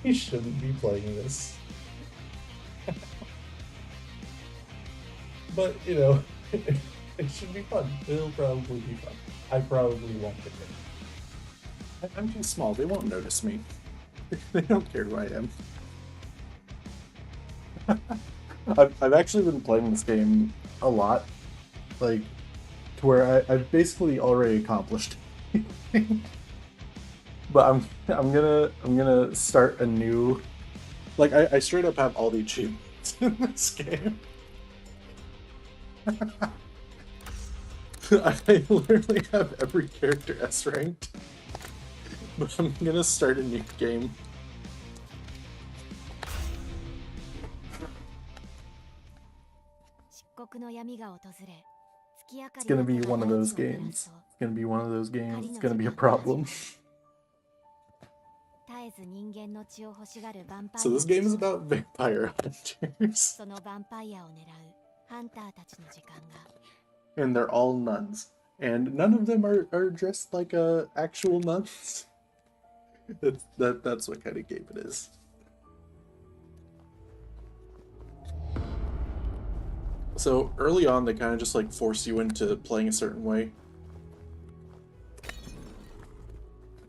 probably shouldn't be playing this. But, you know, it should be fun. It'll probably be fun. I probably won't get hit. I'm too small. They won't notice me. They don't care who I am. I've actually been playing this game a lot, like to where I've basically already accomplished everything. But I'm gonna start a new, like I straight up have all the achievements in this game. I literally have every character S ranked. But I'm gonna start a new game. It's gonna be one of those games. It's gonna be one of those games. It's gonna be a problem. So this game is about vampire hunters. And they're all nuns. And none of them are dressed like actual nuns. That's what kind of game it is. So early on, they kind of just like force you into playing a certain way.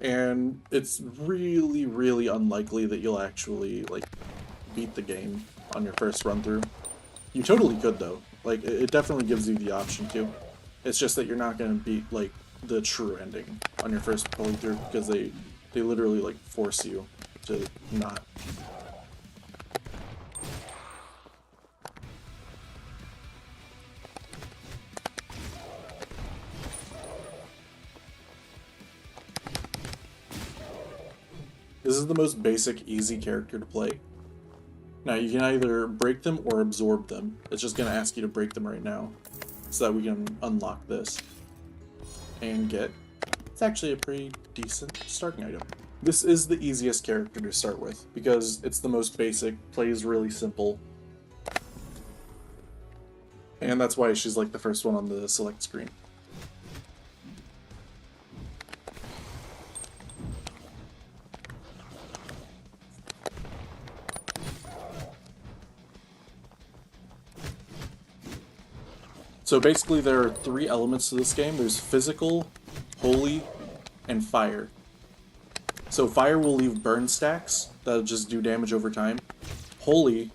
And it's really, really unlikely that you'll actually like beat the game on your first run through. You totally could though. Like it definitely gives you the option to. It's just that you're not gonna beat like the true ending on your first playthrough because they literally like force you to not. This is the most basic, easy character to play. Now, you can either break them or absorb them. It's just going to ask you to break them right now, so that we can unlock this. And get... It's actually a pretty decent starting item. This is the easiest character to start with, because it's the most basic, plays really simple. And that's why she's like the first one on the select screen. So basically there are three elements to this game. There's physical, holy, and fire. So fire will leave burn stacks that'll just do damage over time. Holy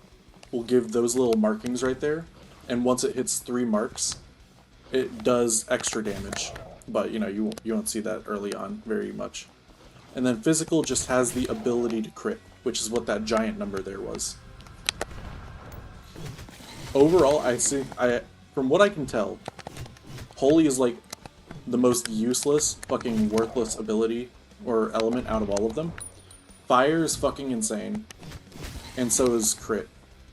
will give those little markings right there, and once it hits 3 marks, it does extra damage. But you know, you won't see that early on very much. And then physical just has the ability to crit, which is what that giant number there was. Overall, from what I can tell, Holy is like the most useless, fucking worthless ability or element out of all of them. Fire is fucking insane, and so is crit.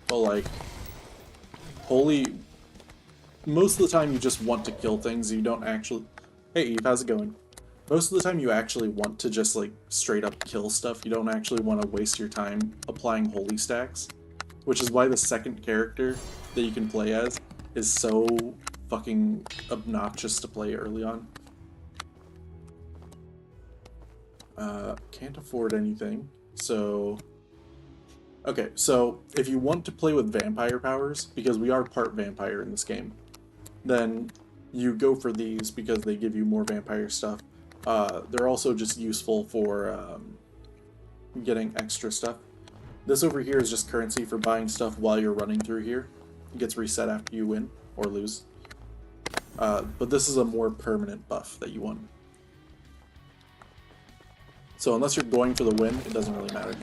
But like, Holy, most of the time you just want to kill things, you don't actually... Hey Eve, how's it going? Most of the time you actually want to just like straight up kill stuff, you don't actually want to waste your time applying Holy stacks. Which is why the second character that you can play as is so fucking obnoxious to play early on. Can't afford anything, so... Okay, so if you want to play with vampire powers, because we are part vampire in this game, then you go for these because they give you more vampire stuff. They're also just useful for getting extra stuff. This over here is just currency for buying stuff while you're running through here. It gets reset after you win or lose. But this is a more permanent buff that you want. So unless you're going for the win, it doesn't really matter.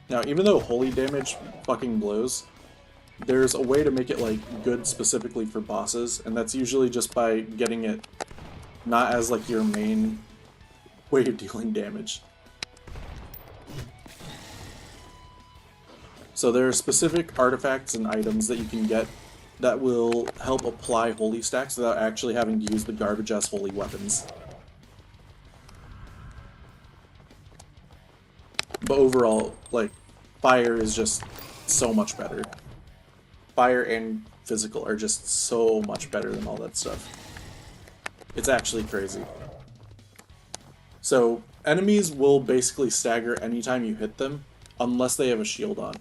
Now, even though holy damage fucking blows, there's a way to make it like good specifically for bosses, and that's usually just by getting it not as like your main way of dealing damage. So there are specific artifacts and items that you can get that will help apply holy stacks without actually having to use the garbage-ass holy weapons. But overall, like, fire is just so much better. Fire and physical are just so much better than all that stuff. It's actually crazy. So enemies will basically stagger anytime you hit them, unless they have a shield on.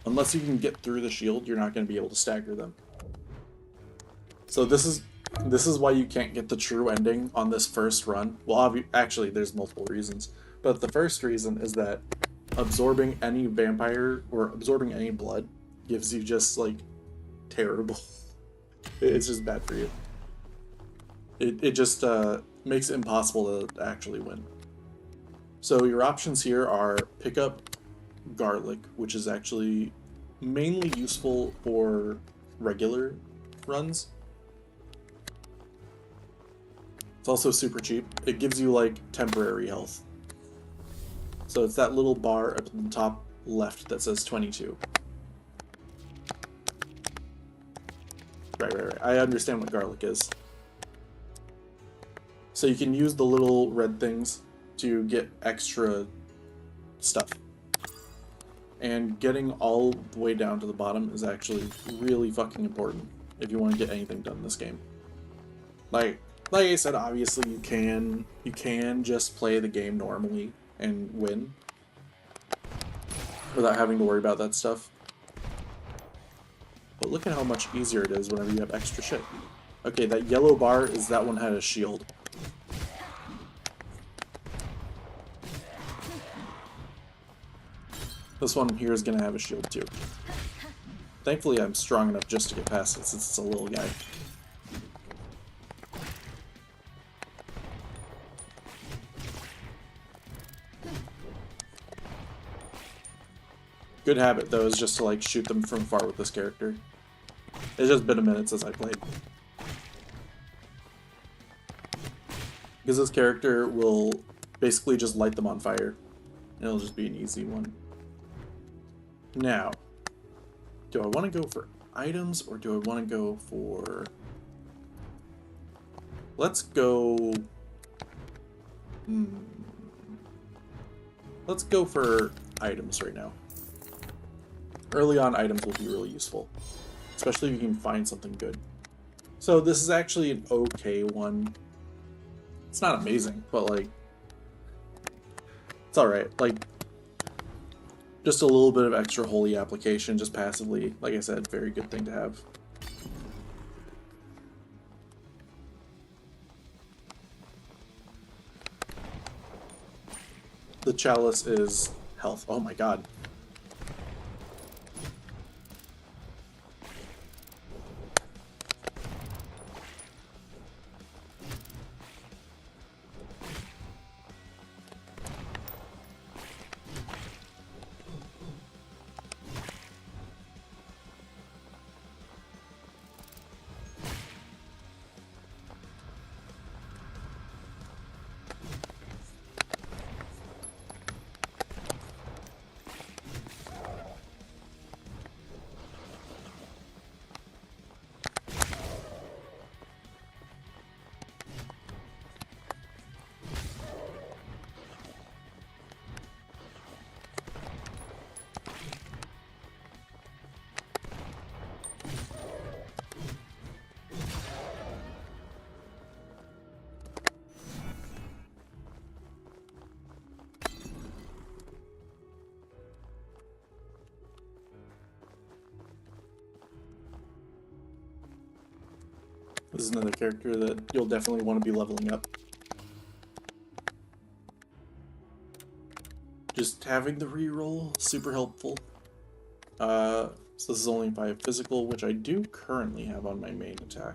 Unless you can get through the shield, you're not going to be able to stagger them. So this is why you can't get the true ending on this first run. Well, actually, there's multiple reasons, but the first reason is that absorbing any vampire or absorbing any blood gives you just like terrible. It's just bad for you. It just makes it impossible to actually win. So your options here are pick up garlic, which is actually mainly useful for regular runs. It's also super cheap. It gives you like temporary health. So it's that little bar up in the top left that says 22. Right. I understand what garlic is. So you can use the little red things to get extra stuff. And getting all the way down to the bottom is actually really fucking important if you want to get anything done in this game. Like I said, obviously you can just play the game normally and win without having to worry about that stuff. But look at how much easier it is whenever you have extra shit. Okay, that yellow bar is that one had a shield. This one here is going to have a shield too. Thankfully I'm strong enough just to get past it since it's a little guy. Good habit though is just to like shoot them from far with this character. It's just been a minute since I played. Because this character will basically just light them on fire. And it'll just be an easy one. Now, do I want to go for items or do I want to go for... Let's go... Let's go for items right now. Early on, items will be really useful. Especially if you can find something good. So this is actually an okay one. It's not amazing, but like... It's alright. Like... Just a little bit of extra holy application, just passively. Like I said, very good thing to have. The chalice is health. Oh my god. This is another character that you'll definitely want to be leveling up. Just having the reroll, super helpful. So this is only 5 physical, which I do currently have on my main attack.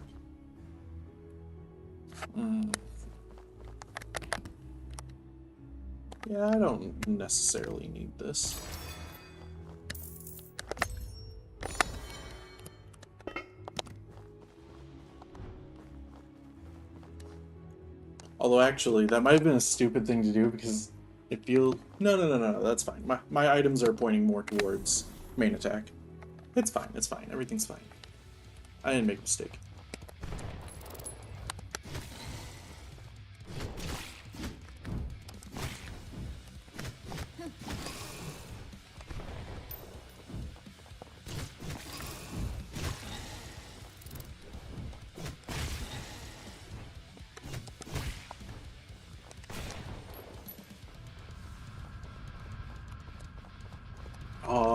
Yeah, I don't necessarily need this. Although actually, that might have been a stupid thing to do because it feels... No, that's fine. My items are pointing more towards main attack. It's fine, everything's fine. I didn't make a mistake.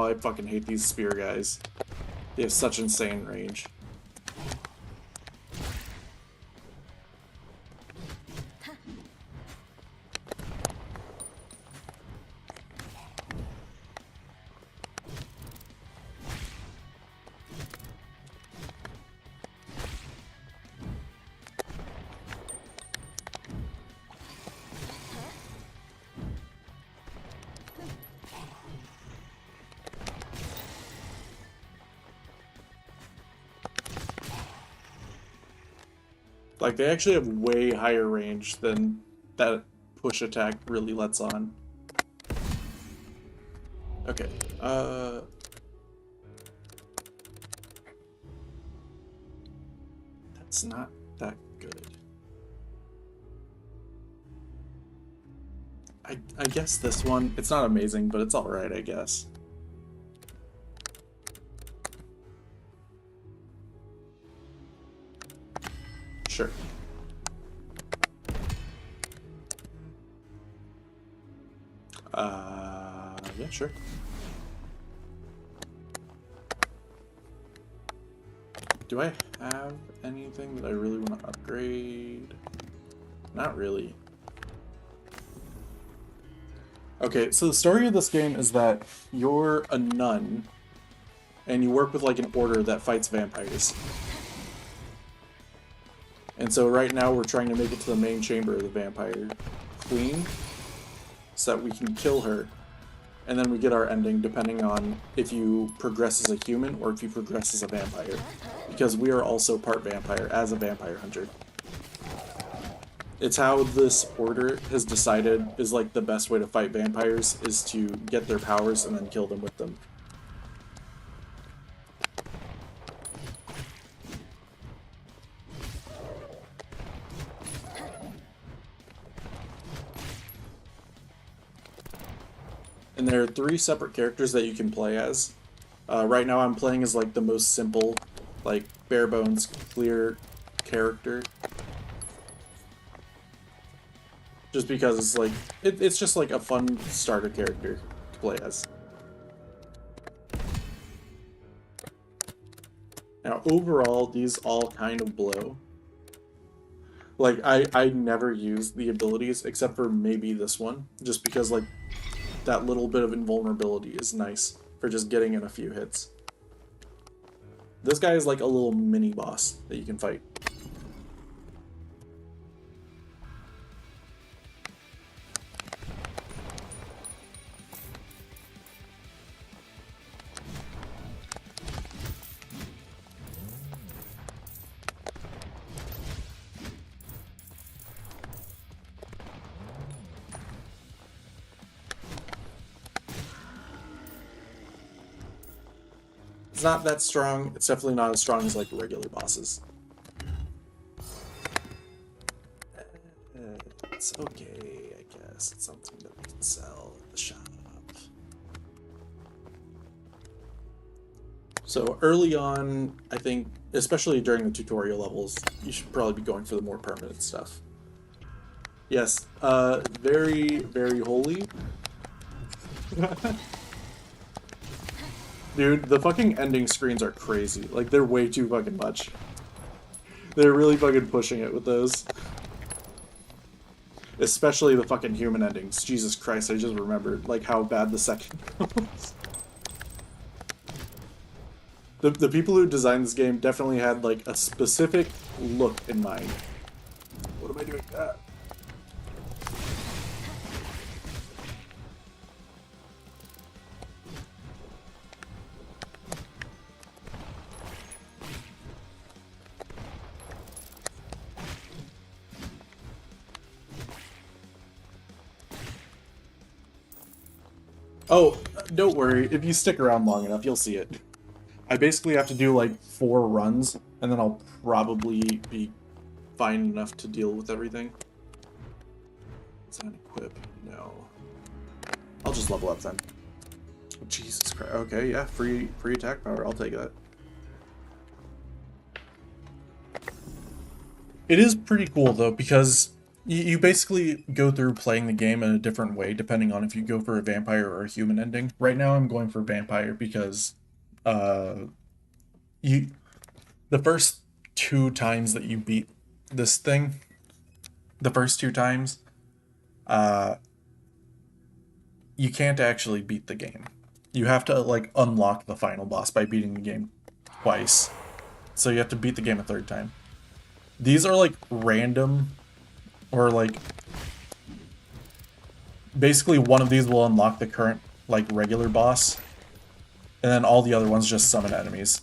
I fucking hate these spear guys. They have such insane range. Like, they actually have way higher range than that push attack really lets on. Okay, that's not that good. I guess this one, it's not amazing, but it's alright, I guess. Sure. Yeah, sure. Do I have anything that I really want to upgrade? Not really. Okay, so the story of this game is that you're a nun, and you work with like an order that fights vampires. And so right now we're trying to make it to the main chamber of the vampire queen, so that we can kill her. And then we get our ending depending on if you progress as a human or if you progress as a vampire. Because we are also part vampire as a vampire hunter. It's how this order has decided is like the best way to fight vampires is to get their powers and then kill them with them. And there are 3 separate characters that you can play as. Right now I'm playing as like the most simple, like bare bones, clear character. Just because it's like, it's just like a fun starter character to play as. Now overall, these all kind of blow. Like, I never use the abilities except for maybe this one, just because like, that little bit of invulnerability is nice for just getting in a few hits. This guy is like a little mini boss that you can fight. It's not that strong. It's definitely not as strong as like regular bosses. It's okay, I guess. It's something that we can sell at the shop. So early on, I think, especially during the tutorial levels, you should probably be going for the more permanent stuff. Yes, very, very holy. Dude, the fucking ending screens are crazy. Like, they're way too fucking much. They're really fucking pushing it with those. Especially the fucking human endings. Jesus Christ, I just remembered, like, how bad the second was. The people who designed this game definitely had, like, a specific look in mind. What am I doing? Oh, don't worry. If you stick around long enough, you'll see it. I basically have to do like 4 runs, and then I'll probably be fine enough to deal with everything. Is that an equip? No. I'll just level up then. Oh, Jesus Christ. Okay, yeah, free attack power. I'll take that. It is pretty cool though, because You basically go through playing the game in a different way depending on if you go for a vampire or a human ending. Right now I'm going for vampire because uh you the first two times that you beat this thing, the first two times, uh you can't actually beat the game. You have to like unlock the final boss by beating the game twice. So you have to beat the game a third time. These are like random or like basically one of these will unlock the current like regular boss and then all the other ones just summon enemies.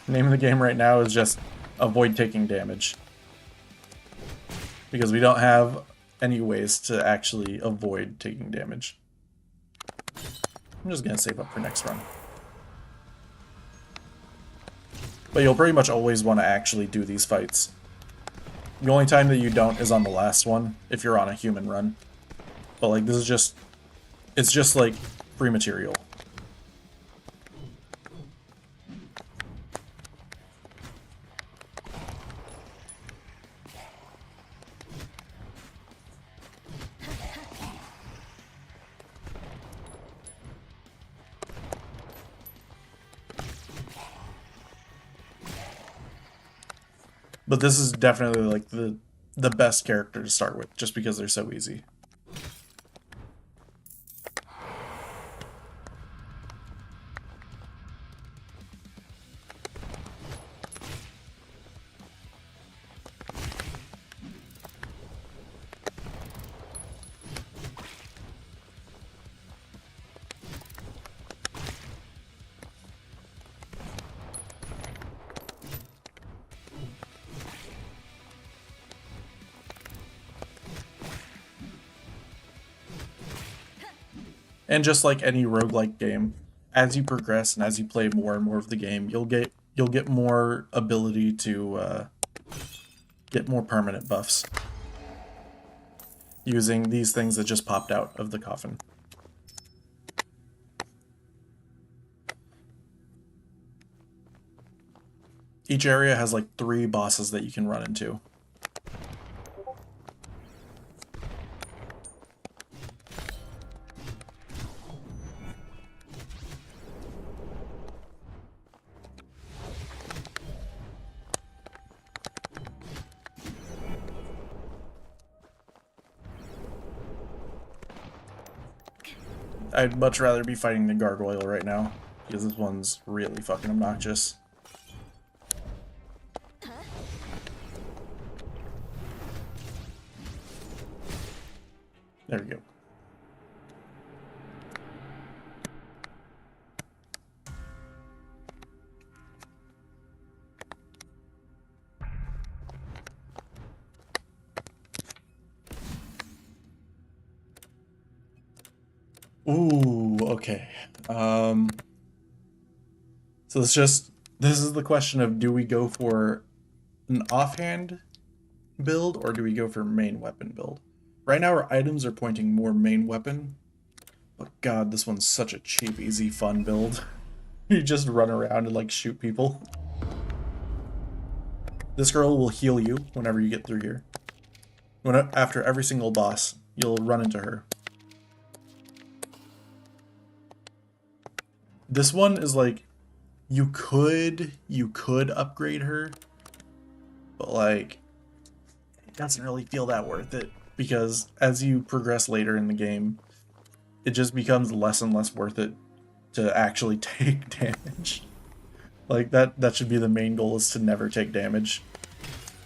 The name of the game right now is just avoid taking damage. Because we don't have any ways to actually avoid taking damage. I'm just gonna save up for next run. But you'll pretty much always want to actually do these fights. The only time that you don't is on the last one, if you're on a human run. But like, this is just... it's just like free material. But this is definitely like the best character to start with, just because they're so easy. And just like any roguelike game, as you progress and as you play more and more of the game, you'll get more ability to get more permanent buffs using these things that just popped out of the coffin. Each area has like 3 bosses that you can run into. I'd much rather be fighting the gargoyle right now, because this one's really fucking obnoxious. There we go. Ooh, okay. So this is the question of, do we go for an offhand build or do we go for main weapon build? Right now our items are pointing more main weapon, but god, this one's such a cheap, easy, fun build. You just run around and like shoot people. This girl will heal you whenever you get through here. After every single boss, you'll run into her. This one is like, you could upgrade her, but like, it doesn't really feel that worth it, because as you progress later in the game, it just becomes less and less worth it to actually take damage. Like, that should be the main goal, is to never take damage.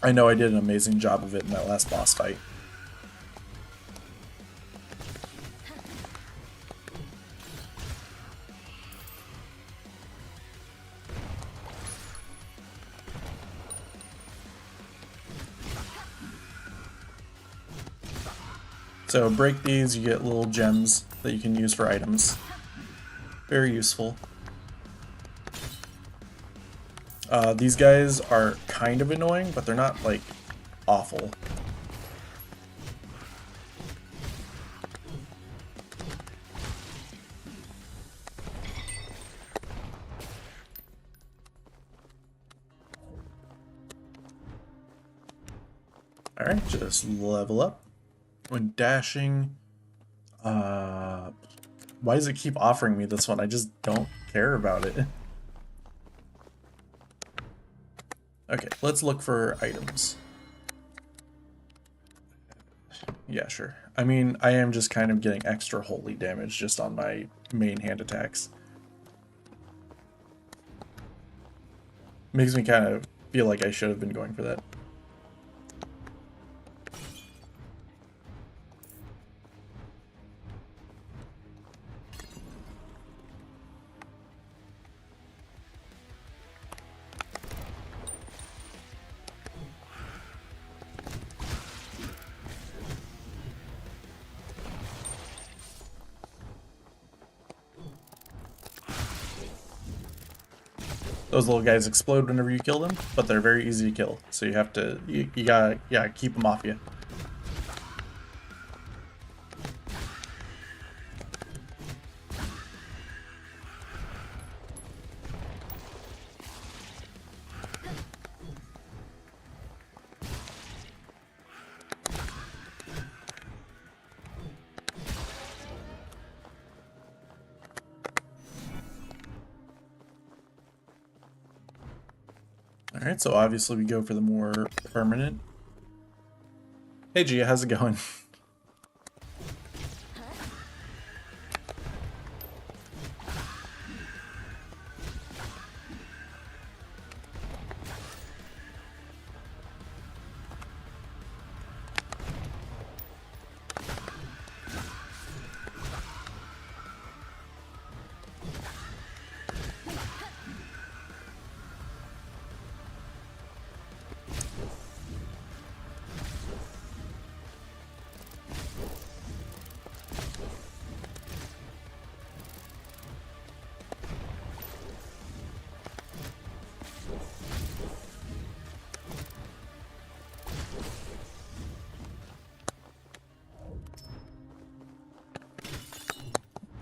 I know I did an amazing job of it in that last boss fight. So break these, you get little gems that you can use for items. Very useful. These guys are kind of annoying, but they're not, like, awful. Alright, just level up. When dashing, why does it keep offering me this one? I just don't care about it. Okay, let's look for items. Yeah, sure. I mean, I am just kind of getting extra holy damage just on my main hand attacks. Makes me kind of feel like I should have been going for that. Those little guys explode whenever you kill them, but they're very easy to kill. So you have to, you gotta, yeah, keep them off you. Alright, so obviously we go for the more permanent. Hey Gia, how's it going?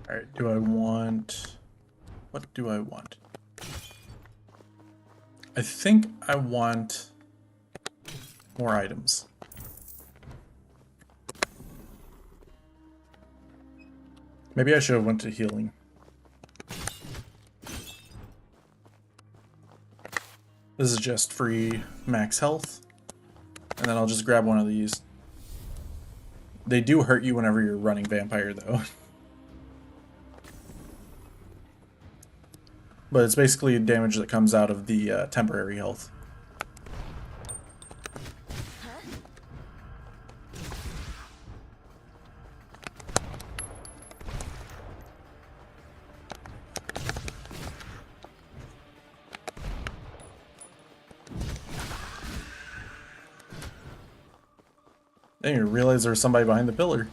Alright, do I want... What do I want? I think I want more items. Maybe I should have went to healing. This is just free max health. And then I'll just grab one of these. They do hurt you whenever you're running vampire though. But it's basically damage that comes out of the temporary health. Then you realize there's somebody behind the pillar.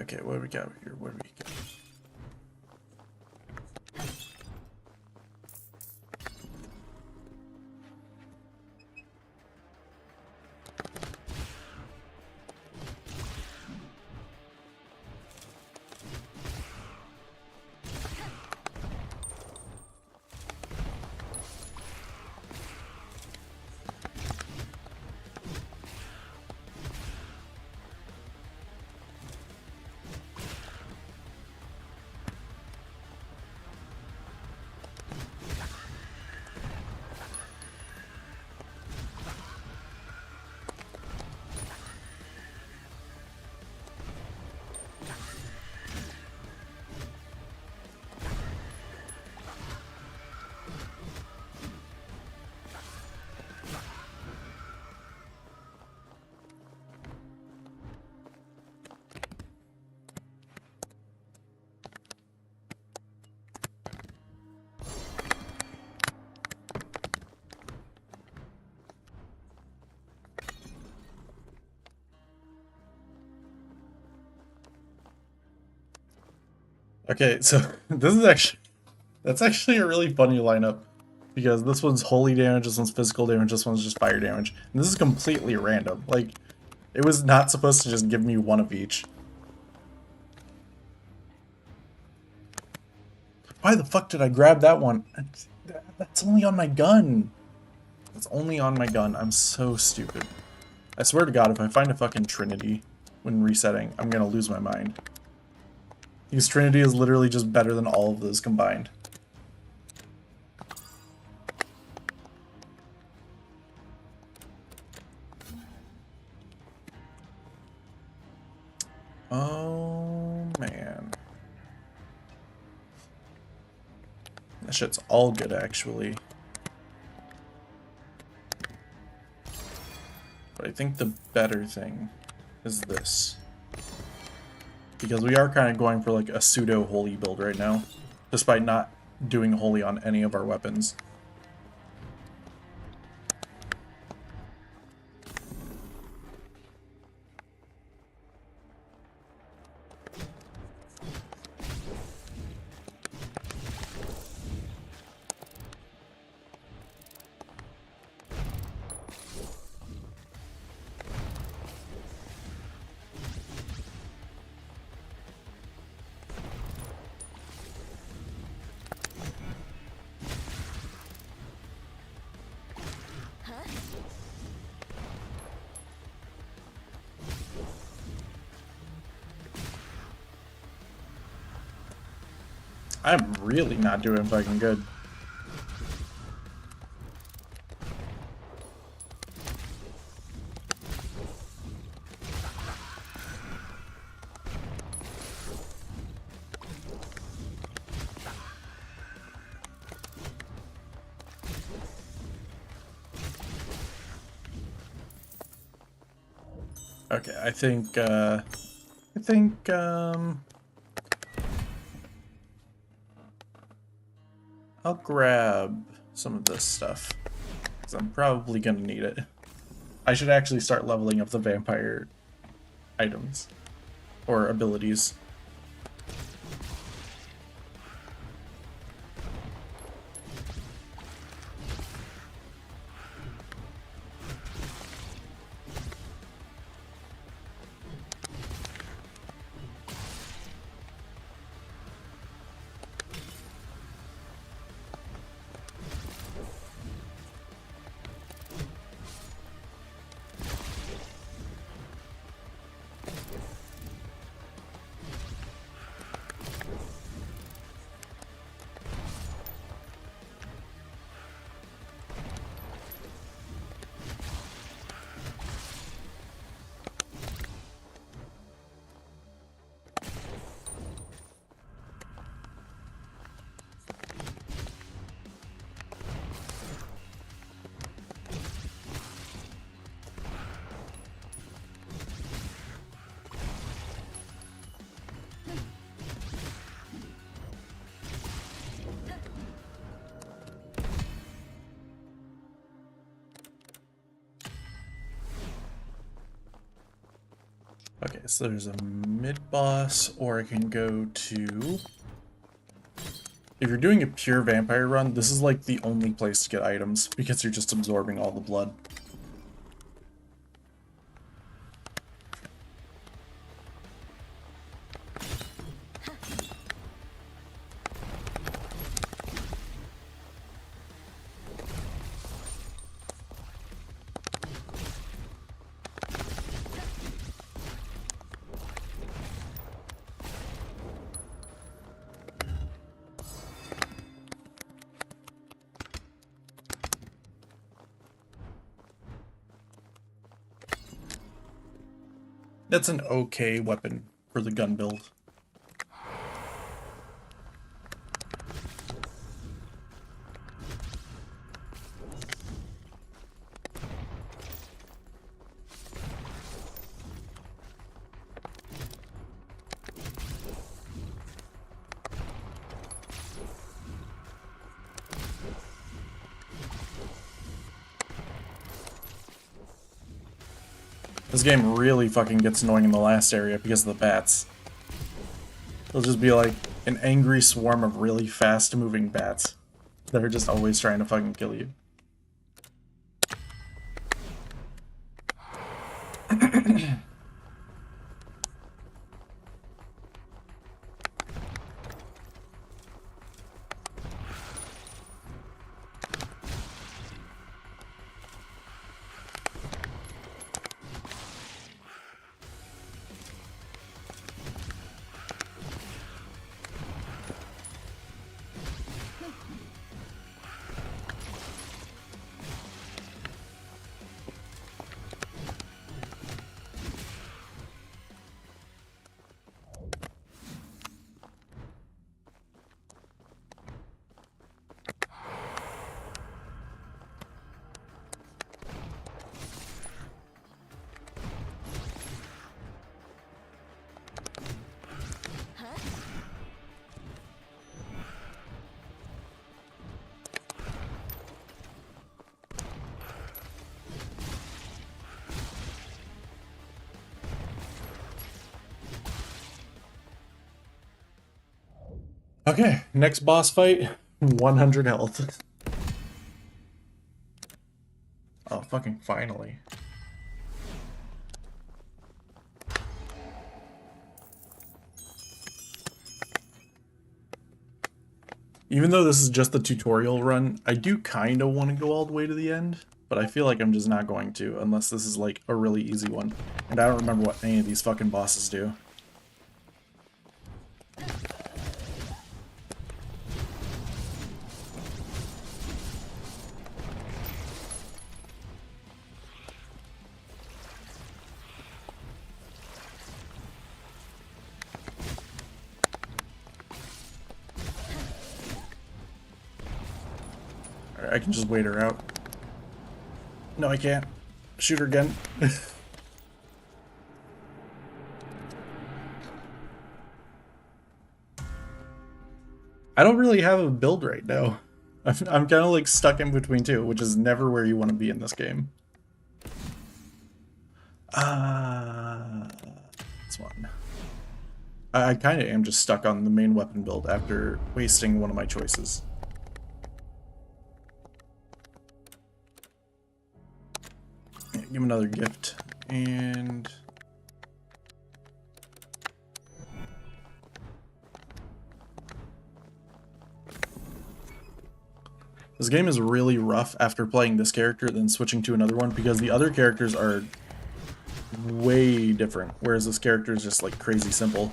Okay, what do we got here? What do we got? Okay, so this is actually that's actually a really funny lineup. Because this one's holy damage, this one's physical damage, this one's just fire damage. And this is completely random. Like, it was not supposed to just give me one of each. Why the fuck did I grab that one? That's only on my gun. That's only on my gun. I'm so stupid. I swear to God, if I find a fucking Trinity when resetting, I'm gonna lose my mind. Because Trinity is literally just better than all of those combined. Oh, man. That shit's all good, actually. But I think the better thing is this. Because we are kind of going for like a pseudo-holy build right now, despite not doing holy on any of our weapons. I'm really not doing fucking good. Okay, I think I'll grab some of this stuff, because I'm probably gonna need it. I should actually start leveling up the vampire items, or abilities. Okay, so there's a mid-boss, or I can go to... If you're doing a pure vampire run, this is like the only place to get items, because you're just absorbing all the blood. That's an okay weapon for the gun build. This game really fucking gets annoying in the last area because of the bats. It'll just be like an angry swarm of really fast moving bats. They're just always trying to fucking kill you. Okay, next boss fight, 100 health. Oh, fucking finally. Even though this is just the tutorial run, I do kind of want to go all the way to the end, but I feel like I'm just not going to, unless this is like a really easy one. And I don't remember what any of these fucking bosses do. I can just wait her out. No, I can't. Shoot her again. I don't really have a build right now. I'm kind of like stuck in between two, which is never where you want to be in this game. This one. I kind of am just stuck on the main weapon build after wasting one of my choices. Give him another gift, and this game is really rough after playing this character than switching to another one because the other characters are way different, whereas this character is just like crazy simple.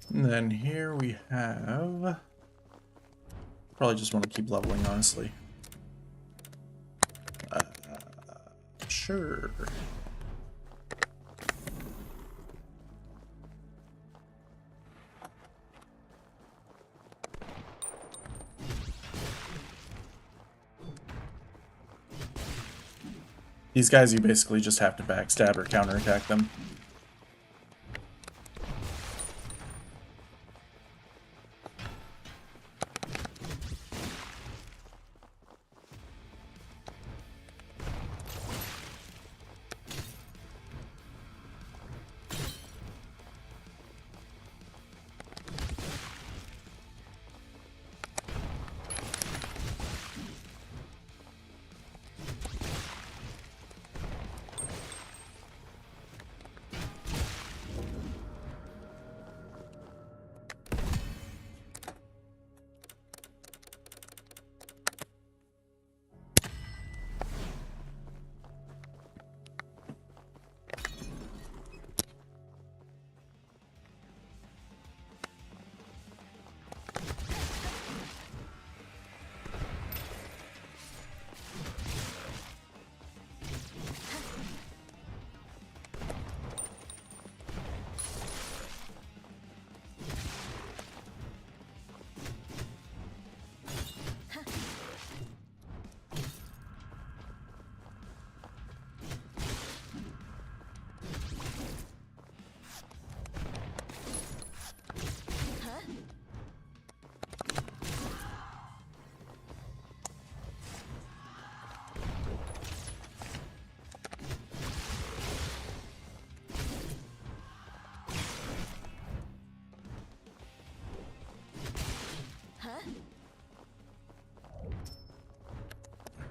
And then here we have... Probably just want to keep leveling, honestly. Sure. These guys, you basically just have to backstab or counterattack them.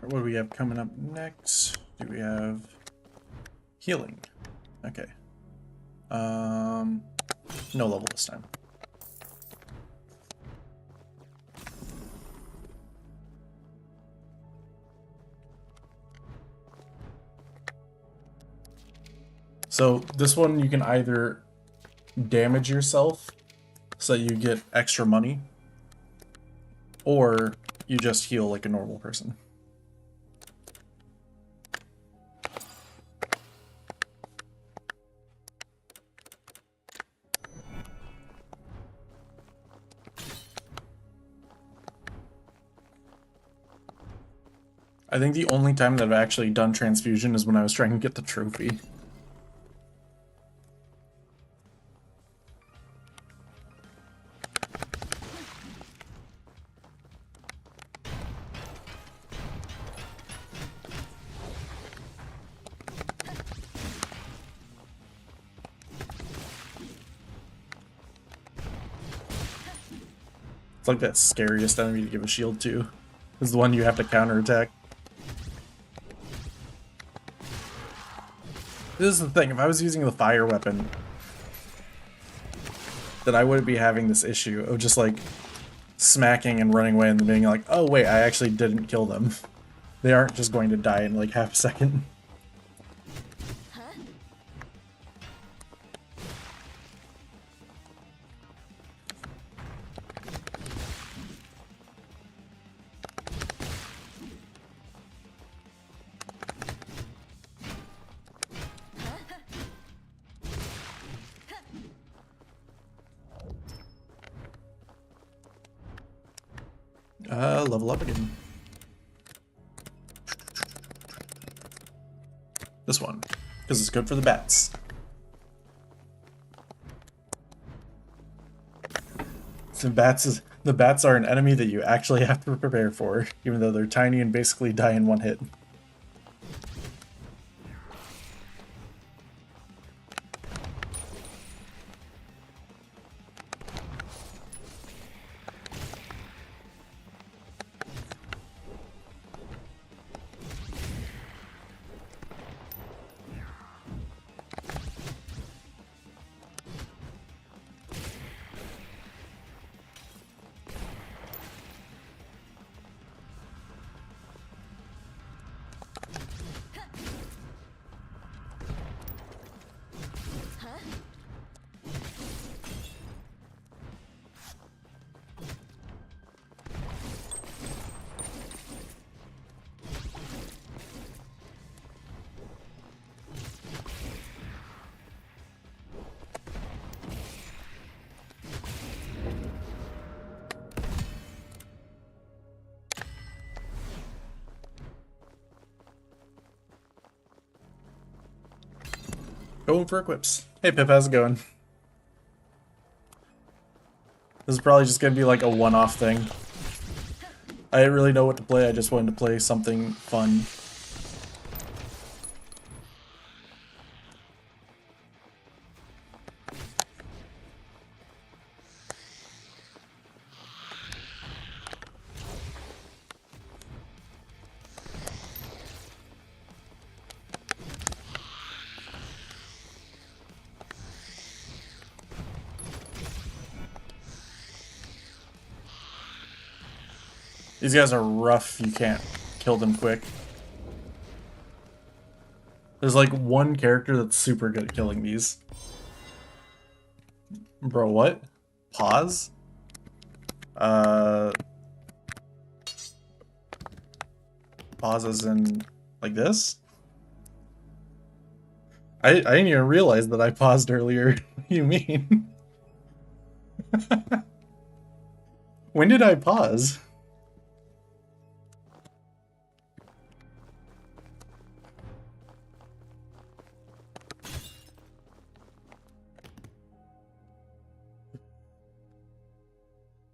What do we have coming up next? Do we have healing? Okay. No level this time. So this one you can either damage yourself so that you get extra money, or you just heal like a normal person. I think the only time that I've actually done transfusion is when I was trying to get the trophy. It's like that scariest enemy to give a shield to. Is the one you have to counterattack. This is the thing, if I was using the fire weapon, then I wouldn't be having this issue of just like smacking and running away and then being like, oh wait, I actually didn't kill them. They aren't just going to die in like half a second. Level up again. This one, because it's good for the bats. The bats are an enemy that you actually have to prepare for, even though they're tiny and basically die in one hit. Going for equips. Hey Pip, how's it going? This is probably just gonna be like a one-off thing. I didn't really know what to play, I just wanted to play something fun. These guys are rough, you can't kill them quick. There's like one character that's super good at killing these. Bro, what? Pause? Pause as in like this? I didn't even realize that I paused earlier. What do you mean? When did I pause?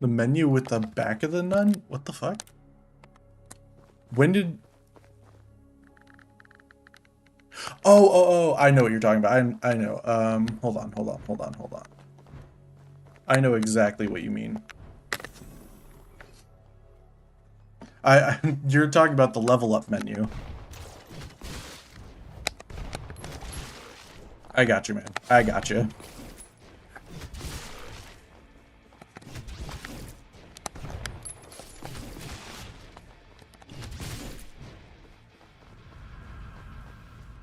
The menu with the back of the nun? What the fuck? When did... Oh, I know what you're talking about. I know. Hold on. I know exactly what you mean. You're talking about the level up menu. I got you, man. I got you.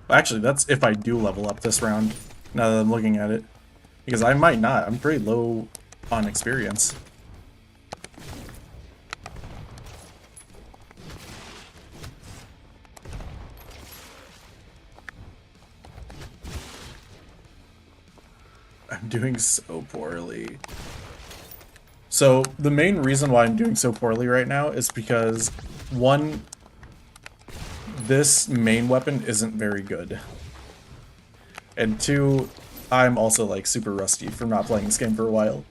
Actually, that's if I do level up this round, now that I'm looking at it. Because I might not. I'm pretty low on experience. I'm doing so poorly. So, the main reason why I'm doing so poorly right now is because, one, this main weapon isn't very good. And two, I'm also like super rusty from not playing this game for a while.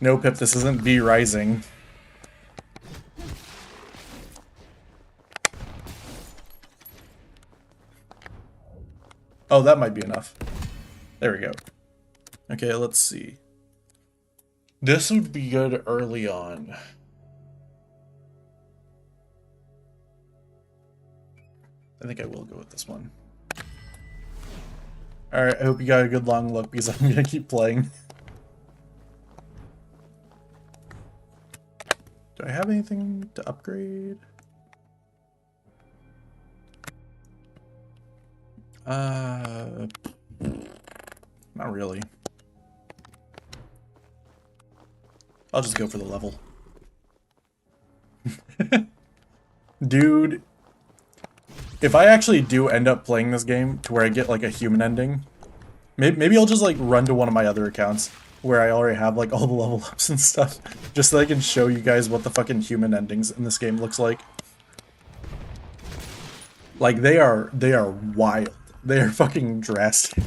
No, Pip, this isn't V Rising. Oh, that might be enough. There we go. Okay, let's see. This would be good early on. I think I will go with this one. Alright, I hope you got a good long look because I'm gonna keep playing. Do I have anything to upgrade? Not really. I'll just go for the level. Dude, if I actually do end up playing this game to where I get like a human ending, maybe I'll just like run to one of my other accounts where I already have like all the level ups and stuff, just so I can show you guys what the fucking human endings in this game looks like. Like they are wild. They are fucking drastic.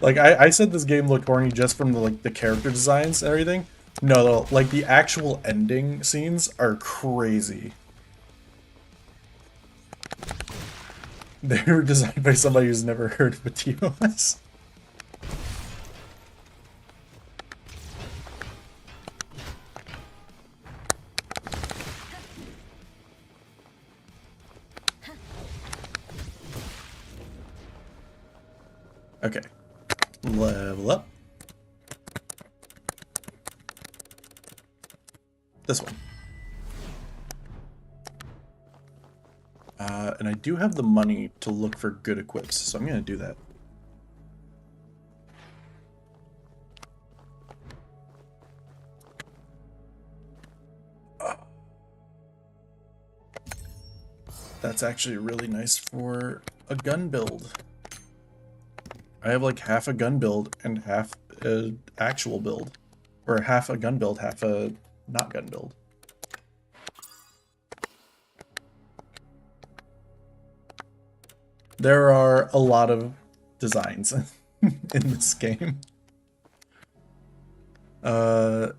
Like I said this game looked horny just from the character designs and everything. No, like the actual ending scenes are crazy. They were designed by somebody who's never heard of a TOS. Okay. Level up. This one. And I do have the money to look for good equips, so I'm going to do that. That's actually really nice for a gun build. I have like half a gun build and half a actual build. Or half a gun build, half a not gun build. There are a lot of designs in this game. Oh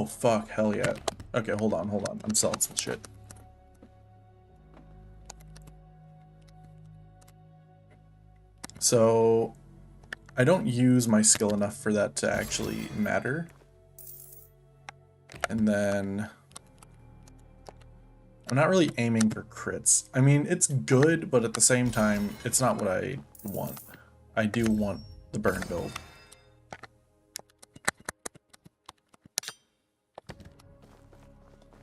fuck, hell yeah. Okay, hold on. I'm selling some shit. So, I don't use my skill enough for that to actually matter. And then, I'm not really aiming for crits. I mean, it's good, but at the same time, it's not what I want. I do want the burn build.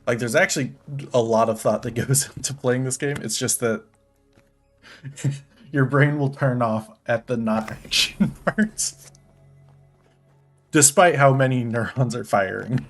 Like, there's actually a lot of thought that goes into playing this game. It's just that your brain will turn off at the not action parts. Despite how many neurons are firing.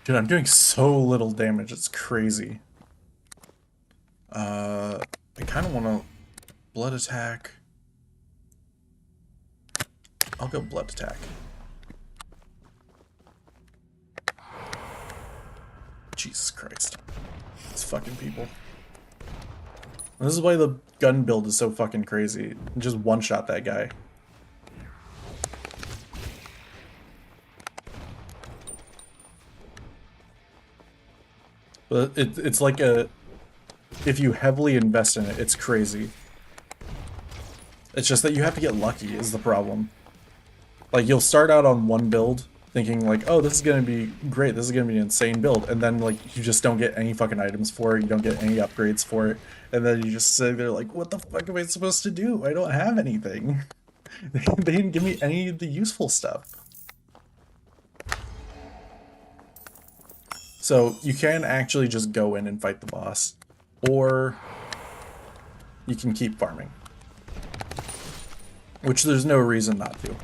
Dude, I'm doing so little damage, it's crazy. I kind of want to blood attack. I'll go blood attack. Jesus Christ. These fucking people. This is why the gun build is so fucking crazy. Just one-shot that guy. But it's like a... If you heavily invest in it, it's crazy. It's just that you have to get lucky is the problem. Like, you'll start out on one build, thinking like, oh, this is gonna be great, this is gonna be an insane build, and then like, you just don't get any fucking items for it, you don't get any upgrades for it, and then you just sit there like, what the fuck am I supposed to do? I don't have anything. They didn't give me any of the useful stuff. So you can actually just go in and fight the boss, or you can keep farming. Which there's no reason not to.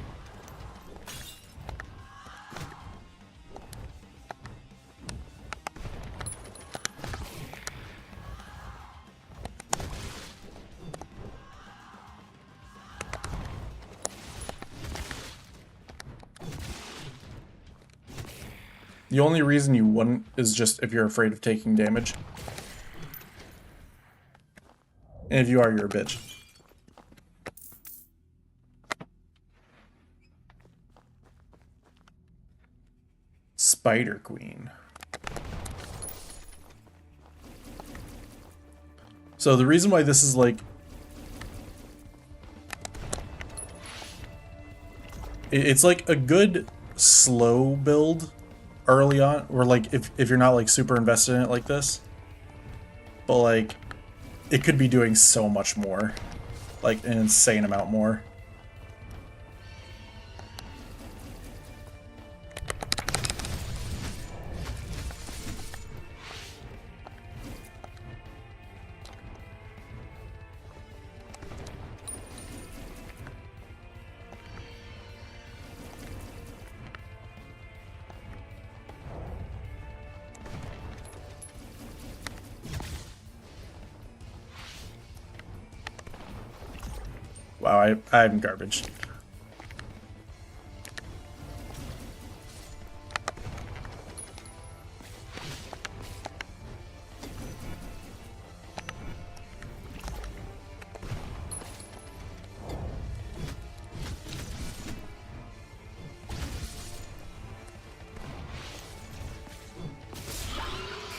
The only reason you wouldn't is just if you're afraid of taking damage. And if you are, you're a bitch. Spider Queen. So the reason why this is like... It's like a good slow build early on, or like if you're not like super invested in it like this, but like it could be doing so much more, like an insane amount more. Wow, I'm garbage.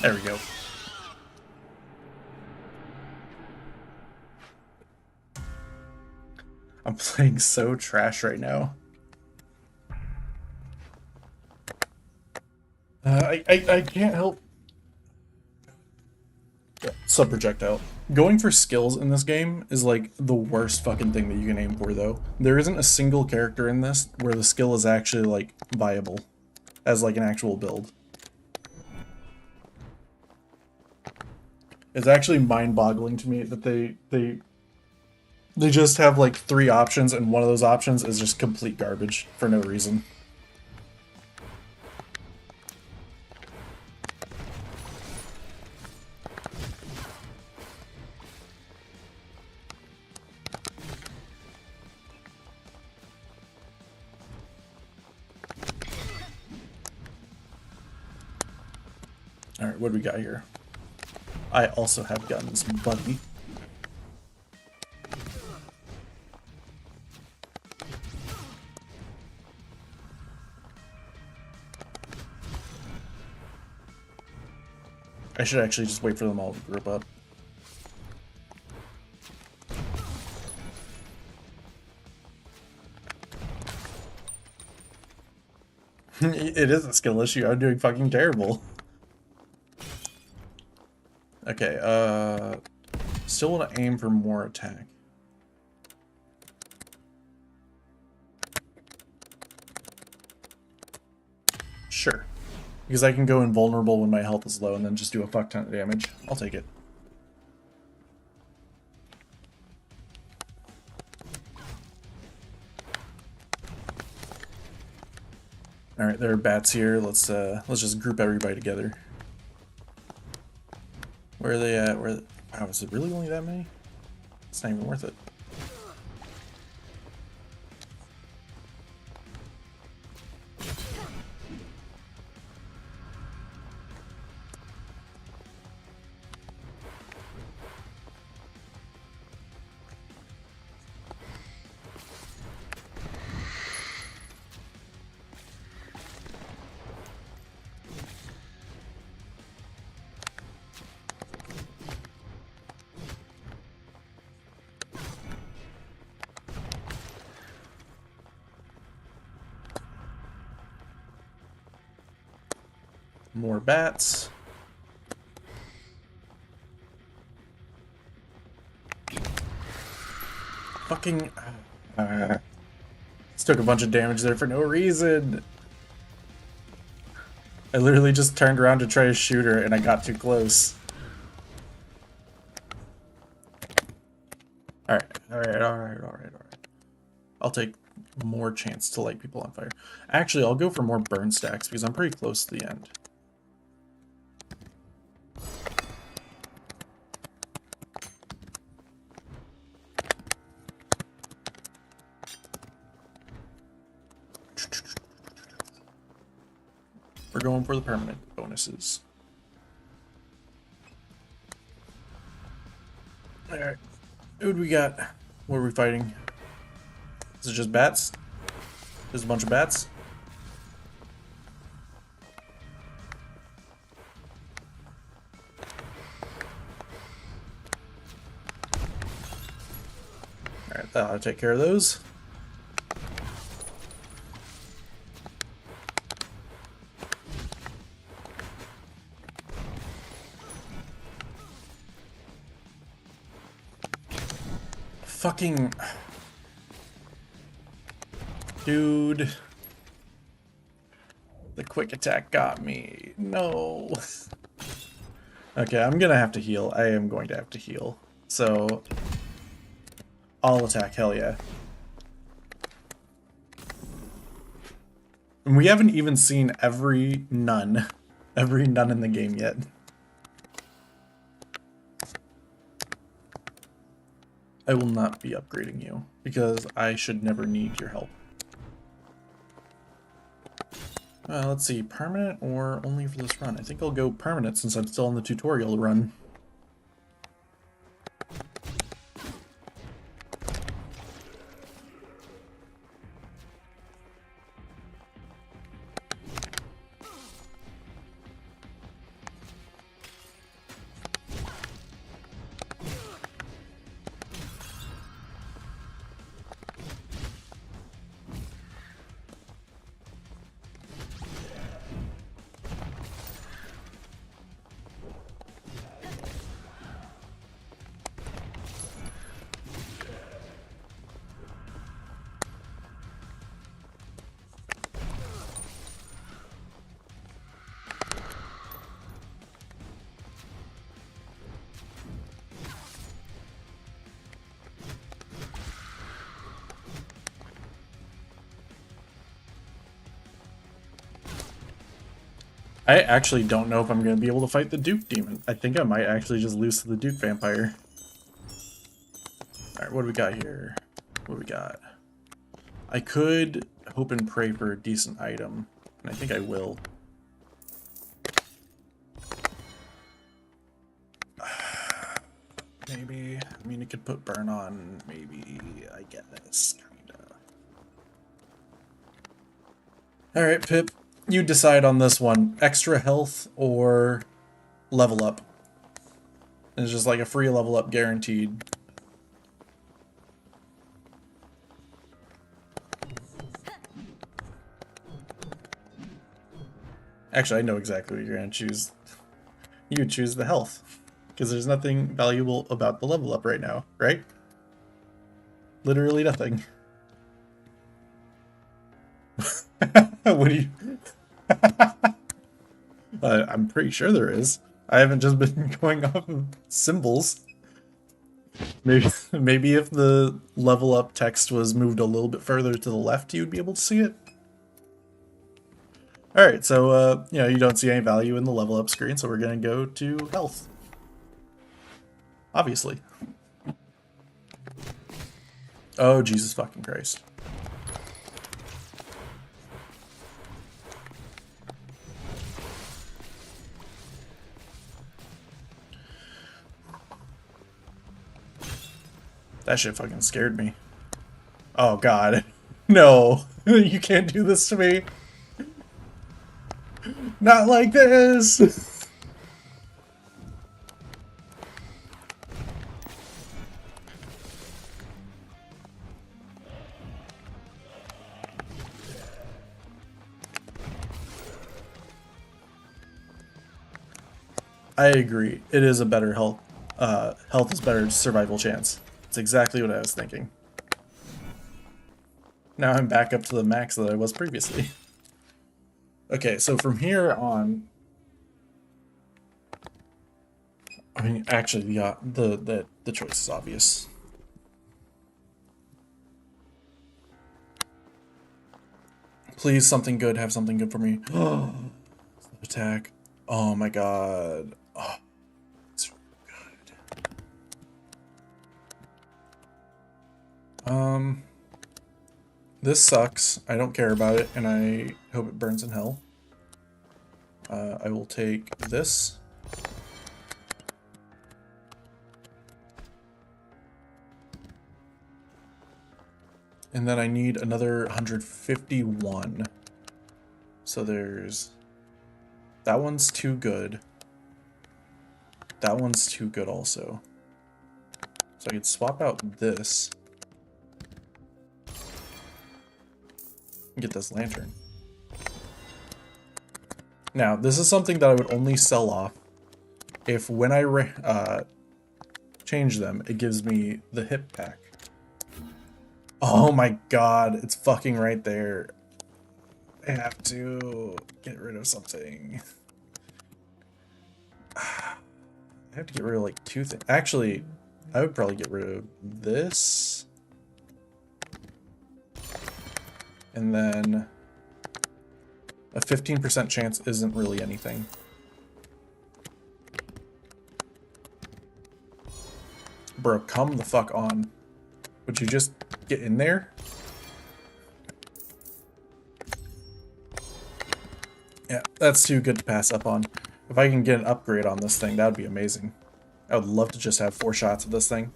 There we go. I'm playing so trash right now. I can't help. Yeah, sub-projectile. Going for skills in this game is like the worst fucking thing that you can aim for, though. There isn't a single character in this where the skill is actually like viable as like an actual build. It's actually mind-boggling to me that they just have like 3 options, and one of those options is just complete garbage for no reason. Alright, what do we got here? I also have guns, buddy. I should actually just wait for them all to group up. It is a skill issue. I'm doing fucking terrible. Okay, still want to aim for more attack. Sure. Because I can go invulnerable when my health is low and then just do a fuck ton of damage. I'll take it. Alright, there are bats here. Let's just group everybody together. Where are they at? Wow, is it really only that many? It's not even worth it. More bats. Fucking... This took a bunch of damage there for no reason. I literally just turned around to try to shoot her and I got too close. Alright. I'll take more chance to light people on fire. Actually, I'll go for more burn stacks because I'm pretty close to the end. We're going for the permanent bonuses. Alright. Who do we got? What are we fighting? Is it just bats? There's a bunch of bats? Alright, that'll take care of those. Fucking... Dude. The quick attack got me. No. Okay, I'm gonna have to heal. I am going to have to heal. So... I'll attack, hell yeah. And we haven't even seen every nun in the game yet. I will not be upgrading you, because I should never need your help. Let's see, permanent or only for this run? I think I'll go permanent since I'm still on the tutorial run. I actually don't know if I'm going to be able to fight the Duke Demon. I think I might actually just lose to the Duke Vampire. Alright, what do we got here? What do we got? I could hope and pray for a decent item, and I think I will. Maybe. I mean, it could put burn on, maybe, I guess, kinda. Alright, Pip. You decide on this one. Extra health or level up. It's just like a free level up guaranteed. Actually, I know exactly what you're going to choose. You choose the health. Because there's nothing valuable about the level up right now, right? Literally nothing. What do you... I'm pretty sure there is. I haven't just been going off of symbols. Maybe if the level up text was moved a little bit further to the left, you'd be able to see it. Alright, so, you know, you don't see any value in the level up screen, so we're gonna go to health. Obviously. Oh, Jesus fucking Christ. That shit fucking scared me. Oh god. No. You can't do this to me. Not like this! I agree. It is a better health. Health is better survival chance. It's exactly what I was thinking. Now I'm back up to the max that I was previously. Okay, so from here on, I mean, actually, yeah, the choice is obvious. Please, something good. Have something good for me. Oh, attack. Oh my god. Oh, it's good. This sucks. I don't care about it, and I hope it burns in hell. I will take this. And then I need another 151. So there's... That one's too good. That one's too good also. So I could swap out this. And get this lantern. Now, this is something that I would only sell off if when I change them, it gives me the hip pack. Oh my god, it's fucking right there. I have to get rid of something. I have to get rid of like 2 things. Actually, I would probably get rid of this. And then a 15% chance isn't really anything. Bro, come the fuck on. Would you just get in there? Yeah, that's too good to pass up on. If I can get an upgrade on this thing, that would be amazing. I would love to just have 4 shots of this thing.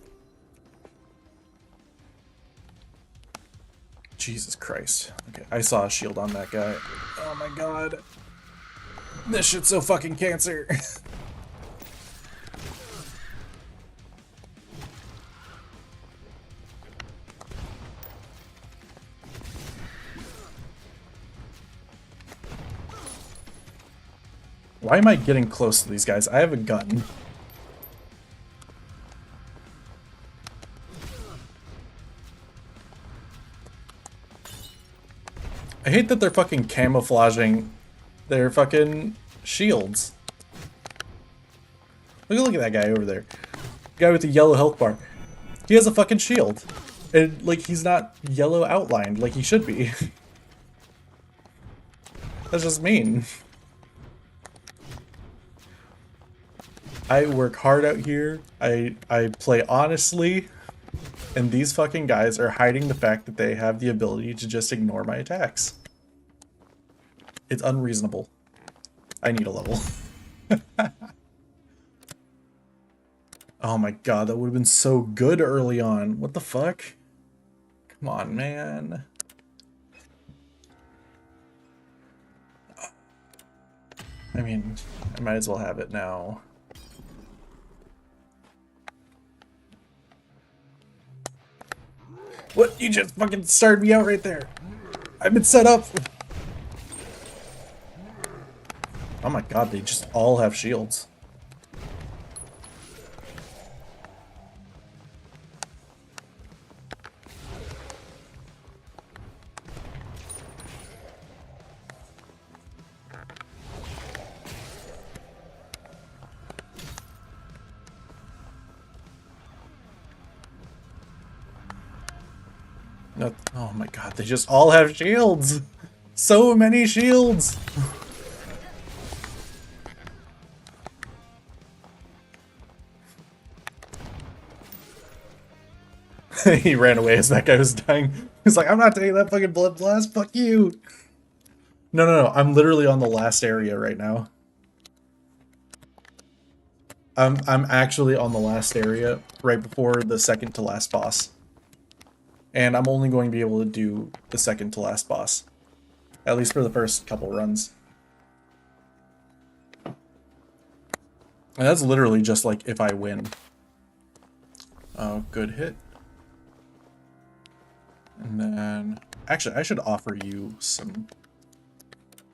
Jesus Christ. Okay, I saw a shield on that guy. Oh my god. This shit's so fucking cancer. Why am I getting close to these guys? I have a gun. I hate that they're fucking camouflaging their fucking shields. Look at that guy over there. The guy with the yellow health bar. He has a fucking shield. And, like, he's not yellow outlined like he should be. That's just mean. I work hard out here. I play honestly. And these fucking guys are hiding the fact that they have the ability to just ignore my attacks. It's unreasonable. I need a level. Oh my god, that would have been so good early on. What the fuck? Come on, man. I mean, I might as well have it now. What? You just fucking started me out right there. I've been set up. Oh my god, they just all have shields. No, oh my god, they just all have shields! So many shields! He ran away as that guy was dying. He's like, I'm not taking that fucking blood blast, fuck you! No, I'm literally on the last area right now. I'm actually on the last area, right before the second to last boss. And I'm only going to be able to do the second to last boss. At least for the first couple runs. And that's literally just like if I win. Oh, good hit. And then... Actually, I should offer you some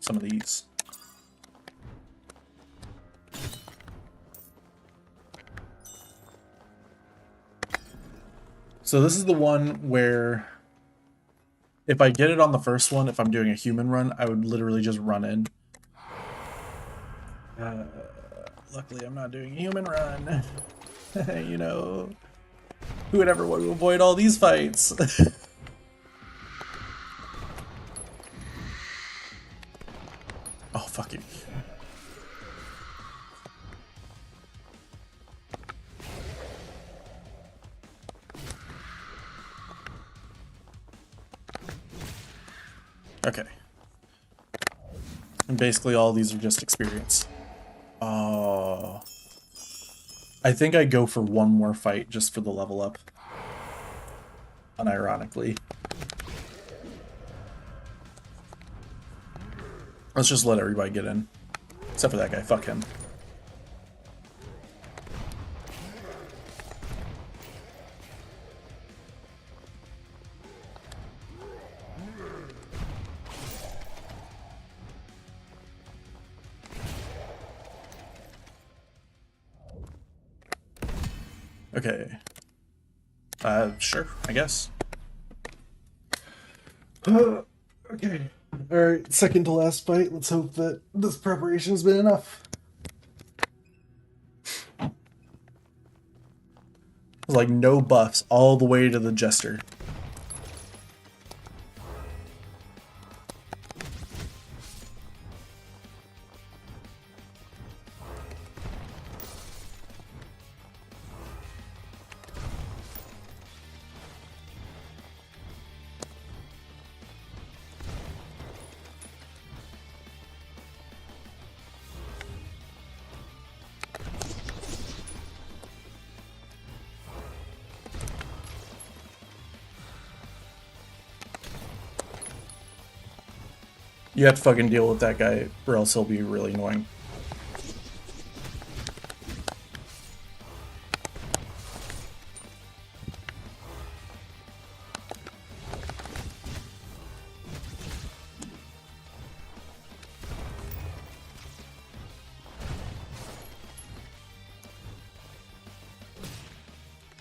of these. So this is the one where if I get it on the first one, if I'm doing a human run, I would literally just run in. Luckily, I'm not doing a human run. You know, who would ever want to avoid all these fights? Oh, fuck you. Okay. And basically all these are just experience. Oh. I think I go for one more fight just for the level up. Unironically. Let's just let everybody get in. Except for that guy. Fuck him. Okay. Sure, I guess. Okay. Alright, second to last fight. Let's hope that this preparation's been enough. Like no buffs all the way to the Jester. You have to fucking deal with that guy, or else he'll be really annoying.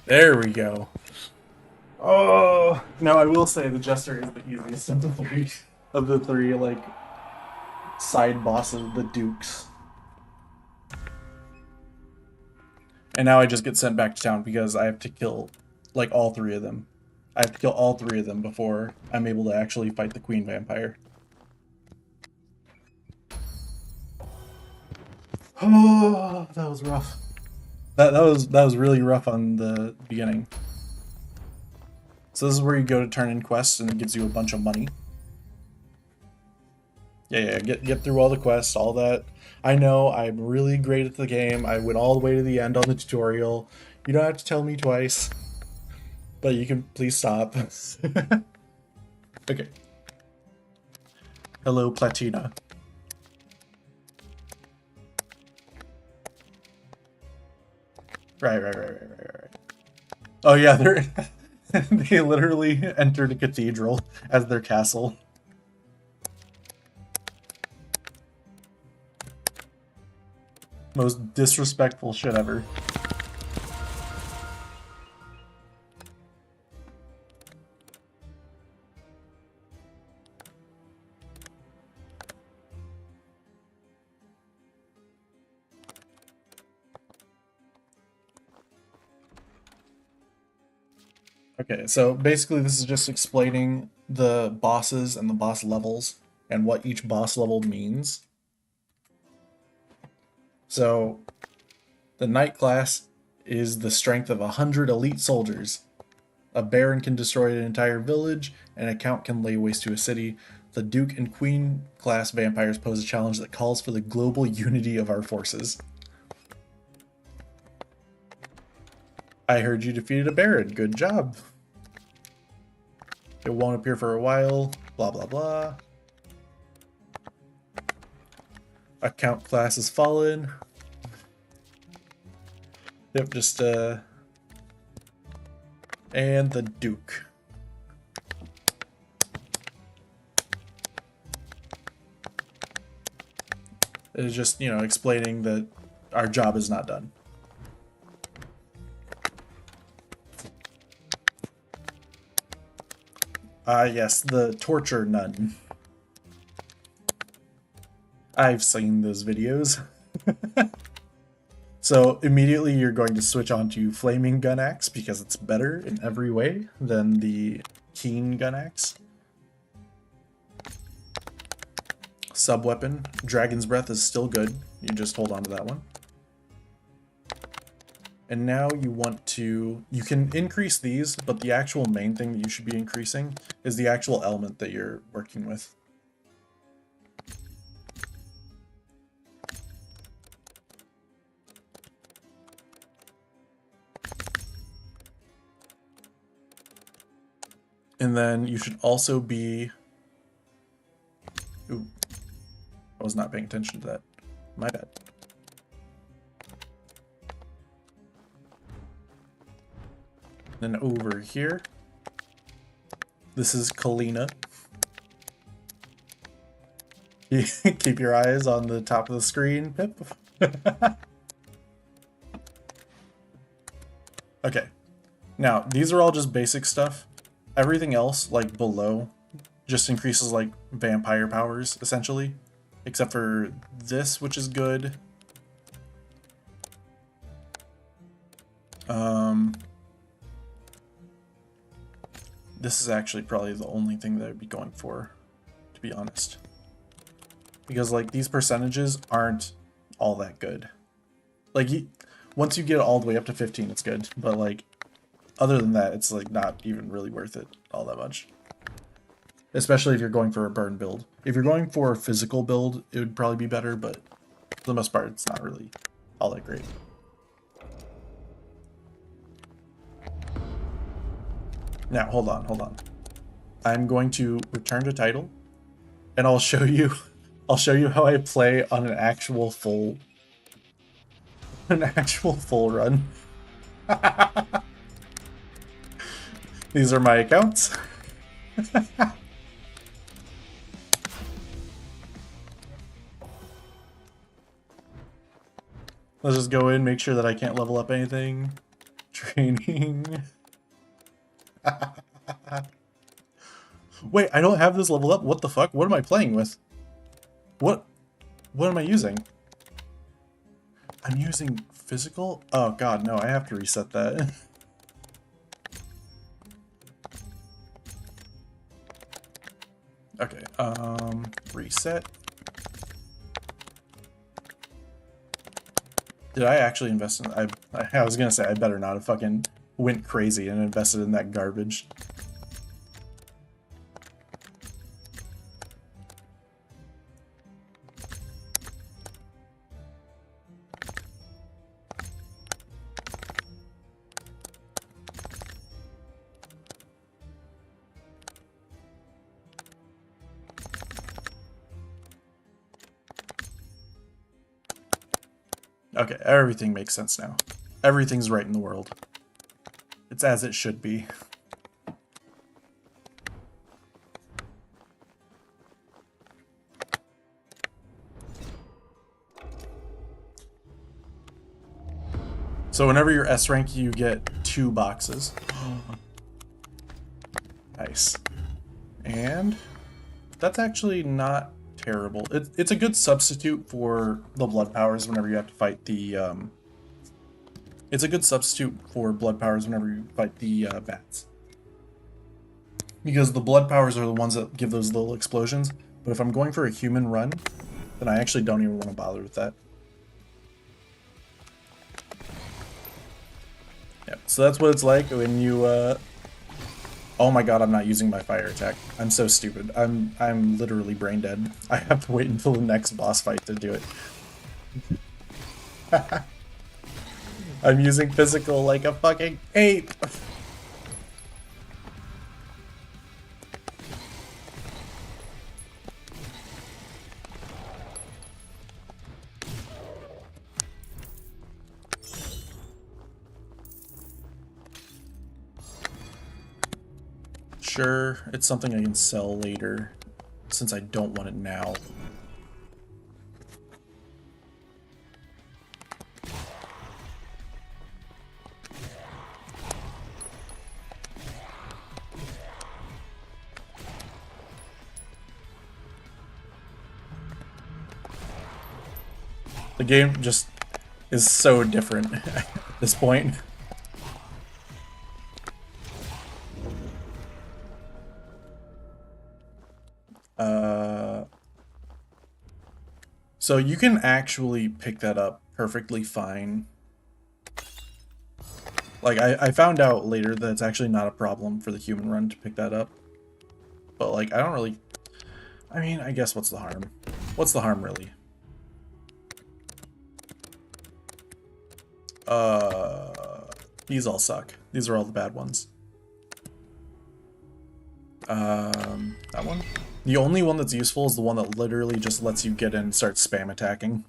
There we go. Oh, now I will say the Jester is the easiest of the three, like, side bosses, the Dukes. And now I just get sent back to town because I have to kill, like, all three of them. I have to kill all three of them before I'm able to actually fight the Queen Vampire. Oh, that was rough. That was really rough on the beginning. So this is where you go to turn in quests, and it gives you a bunch of money. Yeah, get through all the quests, all that. I know, I'm really great at the game. I went all the way to the end on the tutorial. You don't have to tell me twice. But you can please stop. Okay. Hello, Platina. Right. Oh yeah, they're they literally entered a cathedral as their castle. Most disrespectful shit ever. Okay, so basically this is just explaining the bosses and the boss levels and what each boss level means. So, the Knight class is the strength of 100 elite soldiers. A Baron can destroy an entire village, and a Count can lay waste to a city. The Duke and Queen class vampires pose a challenge that calls for the global unity of our forces. I heard you defeated a Baron. Good job. It won't appear for a while. Blah, blah, blah. A Count class has fallen. Yep, just, and the Duke. It's just, you know, explaining that our job is not done. Ah, yes, the torture nun. I've seen those videos. So immediately you're going to switch on to Flaming Gun Axe because it's better in every way than the Keen Gun Axe. Sub-weapon, Dragon's Breath is still good. You just hold on to that one. And now you want to, you can increase these, but the actual main thing that you should be increasing is the actual element that you're working with. And then you should also be, ooh, I was not paying attention to that. My bad. Then over here, this is Kalina. Keep your eyes on the top of the screen, Pip. Okay. Now, these are all just basic stuff. Everything else, like below, just increases like vampire powers, essentially. Except for this, which is good. This is actually probably the only thing that I'd be going for, to be honest. Because like these percentages aren't all that good. Like once you get all the way up to 15, it's good. But like other than that, it's like not even really worth it all that much. Especially if you're going for a burn build. If you're going for a physical build, it would probably be better, but for the most part, it's not really all that great. Now, hold on. I'm going to return to title, and I'll show you how I play on an actual full run. These are my accounts. Let's just go in, make sure that I can't level up anything. Training. Wait, I don't have this leveled up? What the fuck? What am I playing with? What am I using? I'm using physical? Oh god, no, I have to reset that. Okay, reset. Did I actually invest in... I was gonna say, I better not have fucking went crazy and invested in that garbage. Okay, everything makes sense now. Everything's right in the world. It's as it should be. So whenever you're S rank, you get 2 boxes. Nice. And that's actually not terrible. It's a good substitute for the blood powers whenever you have to fight the it's a good substitute for blood powers whenever you fight the bats. Because the blood powers are the ones that give those little explosions, but if I'm going for a human run, then I actually don't even want to bother with that. Yeah, so that's what it's like when you oh my god, I'm not using my fire attack. I'm so stupid. I'm literally brain dead. I have to wait until the next boss fight to do it. I'm using physical like a fucking ape. Sure, it's something I can sell later, since I don't want it now. The game just is so different at this point. So you can actually pick that up perfectly fine. Like, I found out later that it's actually not a problem for the human run to pick that up. But, like, I don't really... I mean, I guess what's the harm? What's the harm, really? These all suck. These are all the bad ones. That one? The only one that's useful is the one that literally just lets you get in and start spam attacking.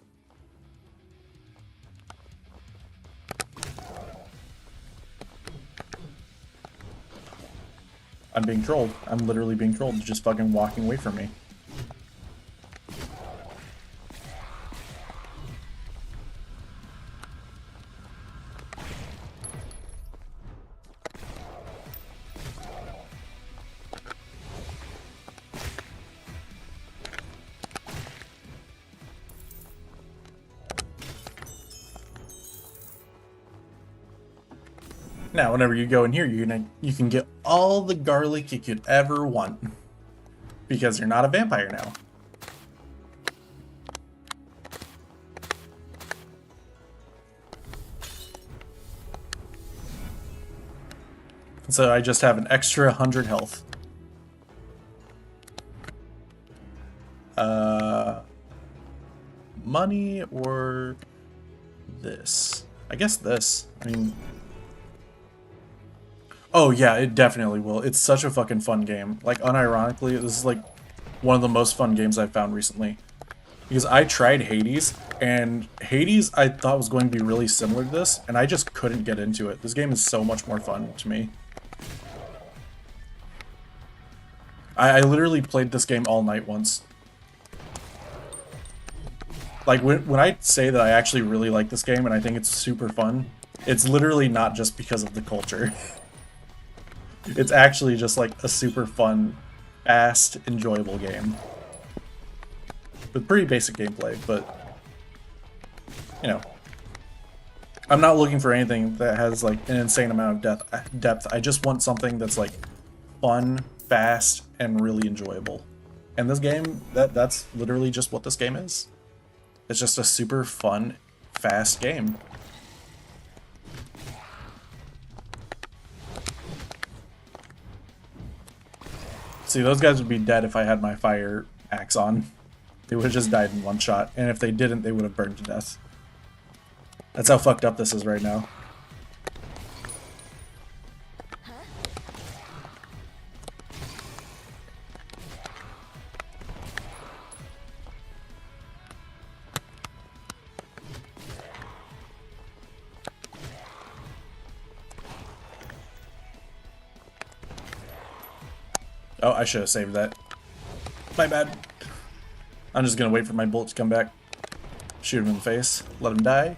I'm being trolled. I'm literally being trolled. They're just fucking walking away from me. Now, whenever you go in here, you can get all the garlic you could ever want. Because you're not a vampire now. So I just have an extra 100 health. Money or this? I guess this. I mean... Oh yeah, it definitely will. It's such a fucking fun game. Like, unironically, this is like one of the most fun games I've found recently. Because I tried Hades, and Hades I thought was going to be really similar to this, and I just couldn't get into it. This game is so much more fun to me. I literally played this game all night once. Like, when I say that I actually really like this game and I think it's super fun, it's literally not just because of the culture. It's actually just like a super fun, fast, enjoyable game. With pretty basic gameplay, but, you know. I'm not looking for anything that has like an insane amount of depth. I just want something that's like fun, fast, and really enjoyable. And this game, that's literally just what this game is. It's just a super fun, fast game. See, those guys would be dead if I had my fire axe on. They would have just died in one shot, and if they didn't, they would have burned to death. That's how fucked up this is right now. Oh, I should have saved that. My bad. I'm just gonna wait for my bullet to come back. Shoot him in the face. Let him die.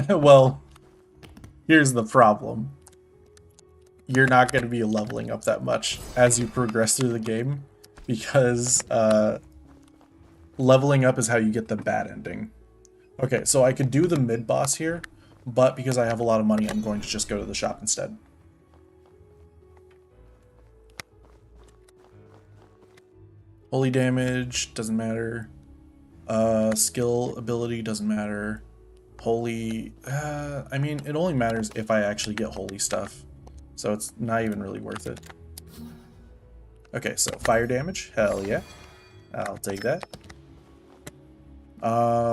Well, here's the problem. You're not gonna be leveling up that much as you progress through the game, because leveling up is how you get the bad ending. Okay, so I could do the mid-boss here, but because I have a lot of money, I'm going to just go to the shop instead. Holy damage, doesn't matter. Skill ability, doesn't matter. Holy, I mean, it only matters if I actually get holy stuff. So it's not even really worth it. Okay, so fire damage, hell yeah. I'll take that. I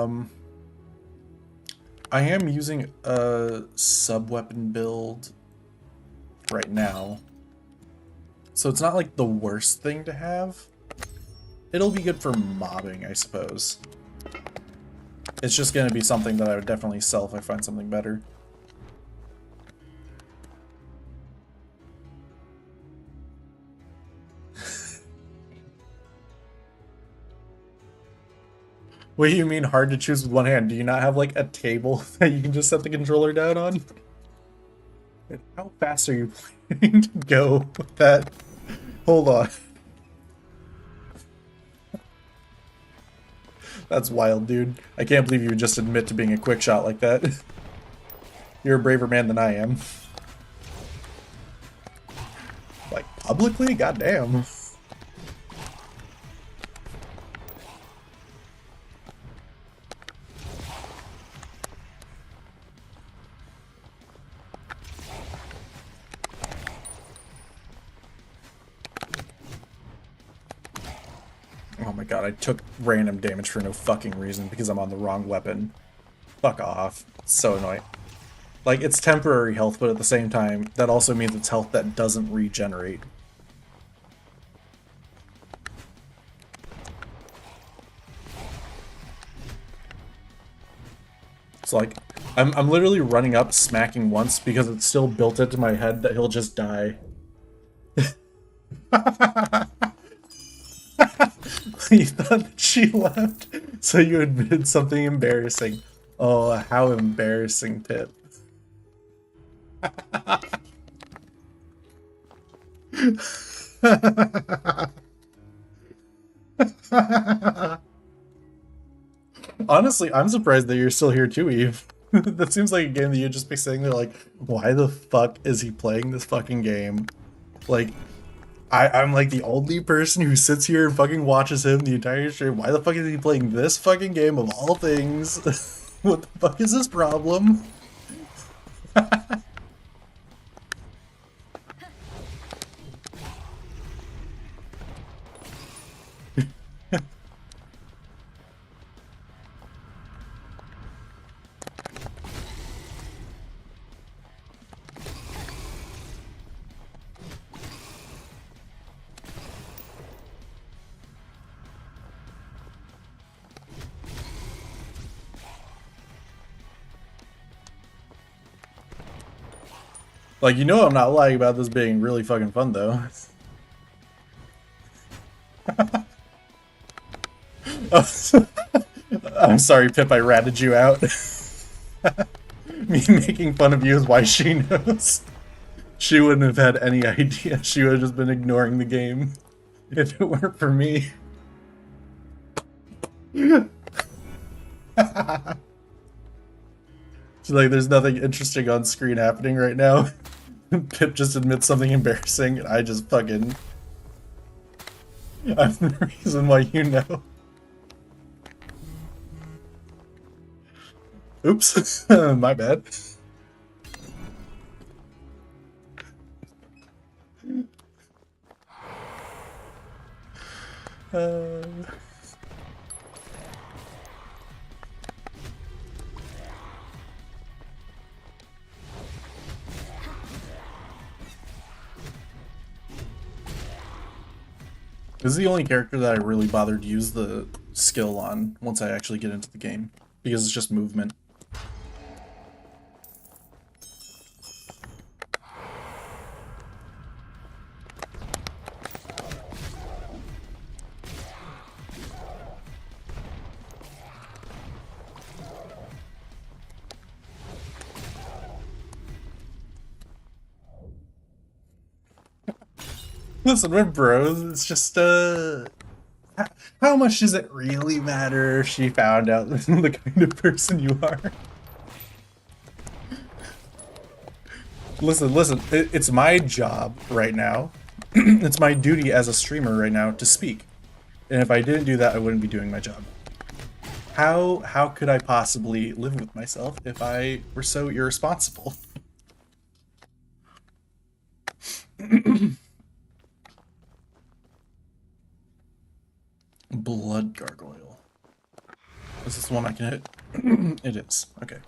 am using a sub-weapon build right now. So it's not like the worst thing to have. It'll be good for mobbing, I suppose. It's just going to be something that I would definitely sell if I find something better. What do you mean hard to choose with one hand? Do you not have like a table that you can just set the controller down on? How fast are you planning to go with that? Hold on. That's wild, dude. I can't believe you would just admit to being a quick shot like that. You're a braver man than I am. Like, publicly? Goddamn. Oh my god, I took random damage for no fucking reason because I'm on the wrong weapon. Fuck off. It's so annoying. Like, it's temporary health, but at the same time, that also means it's health that doesn't regenerate. It's like, I'm literally running up, smacking once, because it's still built into my head that he'll just die. You thought that she left, so you admitted something embarrassing. Oh, how embarrassing, Pip. Honestly, I'm surprised that you're still here too, Eve. That seems like a game that you'd just be sitting there like, why the fuck is he playing this fucking game? Like, I'm like the only person who sits here and fucking watches him the entire stream. Why the fuck is he playing this fucking game of all things? What the fuck is this problem? Like, you know I'm not lying about this being really fucking fun, though. I'm sorry, Pip, I ratted you out. Me making fun of you is why she knows. She wouldn't have had any idea. She would have just been ignoring the game if it weren't for me. She's like, there's nothing interesting on screen happening right now. Pip just admits something embarrassing, and I just fucking... I'm the reason why you know. Oops. My bad. This is the only character that I really bothered to use the skill on once I actually get into the game, because it's just movement. Listen, we're bros. It's just, how much does it really matter if she found out the kind of person you are? Listen, it's my job right now. It's my duty as a streamer right now to speak. And if I didn't do that, I wouldn't be doing my job. How could I possibly live with myself if I were so irresponsible? Blood gargoyle. Is this the one I can hit? It is. Okay.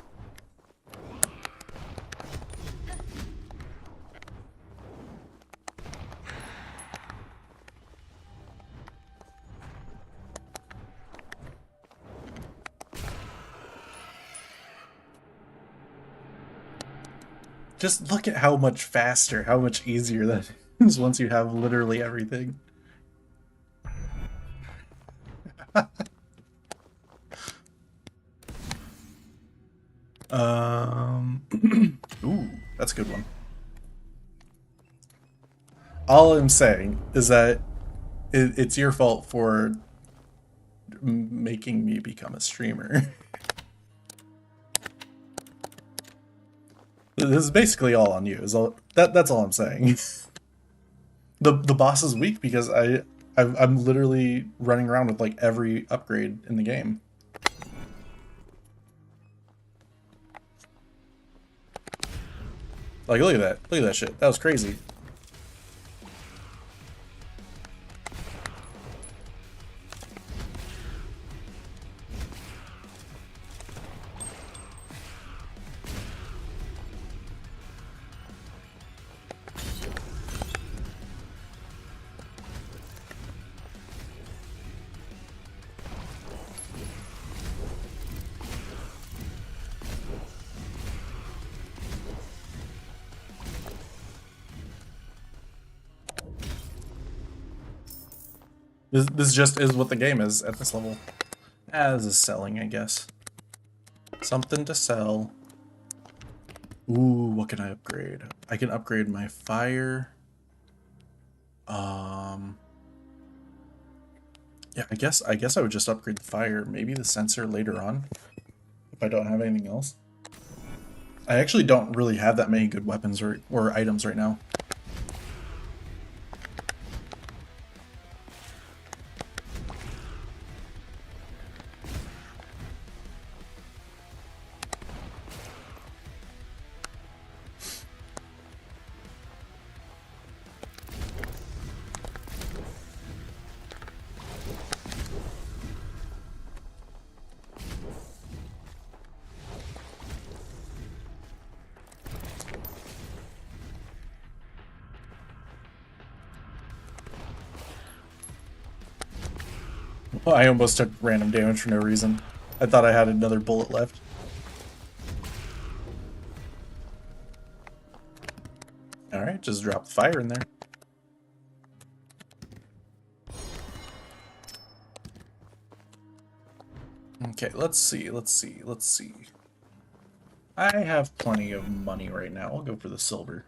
Just look at how much faster, how much easier that is once you have literally everything. Ooh, that's a good one. All I'm saying is that it's your fault for making me become a streamer. This is basically all on you. That's all I'm saying. The boss is weak because I'm literally running around with like every upgrade in the game. Like, look at that. Look at that shit. That was crazy. This just is what the game is at this level. This is selling, I guess. Something to sell. Ooh, what can I upgrade? I can upgrade my fire. Yeah, I guess I would just upgrade the fire. Maybe the sensor later on, if I don't have anything else. I actually don't really have that many good weapons or items right now. Well, I almost took random damage for no reason. I thought I had another bullet left. Alright, just drop the fire in there. Okay, let's see. I have plenty of money right now. I'll go for the silver.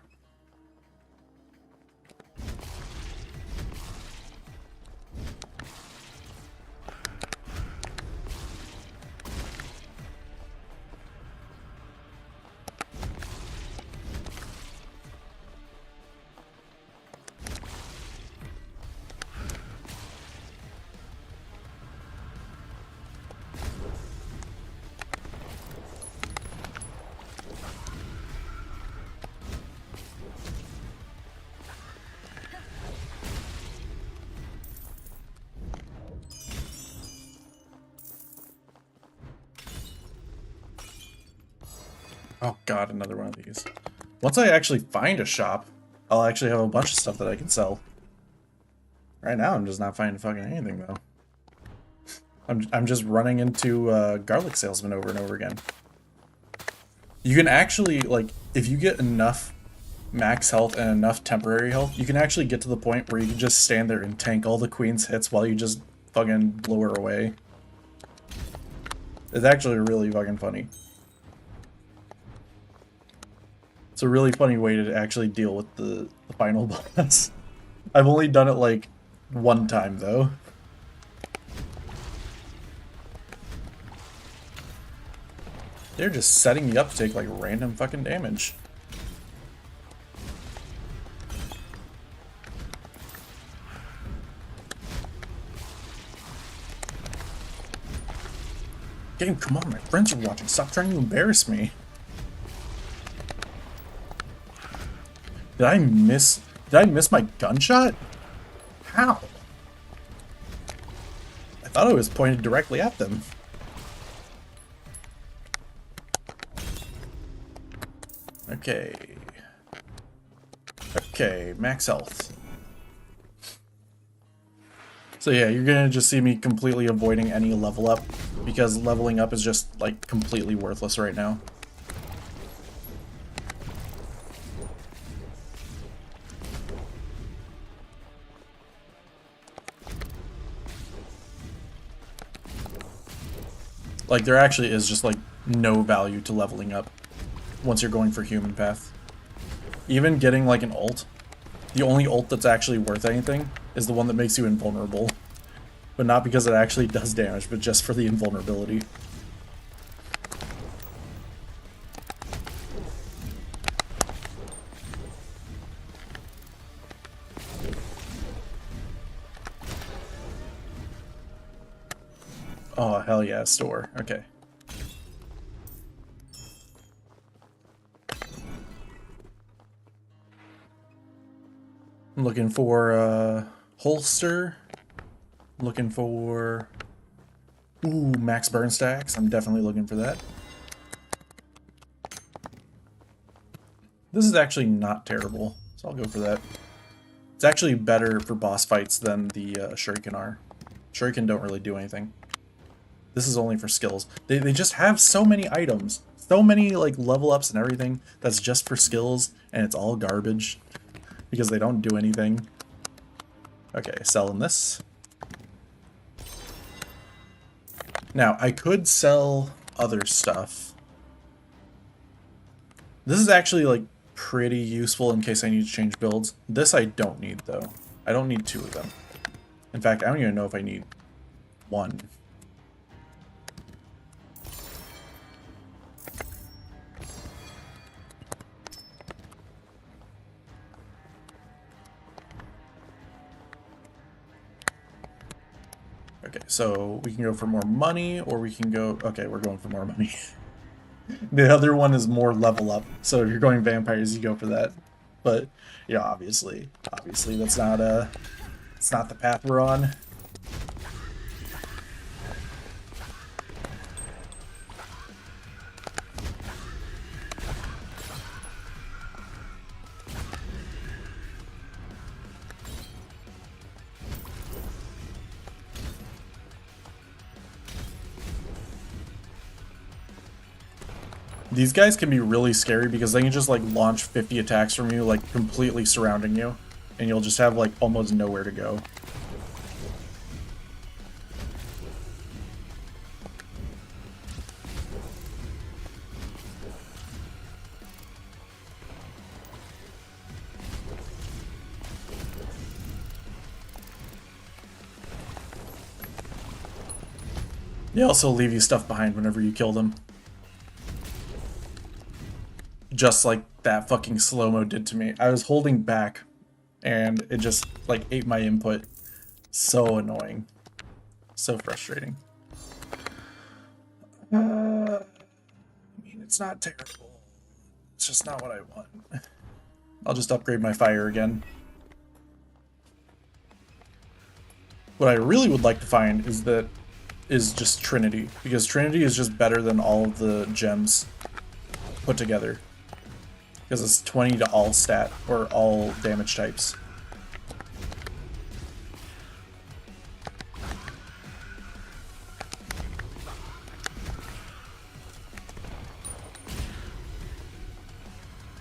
Oh god, another one of these. Once I actually find a shop, I'll actually have a bunch of stuff that I can sell. Right now, I'm just not finding fucking anything, though. I'm just running into garlic salesmen over and over again. You can actually, like, if you get enough max health and enough temporary health, you can actually get to the point where you can just stand there and tank all the queen's hits while you just fucking blow her away. It's actually really fucking funny. It's a really funny way to actually deal with the final boss. I've only done it like one time though. They're just setting me up to take like random fucking damage. Game, come on, my friends are watching. Stop trying to embarrass me. Did I miss my gunshot? How? I thought it was pointed directly at them. Okay. Okay, max health. So yeah, you're gonna just see me completely avoiding any level up because leveling up is just like completely worthless right now. Like, there actually is just, like, no value to leveling up once you're going for human path. Even getting, like, an ult, the only ult that's actually worth anything is the one that makes you invulnerable. but not because it actually does damage, but just for the invulnerability. Oh, hell yeah, store. Okay. I'm looking for a holster. I'm looking for... Ooh, max burn stacks. I'm definitely looking for that. This is actually not terrible, so I'll go for that. It's actually better for boss fights than the shuriken are. Shuriken don't really do anything. This is only for skills. They just have so many items. So many like level ups and everything that's just for skills, and it's all garbage because they don't do anything. Okay, selling this. Now, I could sell other stuff. This is actually like pretty useful in case I need to change builds. This I don't need though. I don't need 2 of them. In fact, I don't even know if I need 1. Okay, so we can go for more money, or we can go... Okay, we're going for more money. The other one is more level up, so if you're going vampires, you go for that. But, yeah, obviously that's not, it's not the path we're on. These guys can be really scary because they can just like launch 50 attacks from you, like completely surrounding you, and you'll just have like almost nowhere to go. They also leave you stuff behind whenever you kill them. Just like that fucking slow-mo did to me. I was holding back and it just like ate my input. So annoying. So frustrating. I mean, it's not terrible. It's just not what I want. I'll just upgrade my fire again. What I really would like to find is just Trinity, because Trinity is just better than all of the gems put together. Because it's 20 to all stat, or all damage types.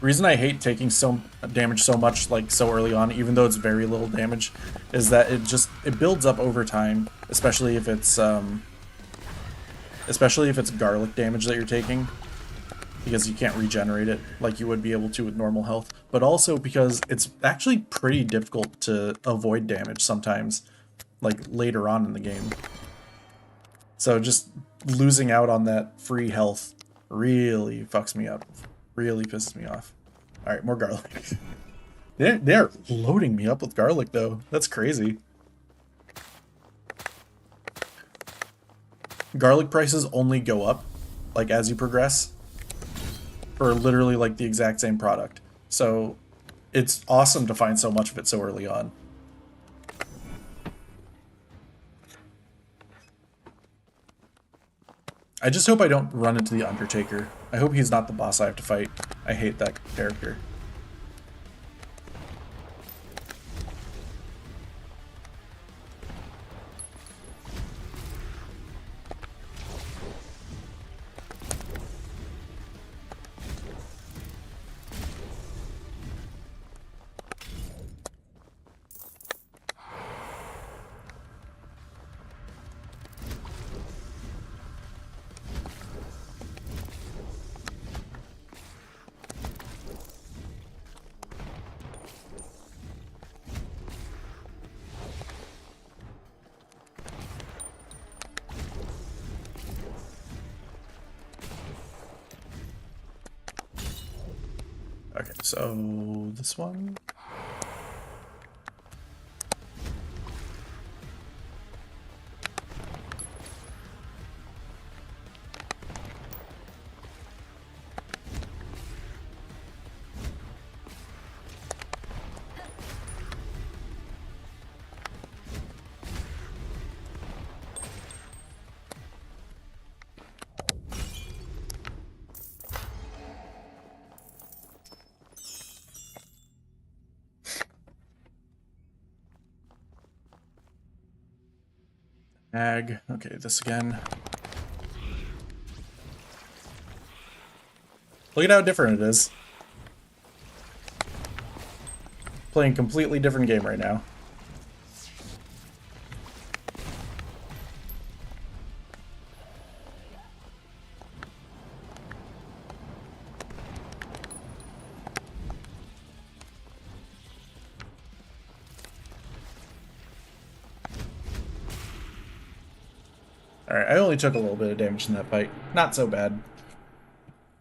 The reason I hate taking so damage so much, like so early on, even though it's very little damage, is that it builds up over time, especially if it's garlic damage that you're taking. Because you can't regenerate it like you would be able to with normal health, but also because it's actually pretty difficult to avoid damage sometimes, like later on in the game. So just losing out on that free health really fucks me up, really pisses me off. Alright, more garlic. They're loading me up with garlic though, that's crazy. Garlic prices only go up, like as you progress, for literally like the exact same product. So it's awesome to find so much of it so early on. I just hope I don't run into the Undertaker. I hope he's not the boss I have to fight. I hate that character. Okay, so this one. Ag. Okay, this again. Look at how different it is. Playing a completely different game right now. Alright, I only took a little bit of damage in that fight. Not so bad.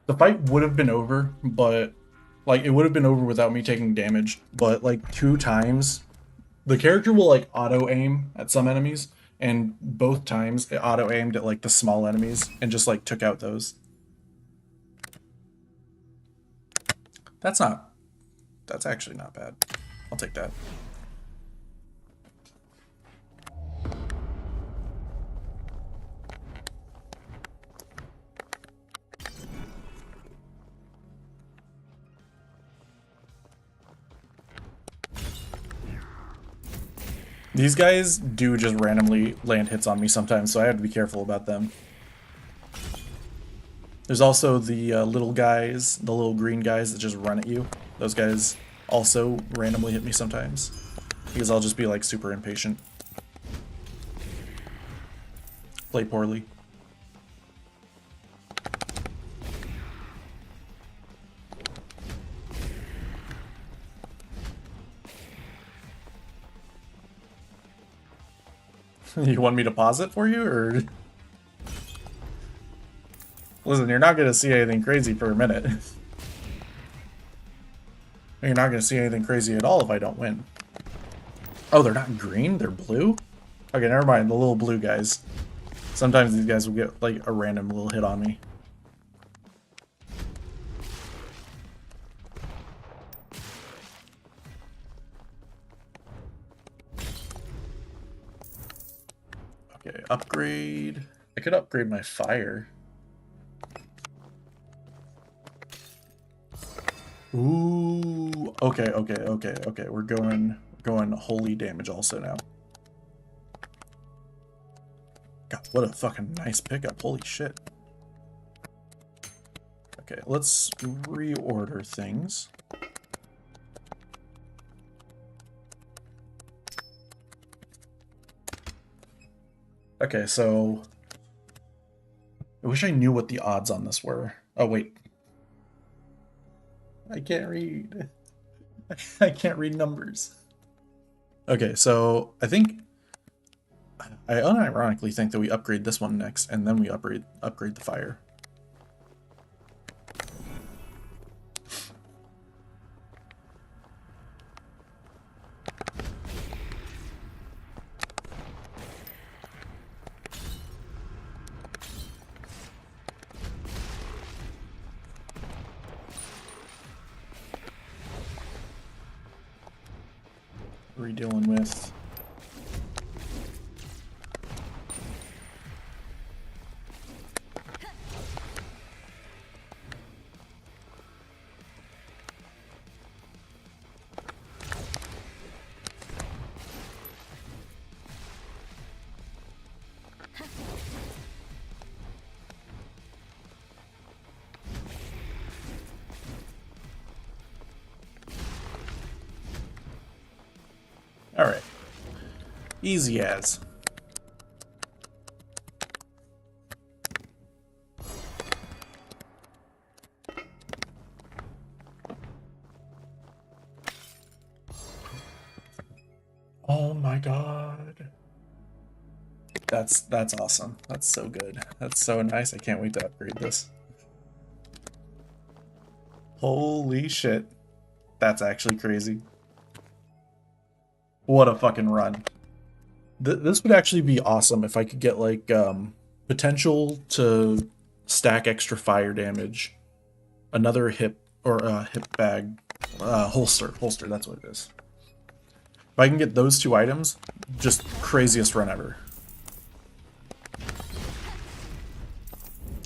The fight would have been over, but... Like, it would have been over without me taking damage. But, like, 2 times... The character will, like, auto-aim at some enemies. And both times, it auto-aimed at, like, the small enemies. And just, like, took out those. That's not... That's actually not bad. I'll take that. These guys do just randomly land hits on me sometimes, so I have to be careful about them. There's also the little guys, the little green guys that just run at you. Those guys also randomly hit me sometimes, because I'll just be like super impatient. Play poorly. You want me to pause it for you, or? Listen, you're not gonna see anything crazy for a minute. You're not gonna see anything crazy at all if I don't win. Oh, they're not green? They're blue? Okay, never mind. The little blue guys. Sometimes these guys will get, like, a random little hit on me. Okay, upgrade. I could upgrade my fire. Ooh. Okay. We're going holy damage also now. God, what a fucking nice pickup. Holy shit. Okay, let's reorder things. Okay, so I wish I knew what the odds on this were. Oh, wait. I can't read. I can't read numbers. Okay, so I think I unironically think that we upgrade this one next, and then we upgrade the fire. What are we dealing with? Alright. Easy as. Oh my god. That's awesome. That's so good. That's so nice. I can't wait to upgrade this. Holy shit. That's actually crazy. What a fucking run. This would actually be awesome if I could get like potential to stack extra fire damage, another hip or hip bag, holster. That's what it is. If I can get those two items, just craziest run ever.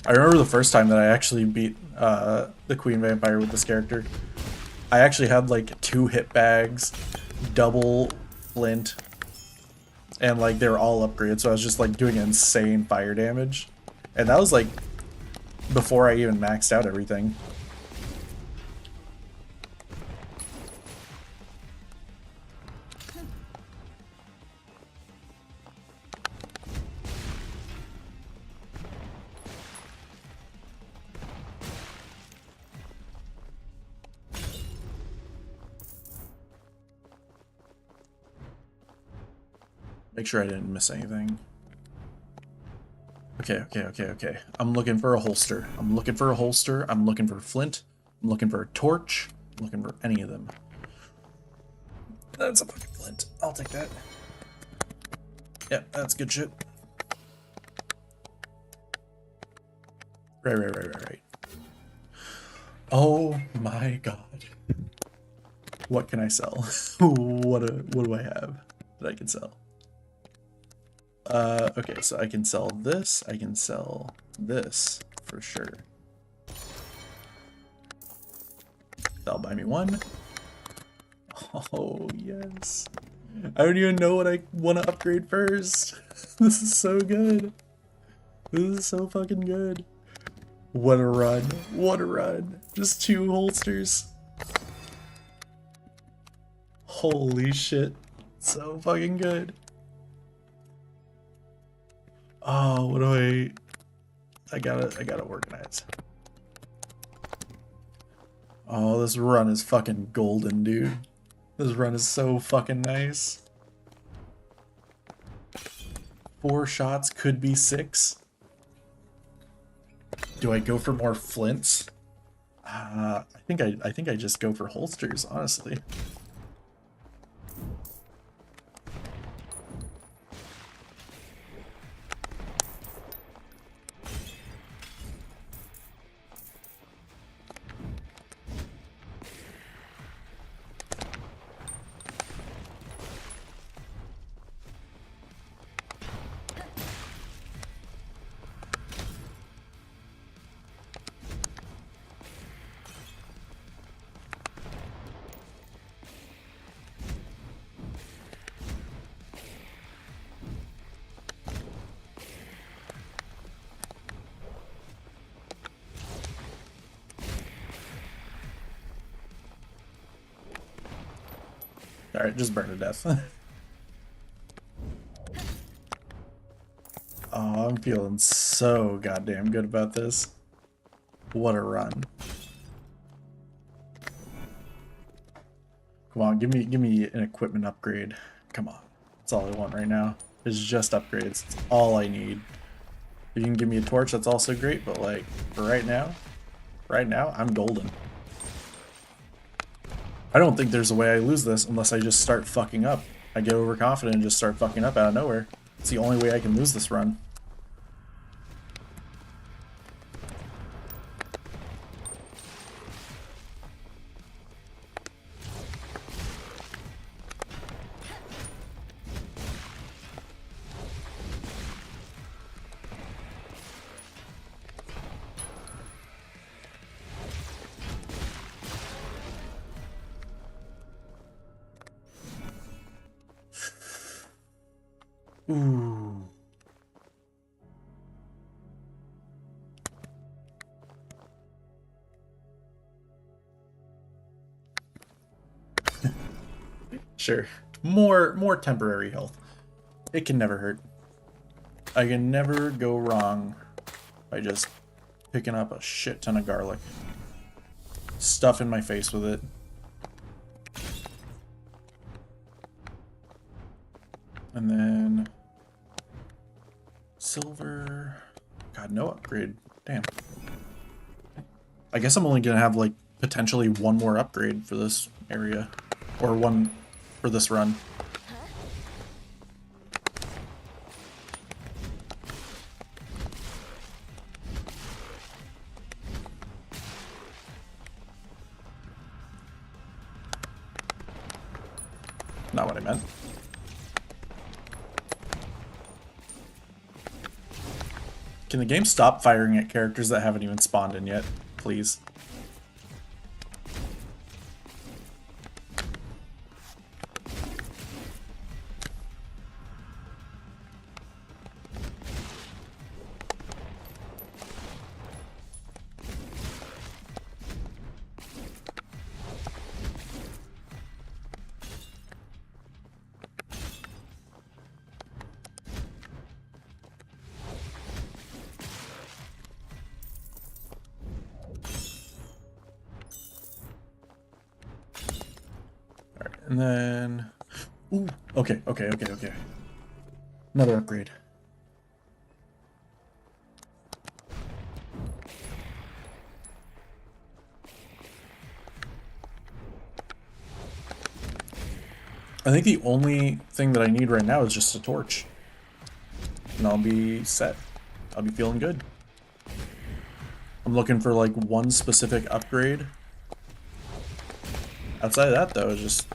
I remember the first time that I actually beat the Queen Vampire with this character. I actually had like 2 hit bags, double flint, and like they were all upgraded, so I was just like doing insane fire damage. And that was like before I even maxed out everything. Make sure I didn't miss anything. Okay. I'm looking for a holster. I'm looking for flint. I'm looking for a torch. I'm looking for any of them. That's a fucking flint. I'll take that. Yeah, that's good shit. Right. Oh my god. What can I sell? What do I have that I can sell? Okay, so I can sell this. I can sell this for sure. That'll buy me 1. Oh, yes. I don't even know what I want to upgrade first. This is so good. This is so fucking good. What a run. What a run. Just 2 holsters. Holy shit. So fucking good. Oh, what do I gotta organize. Oh, this run is fucking golden, dude. This run is so fucking nice. 4 shots could be 6. Do I go for more flints? I think I just go for holsters, honestly. Alright, just burn to death. Oh, I'm feeling so goddamn good about this. What a run. Come on, give me an equipment upgrade. Come on. That's all I want right now. Is just upgrades. It's all I need. If you can give me a torch, that's also great, but like for right now, I'm golden. I don't think there's a way I lose this unless I just start fucking up. I get overconfident and just start fucking up out of nowhere. It's the only way I can lose this run. Ooh. Sure. More temporary health. It can never hurt. I can never go wrong by just picking up a shit ton of garlic. Stuffing my face with it. And then silver. God, no upgrade. Damn. I guess I'm only gonna have like potentially one more upgrade for this area, or one for this run. Not what I meant. Can the game stop firing at characters that haven't even spawned in yet, please? And then, ooh, okay. Another upgrade. I think the only thing that I need right now is just a torch. And I'll be set. I'll be feeling good. I'm looking for like one specific upgrade. Outside of that though, it's just...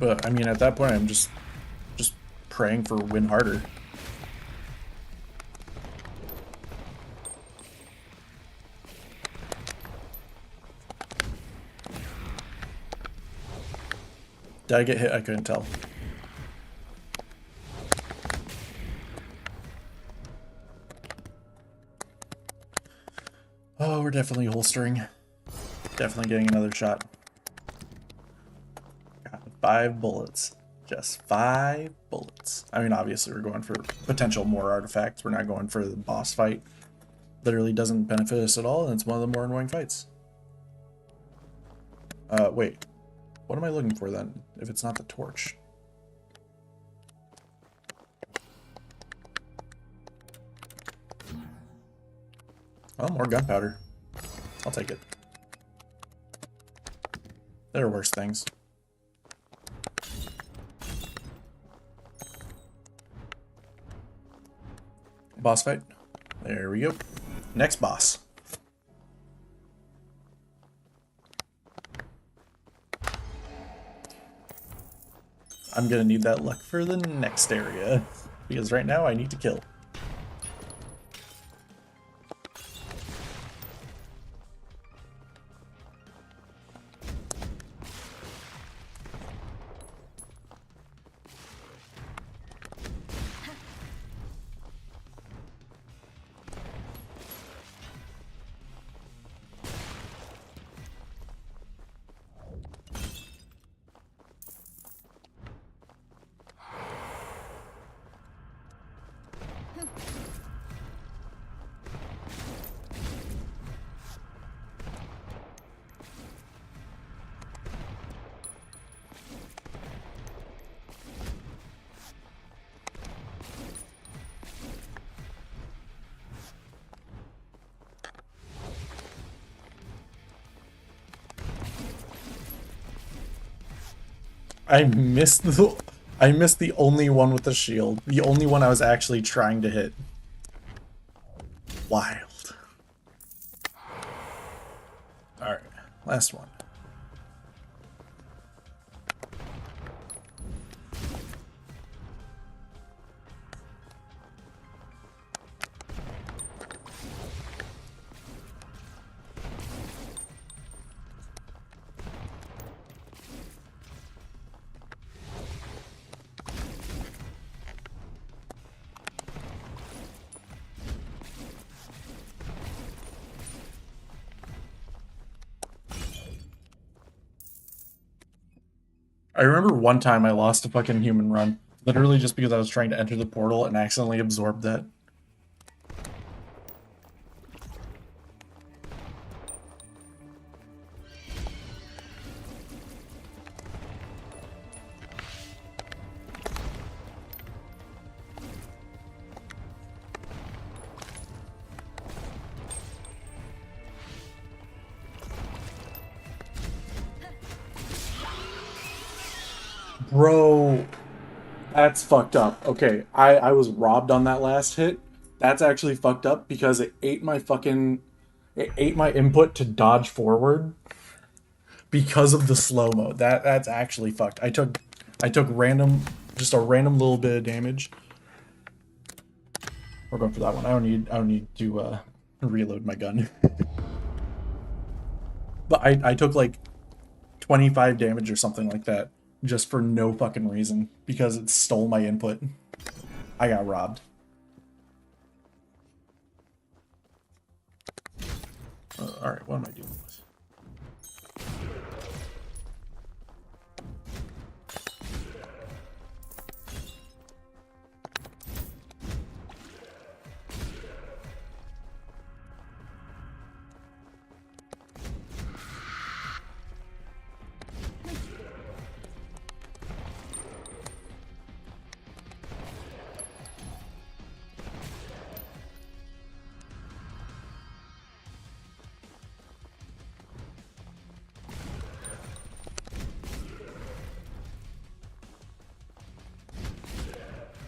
But, I mean, at that point, I'm just praying for win harder. Did I get hit? I couldn't tell. Oh, we're definitely holstering. Definitely getting another shot. 5 bullets. Just 5 bullets. I mean, obviously we're going for potential more artifacts. We're not going for the boss fight. Literally doesn't benefit us at all, and it's one of the more annoying fights. Wait. What am I looking for then, if it's not the torch? Oh, more gunpowder. I'll take it. There are worse things. Boss fight. There we go. Next boss. I'm gonna need that luck for the next area, because right now I need to kill. I missed the only one with the shield. The only one I was actually trying to hit. Wild. Alright, last one. I remember one time I lost a fucking human run. Literally just because I was trying to enter the portal and accidentally absorbed that. Bro, that's fucked up. Okay, I was robbed on that last hit. That's actually fucked up because it ate my input to dodge forward because of the slow-mo. That's actually fucked. I took random just a random little bit of damage. We're going for that one. I don't need to reload my gun. But I took like 25 damage or something like that just for no fucking reason because it stole my input. I got robbed. Alright, what am I doing with?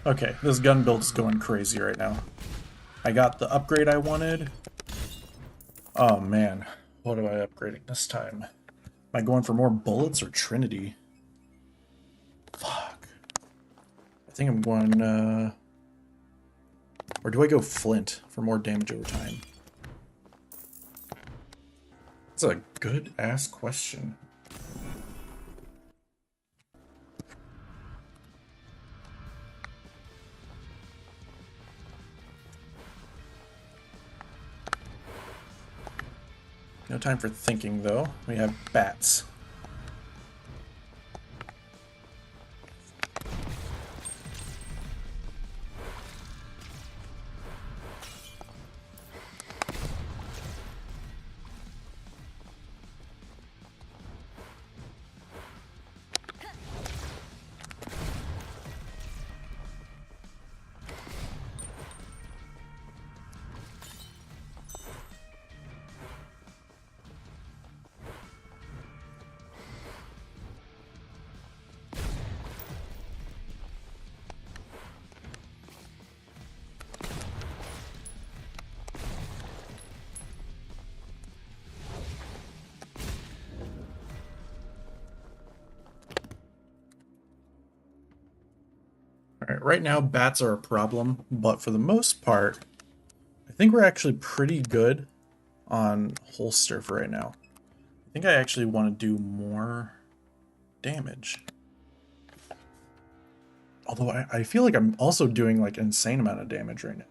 Okay, this gun build is going crazy right now. I got the upgrade I wanted. Oh man, what am I upgrading this time? Am I going for more bullets or Trinity? Fuck. I think I'm going, or do I go Flint for more damage over time? That's a good-ass question. No time for thinking, though. We have bats. Alright, right now bats are a problem, but for the most part, I think we're actually pretty good on holster for right now. I think I actually want to do more damage. Although I feel like I'm also doing like insane amount of damage right now.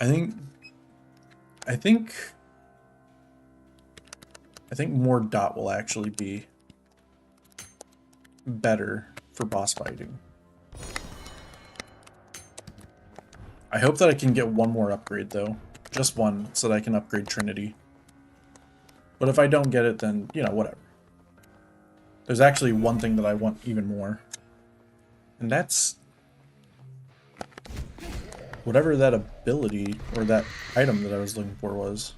I think I think I think more dot will actually be better for boss fighting. I hope that I can get one more upgrade though. Just one, so that I can upgrade Trinity. But if I don't get it, then, you know, whatever. There's actually one thing that I want even more. And that's whatever that ability or that item that I was looking for was.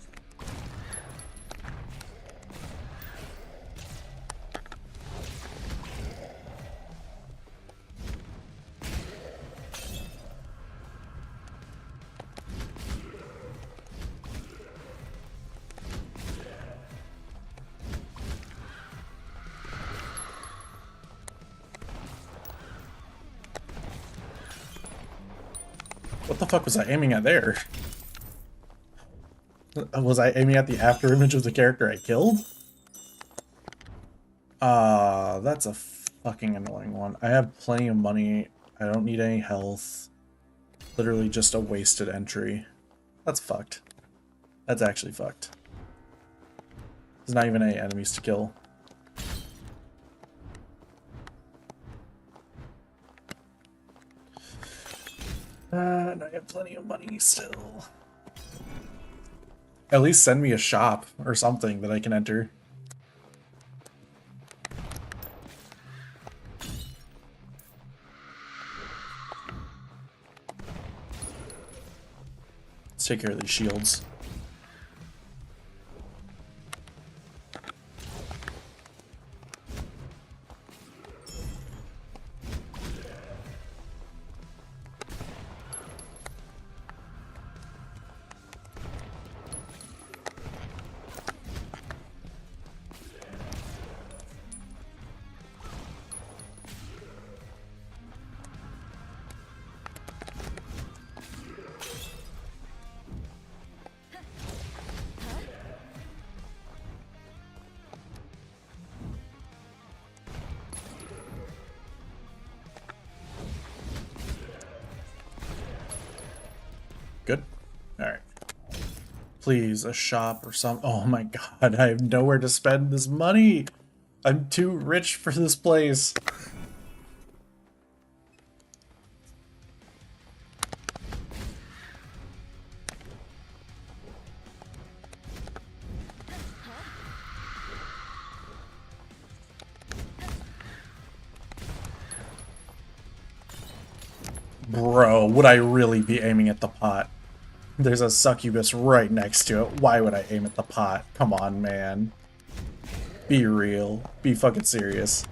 What the fuck was I aiming at there? Was I aiming at the after image of the character I killed? That's a fucking annoying one. I have plenty of money. I don't need any health. Literally just a wasted entry. That's fucked. That's actually fucked. There's not even any enemies to kill. And I have plenty of money still. At least send me a shop or something that I can enter. Let's take care of these shields. good? Alright. Please, a shop or some. Oh my god, I have nowhere to spend this money! I'm too rich for this place. Bro, would I really be aiming at the pot? There's a succubus right next to it. Why would I aim at the pot? Come on, man. Be real. Be fucking serious.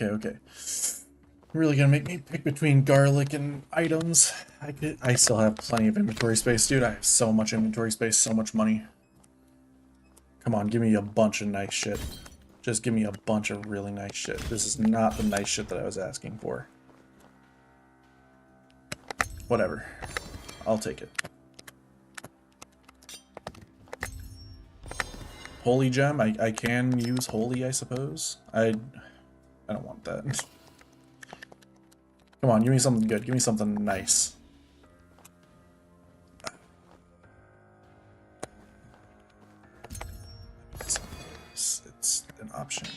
Okay. Really gonna make me pick between garlic and items. I still have plenty of inventory space, dude. I have so much inventory space, so much money. Come on, give me a bunch of nice shit. Just give me a bunch of really nice shit. This is not the nice shit that I was asking for. Whatever. I'll take it. Holy gem? I can use holy, I suppose. I don't want that. Come on, give me something good. Give me something nice. It's an option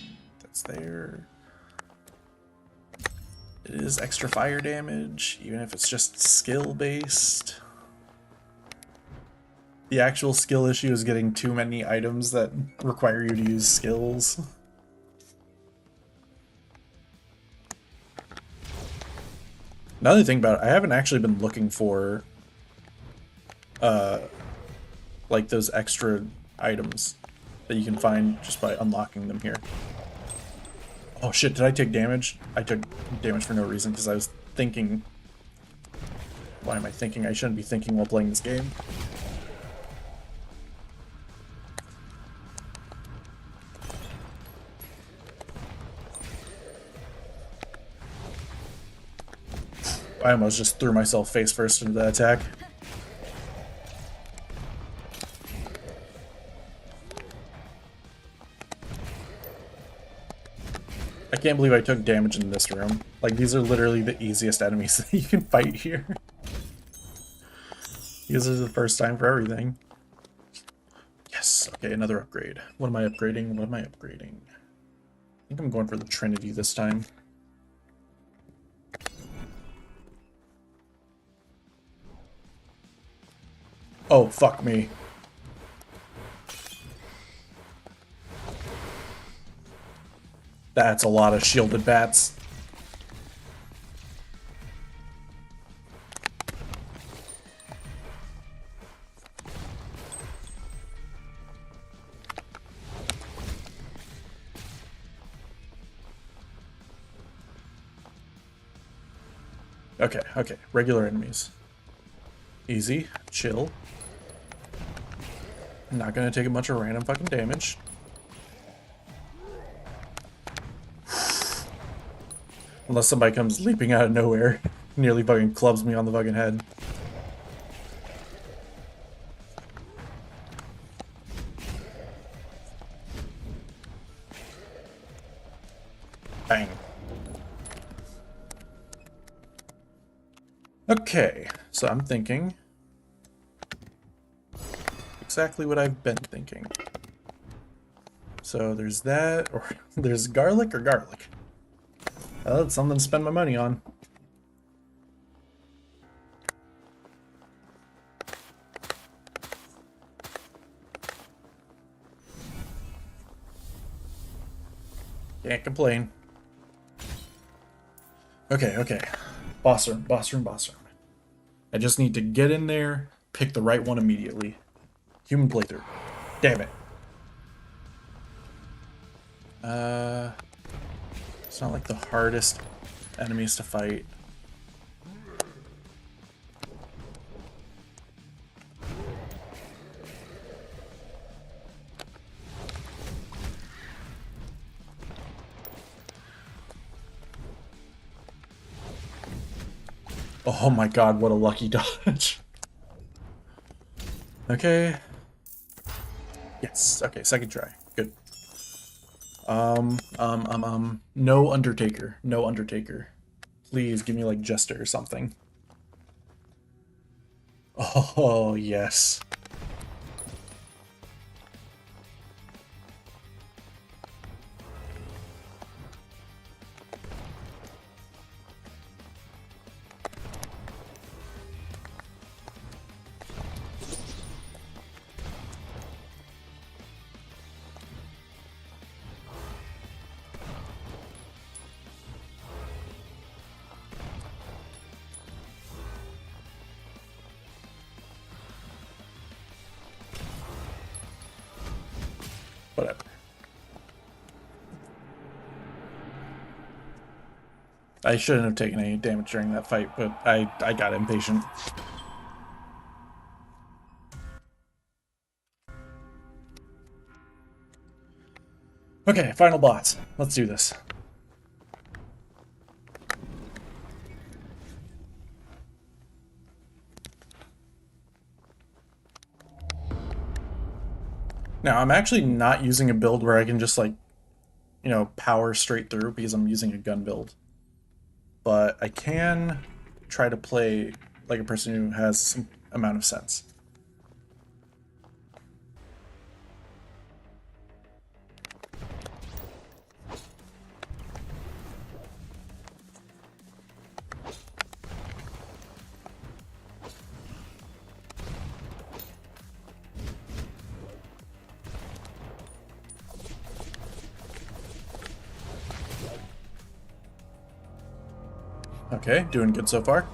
that's there. It is extra fire damage, even if it's just skill-based. The actual skill issue is getting too many items that require you to use skills. Another thing about it, I haven't actually been looking for, like those extra items that you can find just by unlocking them here. Oh shit, did I take damage? I took damage for no reason because I was thinking... Why am I thinking? I shouldn't be thinking while playing this game. I almost just threw myself face first into that attack. I can't believe I took damage in this room. Like, these are literally the easiest enemies that you can fight here. This is the first time for everything. Yes, okay, another upgrade. What am I upgrading? What am I upgrading? I think I'm going for the Trinity this time. Oh, fuck me. That's a lot of shielded bats. Okay, regular enemies. Easy, chill. Not gonna take a bunch of random fucking damage. Unless somebody comes leaping out of nowhere, nearly fucking clubs me on the fucking head. Bang. Okay, so I'm thinking exactly what I've been thinking. So there's that, or there's garlic or garlic. Well, that's something to spend my money on. Can't complain. Okay. Boss room. I just need to get in there, pick the right one immediately. Human playthrough. Damn it. It's not like the hardest enemies to fight. Oh my god, what a lucky dodge. Okay. Yes, okay, second try. Good. No Undertaker. No Undertaker. Please give me like Jester or something. Oh, yes. Whatever. I shouldn't have taken any damage during that fight, but I got impatient. Okay, final boss. Let's do this. Now, I'm actually not using a build where I can just like, power straight through because I'm using a gun build. But I can try to play like a person who has some amount of sense. Okay, doing good so far.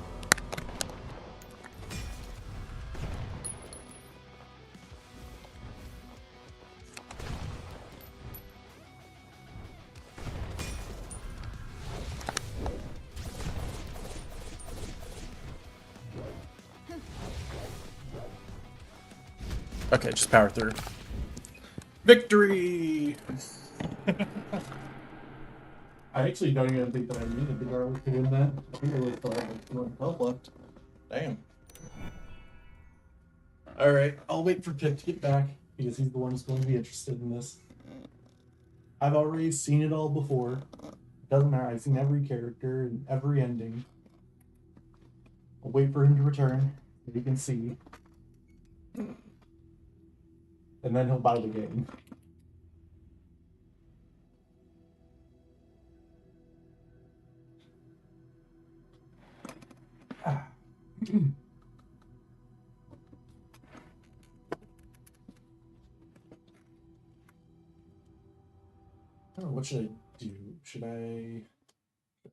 Okay, just power through. Victory! I actually don't even think that I needed the garlic to win that. I think I really thought I had one health left. Damn. Alright, I'll wait for Pip to get back, because he's the one who's going to be interested in this. I've already seen it all before. Doesn't matter, I've seen every character and every ending. I'll wait for him to return, so you can see. And then he'll buy the game. I don't know, what should I do? Should I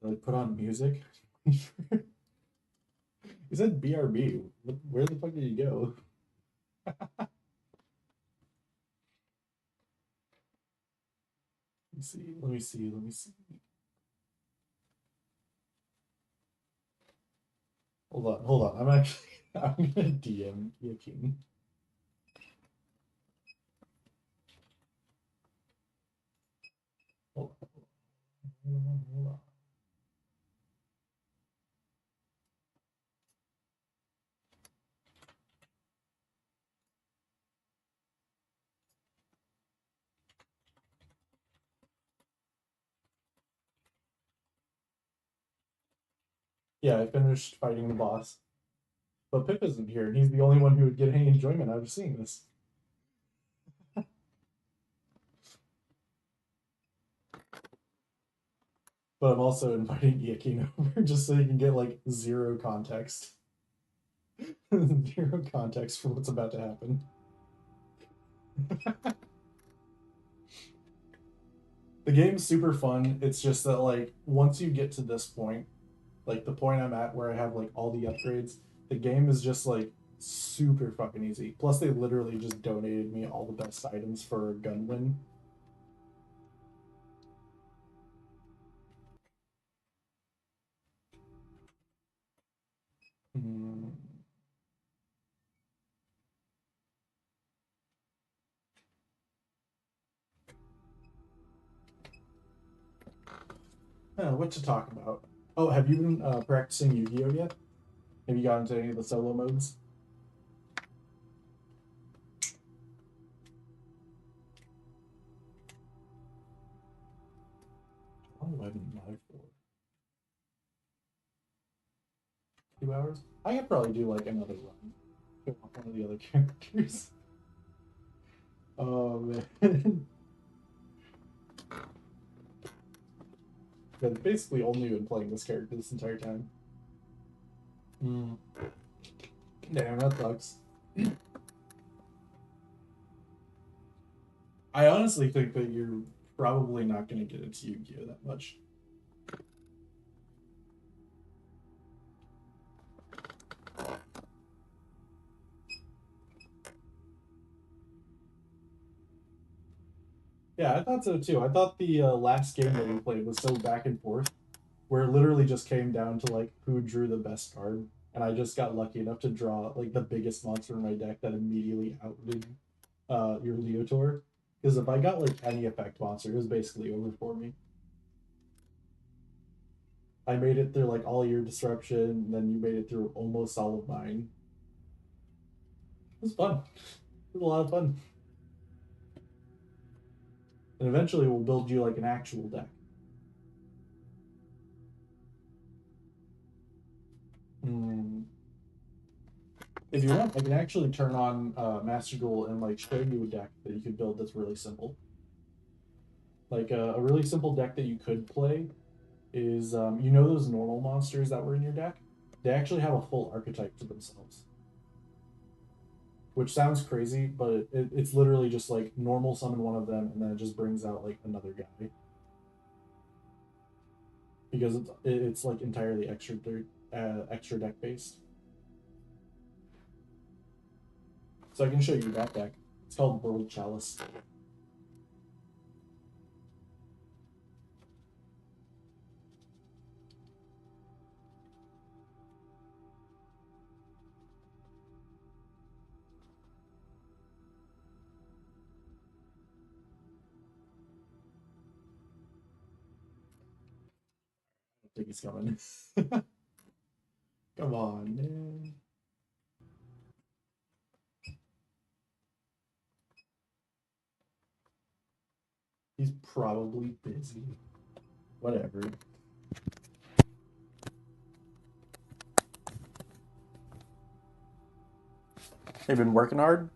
like put on music? You said BRB. Where the fuck did you go? Let me see. Let me see. Let me see. Hold on. Hold on. I'm actually. I'm gonna DM Iyakin. Hold on. Hold on. Hold on. Yeah, I finished fighting the boss. But Pip isn't here, and he's the only one who would get any enjoyment out of seeing this. But I'm also inviting Iyakin over just so he can get like zero context. Zero context for what's about to happen. The game's super fun. It's just that like once you get to this point, like the point I'm at where I have like all the upgrades, the game is just like super fucking easy. Plus they literally just donated me all the best items for Gunwin. What to talk about? Oh, have you been practicing Yu-Gi-Oh yet? Have you gotten into any of the solo modes? How long have I been live for? 2 hours? I could probably do like another run. If I want one of the other characters. Oh man. I've basically only been playing this character this entire time. Mm. Damn, that sucks. I honestly think that you're probably not going to get into Yu-Gi-Oh that much. Yeah, I thought so too. I thought the last game that we played was so back and forth, where it literally just came down to like who drew the best card, and I just got lucky enough to draw like the biggest monster in my deck that immediately outdid your Leotor. Because if I got like any effect monster, it was basically over for me. I made it through like all your disruption, and then you made it through almost all of mine. It was fun. It was a lot of fun. And eventually we'll build you like an actual deck. Hmm. If you want, I can actually turn on Master Duel and like show you a deck that you could build that's really simple. Like a really simple deck that you could play is you know those normal monsters that were in your deck? They actually have a full archetype to themselves. Which sounds crazy, but it's literally just like normal summon one of them and then it just brings out like another guy. Because it's like entirely extra deck based. So I can show you that deck. It's called World Chalice. I think he's coming. Come on, man. He's probably busy. Whatever. You've been working hard?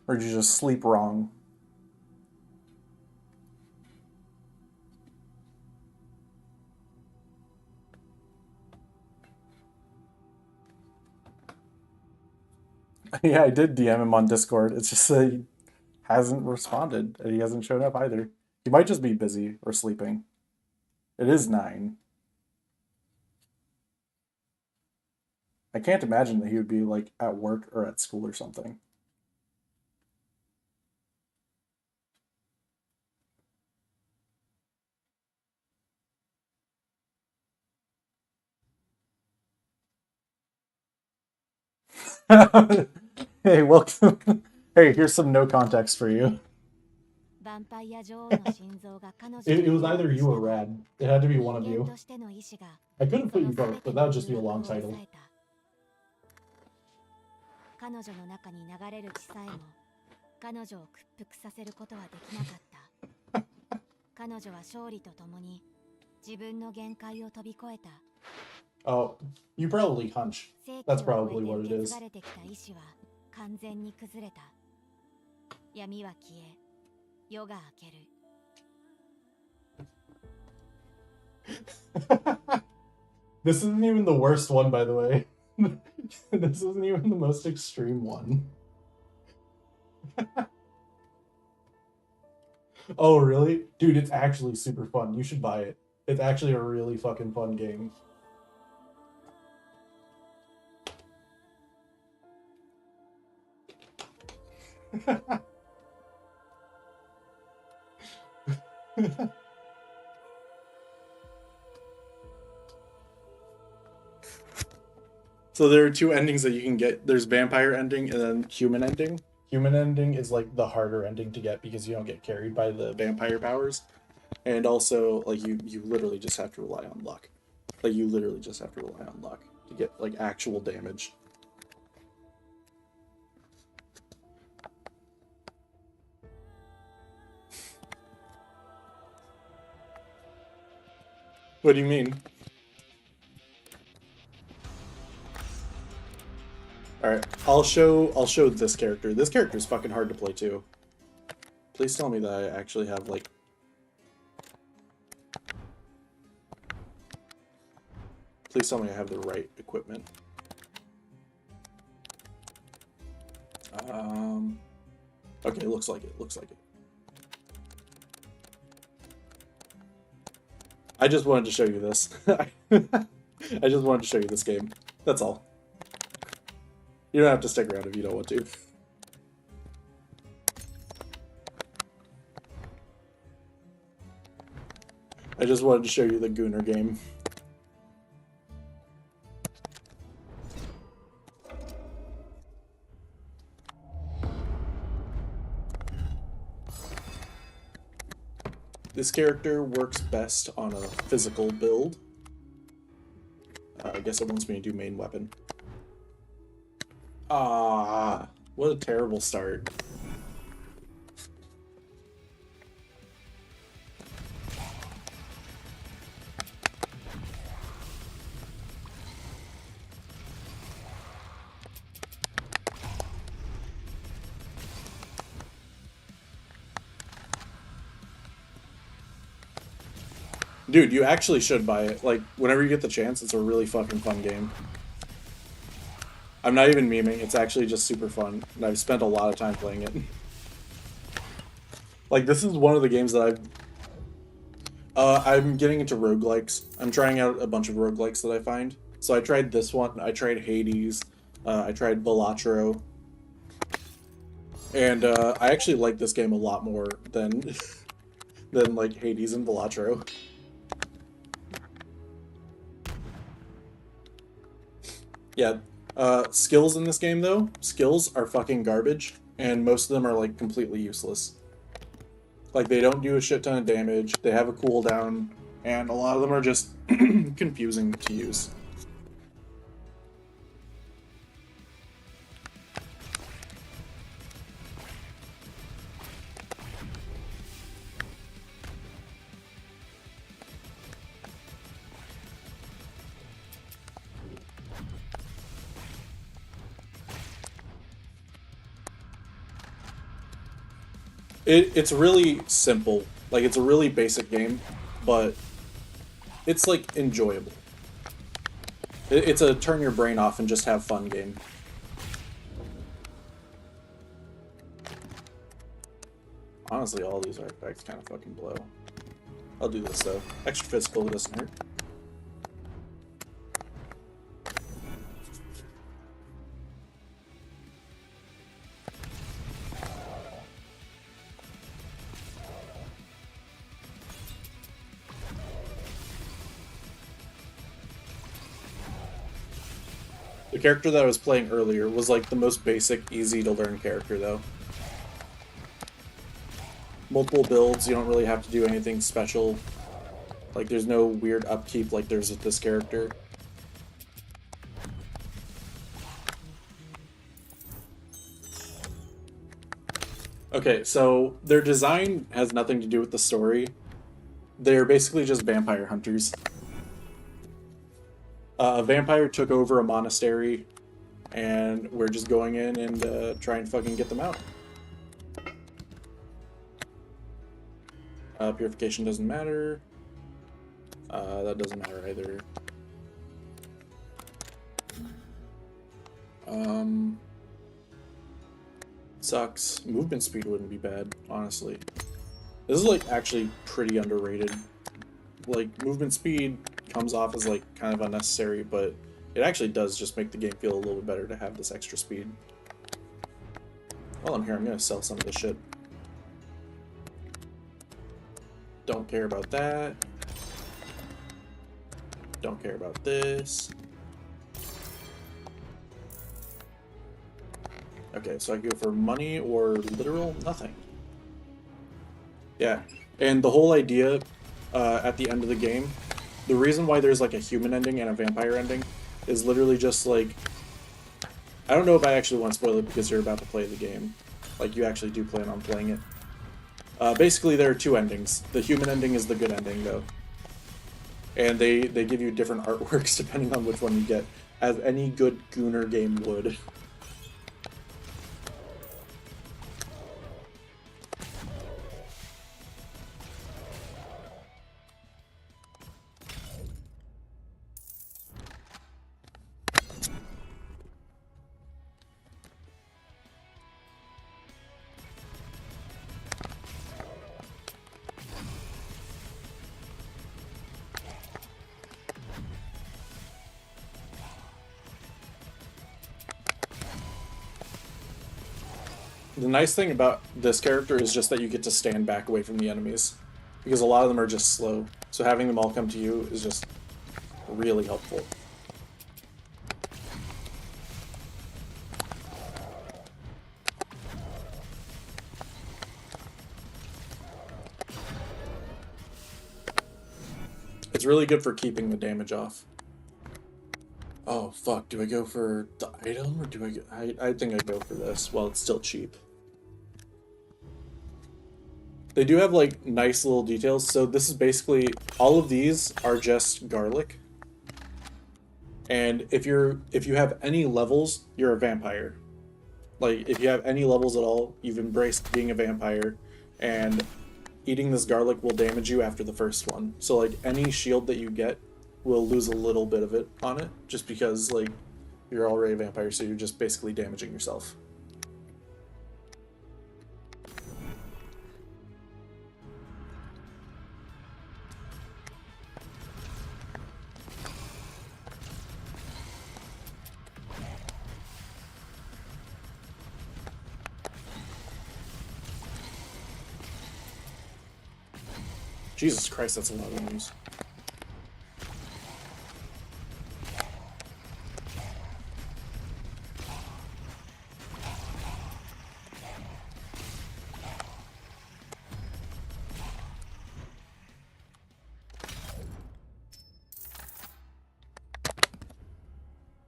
Or did you just sleep wrong? Yeah, I did DM him on Discord. It's just that he hasn't responded and he hasn't shown up either. He might just be busy or sleeping. It is 9. I can't imagine that he would be like at work or at school or something. Hey, welcome. Hey, here's some no context for you. It was either you or Rad. It had to be one of you. I could have put you both, but that would just be a long title. 彼女の中に流れる血さえも彼女を屈服させることはできなかった彼女は勝利とともに自分の限界を飛び越えた Oh, you probably hunch. That's probably what it is. てきた意志は完全に崩れた闇は消え夜が明ける This isn't even the worst one, by the way. This isn't even the most extreme one. Oh, really? Dude, it's actually super fun. You should buy it. It's actually a really fucking fun game. So there are 2 endings that you can get. There's vampire ending and then human ending. Human ending is like the harder ending to get because you don't get carried by the vampire powers. And also, like, you literally just have to rely on luck. Like, you literally just have to rely on luck to get, like, actual damage. What do you mean? Alright, I'll show this character. This character is fucking hard to play too. Please tell me that I actually have, like... Please tell me I have the right equipment. Okay, looks like it, looks like it. I just wanted to show you this. I just wanted to show you this game. That's all. You don't have to stick around if you don't want to. I just wanted to show you the Gooner game. This character works best on a physical build. I guess it wants me to do main weapon. Ah, what a terrible start. Dude, you actually should buy it. Like, whenever you get the chance, it's a really fucking fun game. I'm not even memeing, it's actually just super fun, and I've spent a lot of time playing it. Like, this is one of the games that I'm getting into roguelikes. I'm trying out a bunch of roguelikes that I find. So I tried this one, I tried Hades, I tried Balatro, and I actually like this game a lot more than, than like, Hades and Balatro. Yeah, skills in this game, though, skills are fucking garbage, and most of them are, like, completely useless. Like, they don't do a shit ton of damage, they have a cooldown, and a lot of them are just confusing to use. It's really simple. Like, it's a really basic game, but it's, like, enjoyable. It's a turn your brain off and just have fun game. Honestly, all these artifacts kind of fucking blow. I'll do this, though. Extra physical doesn't hurt. The character that I was playing earlier was like the most basic, easy to learn character though. Multiple builds, you don't really have to do anything special. Like there's no weird upkeep like there's with this character. Okay, so their design has nothing to do with the story. They're basically just vampire hunters. A vampire took over a monastery, and we're just going in and try and fucking get them out. Purification doesn't matter. That doesn't matter either. Sucks. Movement speed wouldn't be bad, honestly. This is like actually pretty underrated. Like movement speed comes off as like kind of unnecessary, but it actually does just make the game feel a little bit better to have this extra speed. While I'm here, I'm gonna sell some of this shit. Don't care about that. Don't care about this. Okay, so I go for money or literal nothing. Yeah, and the whole idea at the end of the game, the reason why there's like a human ending and a vampire ending is literally just like, I don't know if I actually want to spoil it because you're about to play the game. Like, you actually do plan on playing it. Basically, there are two endings. The human ending is the good ending, though. And they give you different artworks depending on which one you get, as any good Gooner game would. The nice thing about this character is just that you get to stand back away from the enemies, because a lot of them are just slow, so having them all come to you is just really helpful. It's really good for keeping the damage off. Oh fuck, do I go for the item or do I think I go for this while it's still cheap. They do have like nice little details. So this is basically, all of these are just garlic. And if you have any levels, you're a vampire. Like, if you have any levels at all, you've embraced being a vampire, and eating this garlic will damage you after the first one. So like any shield that you get will lose a little bit of it on it, just because like you're already a vampire, so you're just basically damaging yourself. Jesus Christ, that's a lot of enemies.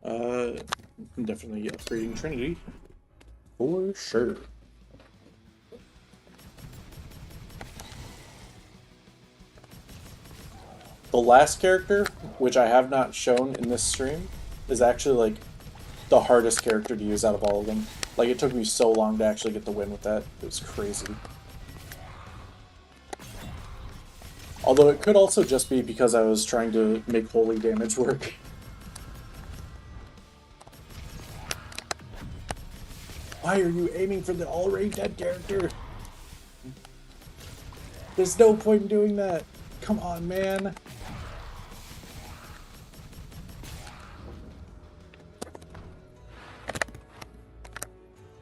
I'm definitely upgrading Trinity. For sure. The last character, which I have not shown in this stream, is actually like the hardest character to use out of all of them. Like, it took me so long to actually get the win with that. It was crazy. Although it could also just be because I was trying to make holy damage work. Why are you aiming for the already dead character? There's no point in doing that. Come on, man.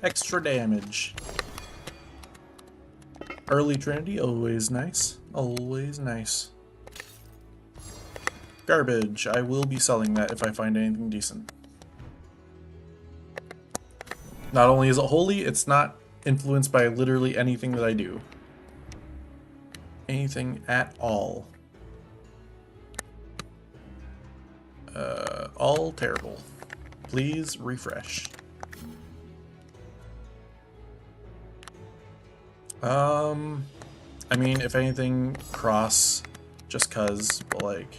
Extra damage. Early Trinity, always nice. Always nice. Garbage. I will be selling that if I find anything decent. Not only is it holy, it's not influenced by literally anything that I do. Anything at all. All terrible. Please refresh. I mean, if anything, cross, just cuz, but like,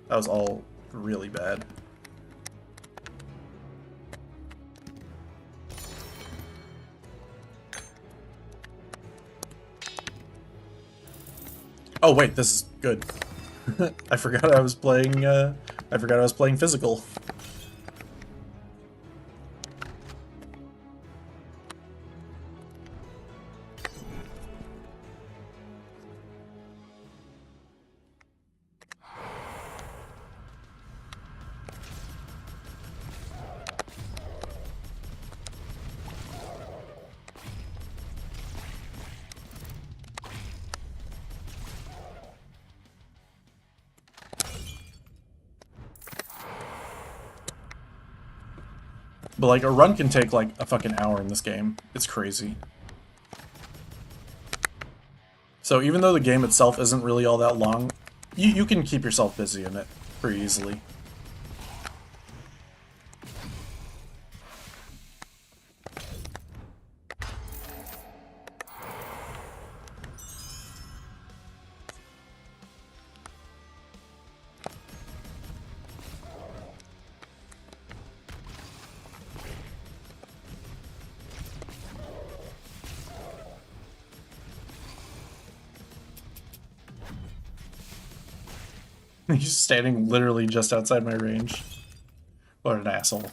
that was all really bad. Oh wait, this is good. I forgot I was playing, physical. But like a run can take like a fucking hour in this game. It's crazy. So even though the game itself isn't really all that long, you can keep yourself busy in it pretty easily. He's standing literally just outside my range. What an asshole.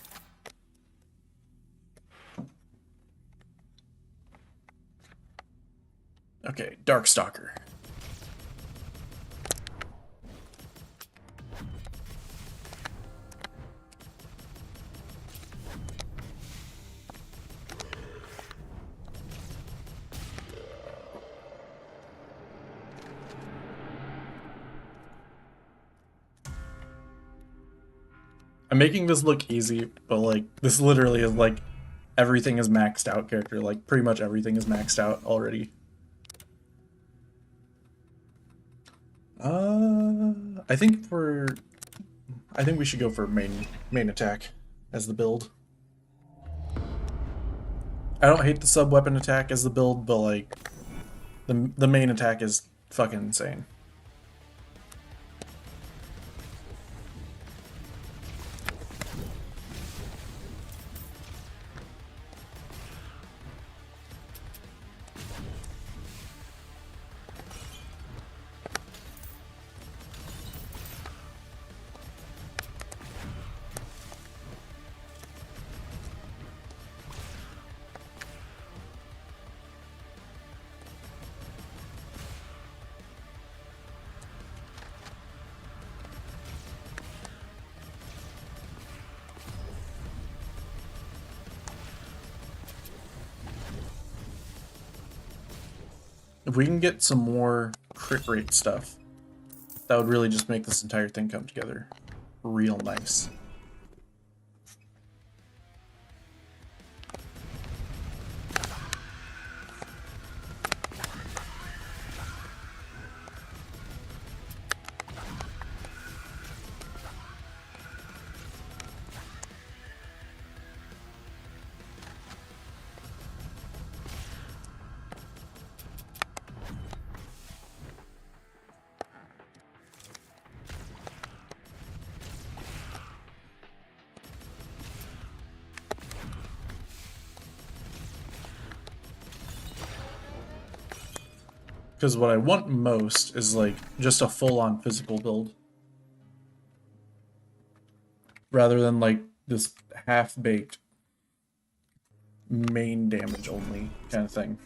Okay, Darkstalker. I'm making this look easy, but like this literally is like everything is maxed out character. Like pretty much everything is maxed out already. I think we should go for main attack as the build. I don't hate the sub weapon attack as the build, but like the main attack is fucking insane. If we can get some more crit rate stuff, that would really just make this entire thing come together real nice. Because what I want most is like just a full-on physical build. Rather than like this half-baked main damage only kind of thing.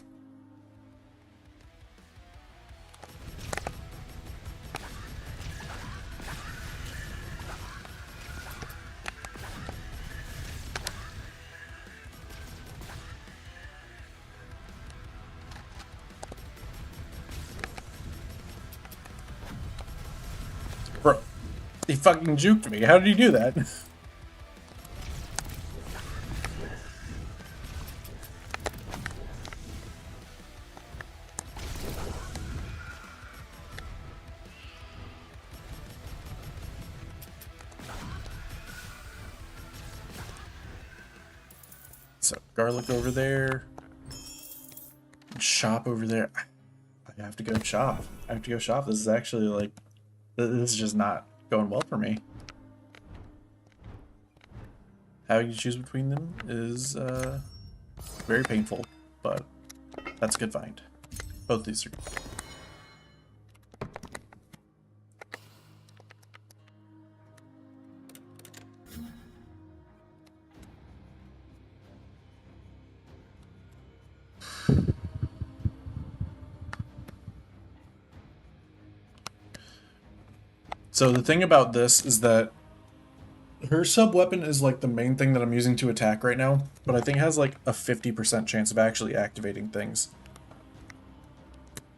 Bro, he fucking juked me. How did he do that? So, garlic over there. Shop over there. I have to go shop. I have to go shop. This is actually like... This is just not going well for me. Having to choose between them is very painful, but that's a good find. Both these are good. So the thing about this is that her sub-weapon is like the main thing that I'm using to attack right now, but I think it has like a 50% chance of actually activating things.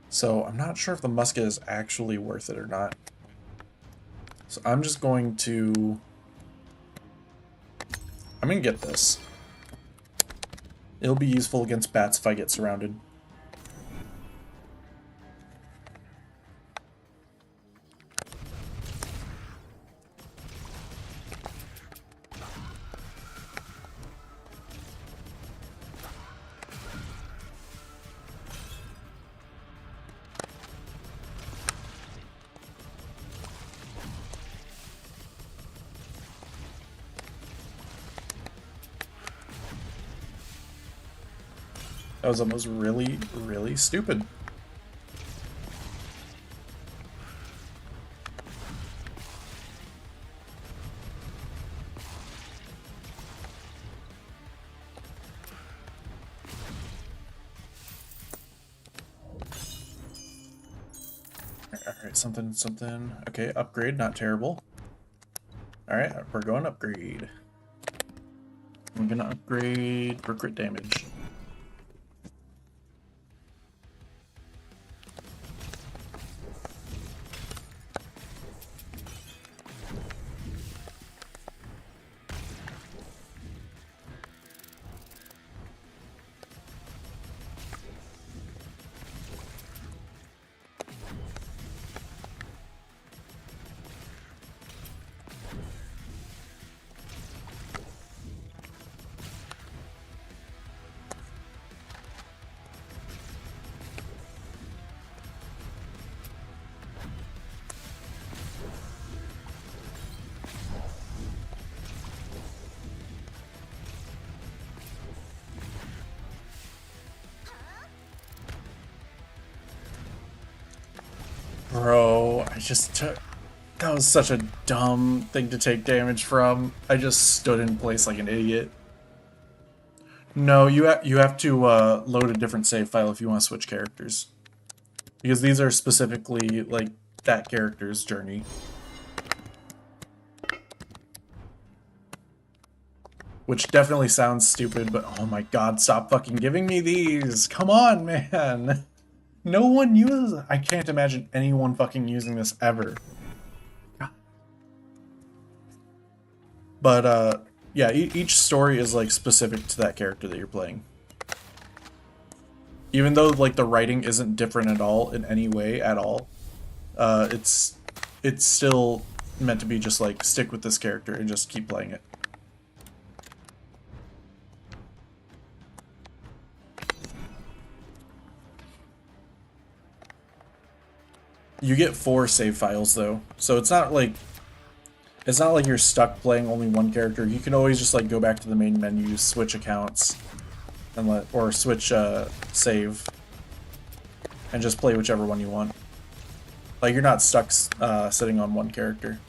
So I'm not sure if the musket is actually worth it or not. So I'm just going to... I'm going to get this. It'll be useful against bats if I get surrounded. That was almost really, really stupid. Alright, something. Okay, upgrade, not terrible. Alright, we're going upgrade. I'm gonna upgrade for crit damage. Bro, I just took... That was such a dumb thing to take damage from. I just stood in place like an idiot. No, you have to load a different save file if you want to switch characters. Because these are specifically, like, that character's journey. Which definitely sounds stupid, but oh my god, stop fucking giving me these! Come on, man! No one uses... I can't imagine anyone fucking using this ever. But, yeah, each story is, like, specific to that character that you're playing. Even though, like, the writing isn't different at all in any way at all, it's still meant to be just, like, stick with this character and just keep playing it. You get 4 save files, though, so it's not like you're stuck playing only one character. You can always just, like, go back to the main menu, switch accounts, and or switch save, and just play whichever one you want. Like, you're not stuck sitting on one character.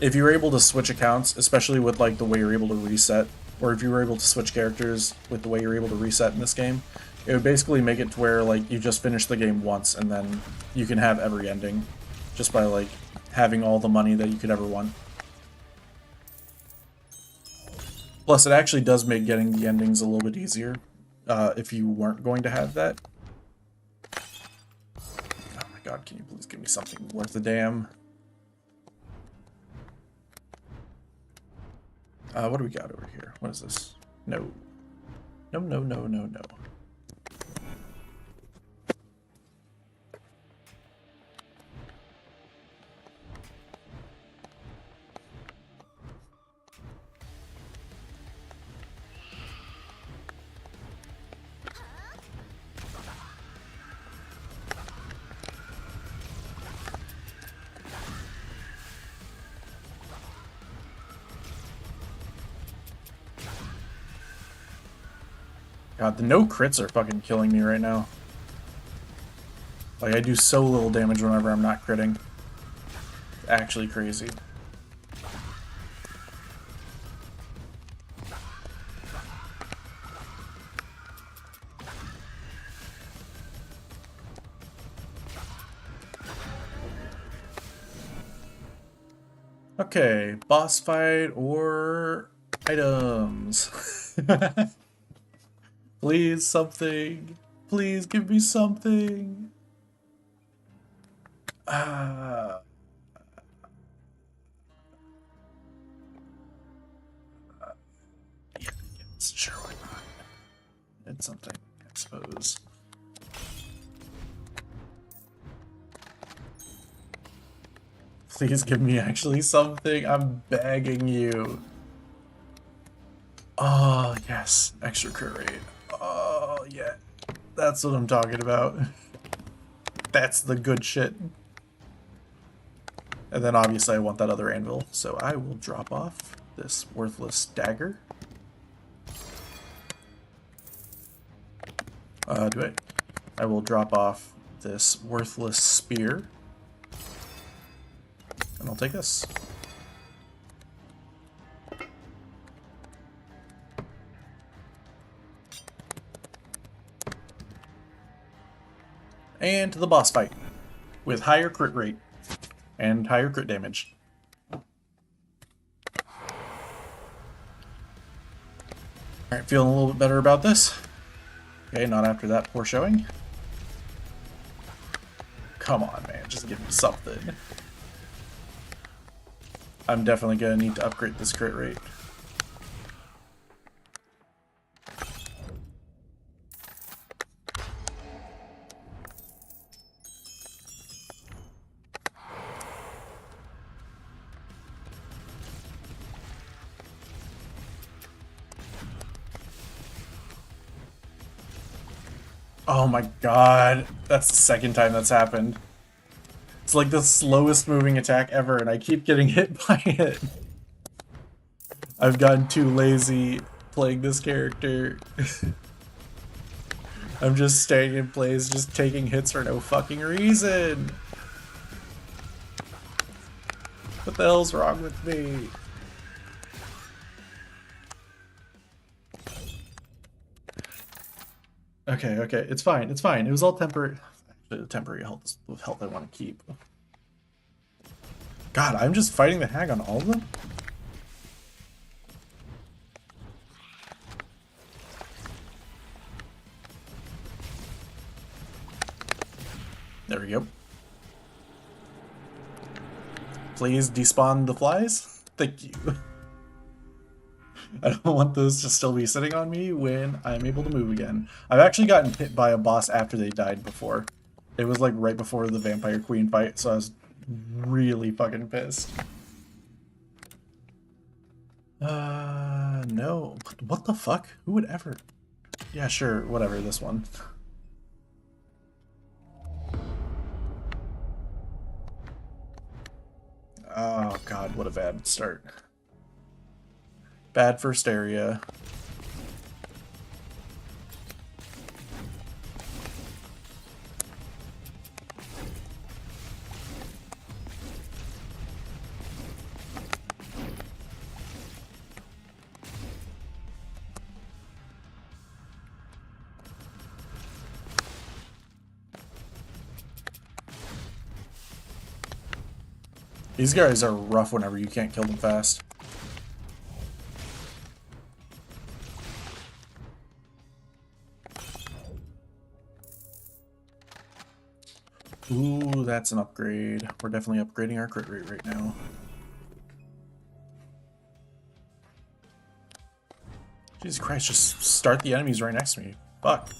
If you were able to switch accounts, especially with, like, the way you're able to reset, or if you were able to switch characters with the way you're able to reset in this game, it would basically make it to where, like, you just finish the game once and then you can have every ending just by, like, having all the money that you could ever want. Plus, it actually does make getting the endings a little bit easier if you weren't going to have that. Oh my god, can you please give me something worth a damn? What do we got over here? What is this? No. No, no, no, no, no. God, the no crits are fucking killing me right now. Like, I do so little damage whenever I'm not critting. It's actually crazy. Okay, boss fight or items. Please, something. Please give me something. Sure, why not? It's something, I suppose. Please give me actually something. I'm begging you. Oh, yes. Extra crit rate. Oh, yeah. That's what I'm talking about. That's the good shit. And then obviously I want that other anvil, so I will drop off this worthless dagger. I will drop off this worthless spear. And I'll take this. And to the boss fight with higher crit rate and higher crit damage. Alright, feeling a little bit better about this. Okay, not after that poor showing. Come on, man, just give me something. I'm definitely gonna need to upgrade this crit rate. Oh my god, that's the second time that's happened. It's like the slowest moving attack ever, and I keep getting hit by it. I've gotten too lazy playing this character. I'm just staying in place, just taking hits for no fucking reason. What the hell's wrong with me? Okay, okay, it's fine, it's fine. It was all temporary. Actually, the temporary health I want to keep. God, I'm just fighting the hag on all of them? There we go. Please despawn the flies? Thank you. I don't want those to still be sitting on me when I'm able to move again. I've actually gotten hit by a boss after they died before. It was like right before the Vampire Queen fight, so I was really fucking pissed. No. What the fuck? Who would ever? Yeah, sure, whatever, this one. Oh god, what a bad start. Bad first area. These guys are rough whenever you can't kill them fast. Ooh, that's an upgrade. We're definitely upgrading our crit rate right now. Jesus Christ, just start the enemies right next to me. Fuck.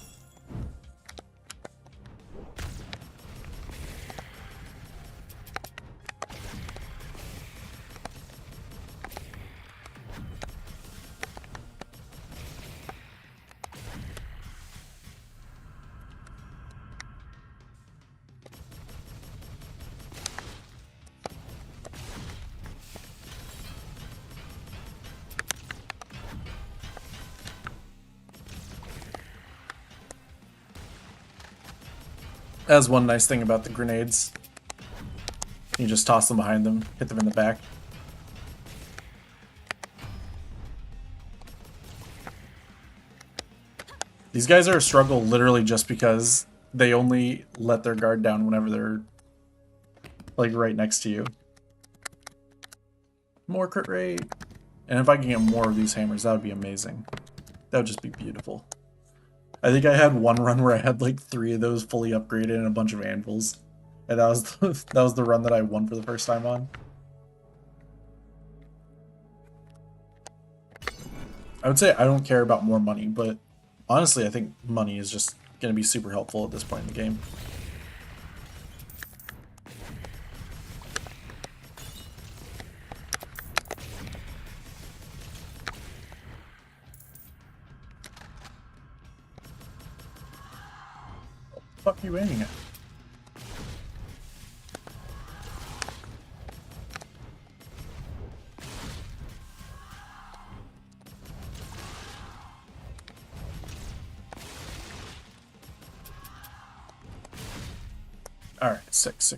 That's one nice thing about the grenades. You just toss them behind them, hit them in the back. These guys are a struggle literally just because they only let their guard down whenever they're like right next to you. More crit rate. And if I can get more of these hammers, that would be amazing. That would just be beautiful. I think I had one run where I had like 3 of those fully upgraded and a bunch of anvils. And that was the run that I won for the first time on. I would say I don't care about more money, but honestly, I think money is just going to be super helpful at this point in the game. What the fuck are you aiming at? Alright, sick. Let's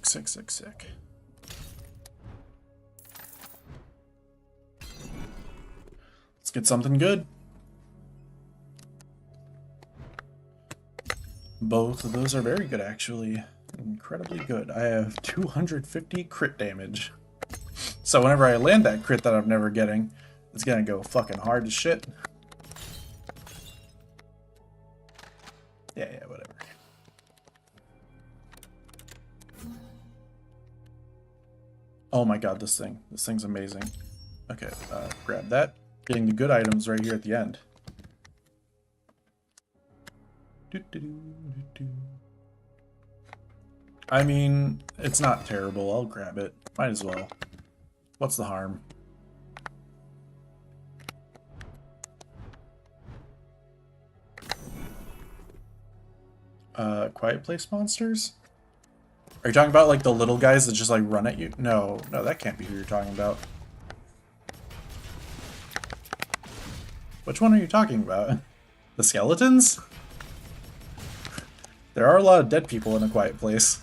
get something good. Both of those are very good, actually. Incredibly good. I have 250 crit damage. So whenever I land that crit that I'm never getting, it's gonna go fucking hard as shit. Yeah, whatever. Oh my god, this thing's amazing. Okay, grab that. Getting the good items right here at the end. I mean, it's not terrible. I'll grab it. Might as well. What's the harm? Quiet place monsters? Are you talking about like the little guys that just like run at you? No, that can't be who you're talking about. Which one are you talking about? The skeletons? There are a lot of dead people in a quiet place.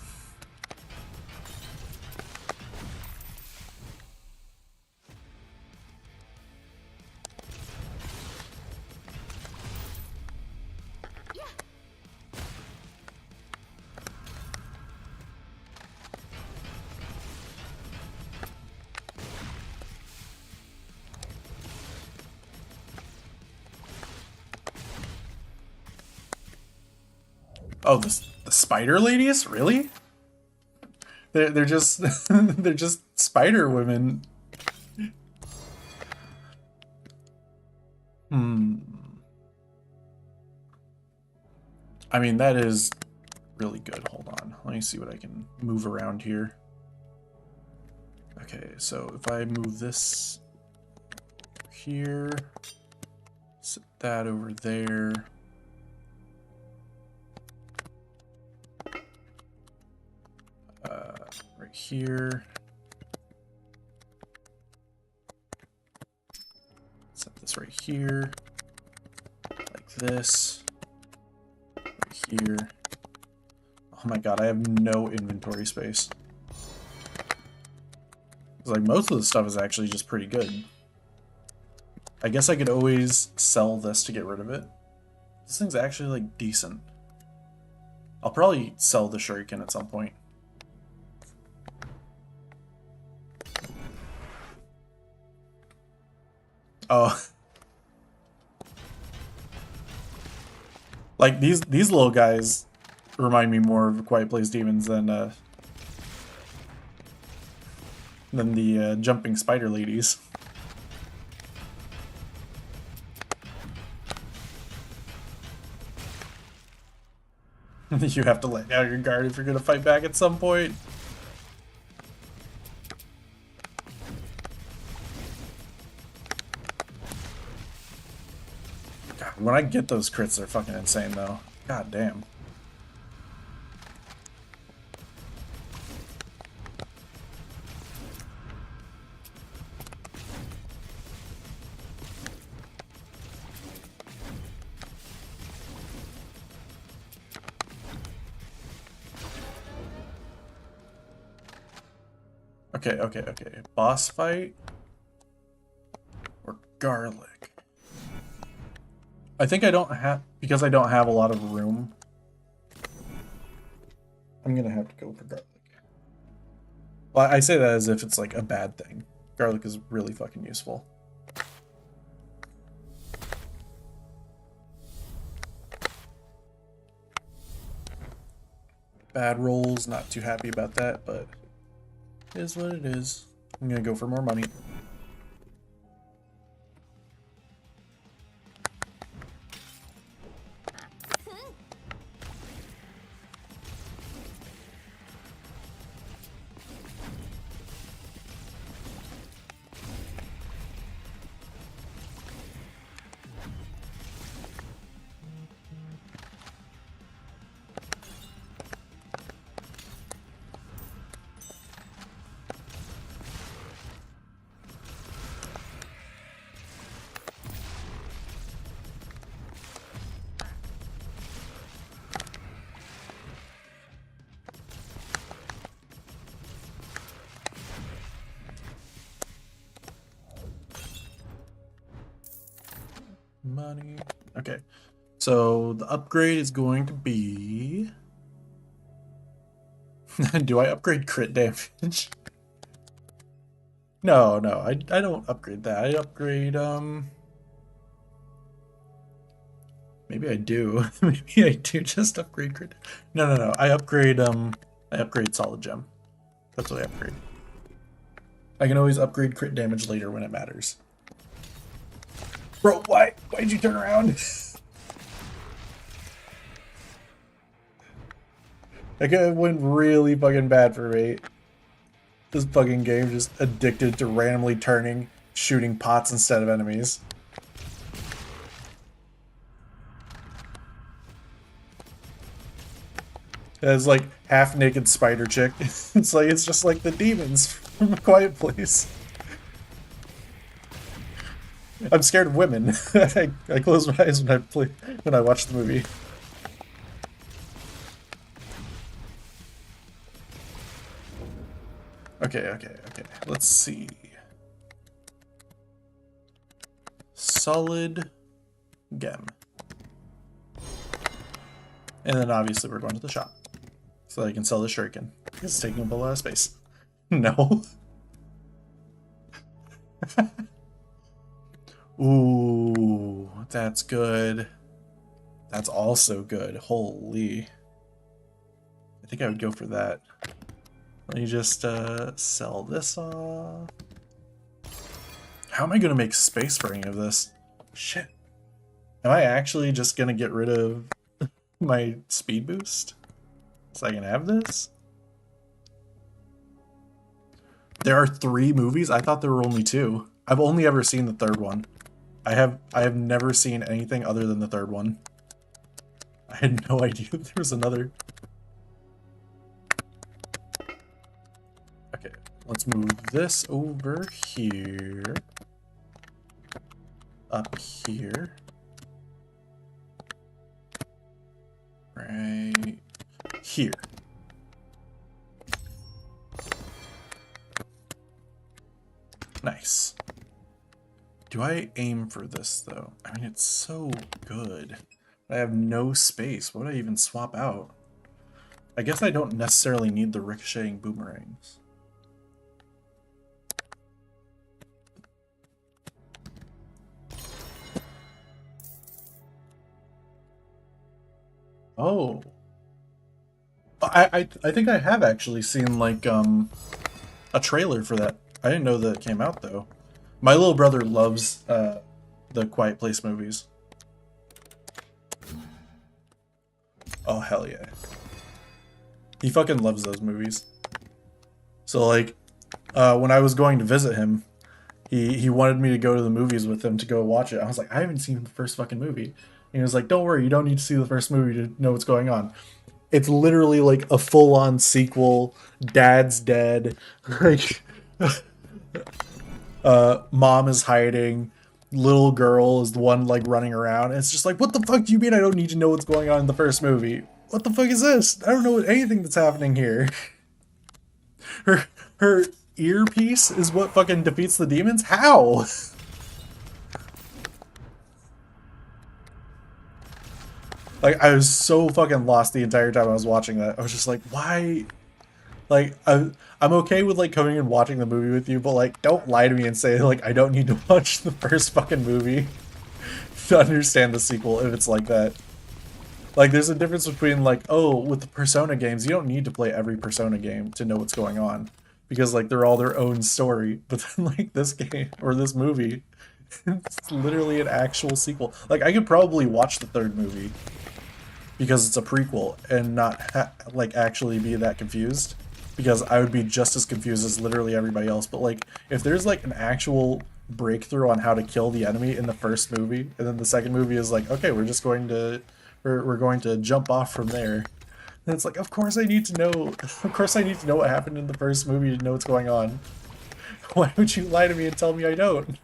Oh, the spider ladies? Really? They're just they're just spider women. I mean, that is really good. Hold on. Let me see what I can move around here. Okay, so if I move this here, set that over there. Right here. Set this right here. Like this. Right here. Oh my god, I have no inventory space. It's like most of the stuff is actually just pretty good. I guess I could always sell this to get rid of it. This thing's actually like decent. I'll probably sell the shuriken at some point. Oh. Like these little guys remind me more of Quiet Place Demons than the jumping spider ladies. You have to let down your guard if you're gonna fight back at some point. God, when I get those crits, they're fucking insane though. God damn. Okay. Boss fight or garlic? I think I don't have, because I don't have a lot of room, I'm gonna have to go for garlic. Well, I say that as if it's like a bad thing. Garlic is really fucking useful. Bad rolls, not too happy about that, but it is what it is. I'm gonna go for more money. money. Okay, so the upgrade is going to be... Do I upgrade crit damage? No, I don't upgrade that. I upgrade, maybe I do. Maybe I do just upgrade crit. No. I upgrade solid gem. That's what I upgrade. I can always upgrade crit damage later when it matters. Bro, why? Why'd you turn around? That could have went really fucking bad for me. This fucking game just addicted to randomly turning, shooting pots instead of enemies. As like half-naked spider chick. It's just like the demons from A Quiet Place. I'm scared of women. I close my eyes when I watch the movie. Okay. Let's see. Solid gem. And then obviously we're going to the shop. So I can sell the shuriken. It's taking up a lot of space. No. Ooh, that's good. That's also good. Holy. I think I would go for that. Let me just sell this off. How am I going to make space for any of this? Shit. Am I actually just going to get rid of my speed boost so I can have this? There are 3 movies? I thought there were only 2. I've only ever seen the 3rd one. I have never seen anything other than the 3rd one. I had no idea there was another. Okay, let's move this over here. Up here. Right here. Nice. Do I aim for this, though? I mean, it's so good. I have no space. What would I even swap out? I guess I don't necessarily need the ricocheting boomerangs. Oh. I think I have actually seen, like, a trailer for that. I didn't know that it came out, though. My little brother loves the Quiet Place movies. Oh, hell yeah. He fucking loves those movies. So, like, when I was going to visit him, he wanted me to go to the movies with him to go watch it. I was like, I haven't seen the first fucking movie. And he was like, don't worry, you don't need to see the first movie to know what's going on. It's literally like a full-on sequel. Dad's dead. Like... mom is hiding, little girl is the one like running around. It's just like, what the fuck do you mean I don't need to know what's going on in the first movie? What the fuck is this? I don't know anything that's happening here. Her earpiece is what fucking defeats the demons? How? Like, I was so fucking lost the entire time I was watching that. I was just like, why? Like, I'm okay with, like, coming and watching the movie with you, but, like, don't lie to me and say, like, I don't need to watch the first fucking movie to understand the sequel if it's like that. Like, there's a difference between, like, oh, with the Persona games, you don't need to play every Persona game to know what's going on. Because, like, they're all their own story. But then, like, this game, or this movie, it's literally an actual sequel. Like, I could probably watch the 3rd movie because it's a prequel and not, like, actually be that confused. Because I would be just as confused as literally everybody else. But, like, if there's, like, an actual breakthrough on how to kill the enemy in the first movie, and then the second movie is like, okay, we're just going to, we're going to jump off from there. And it's like, of course I need to know, what happened in the first movie to know what's going on. Why would you lie to me and tell me I don't?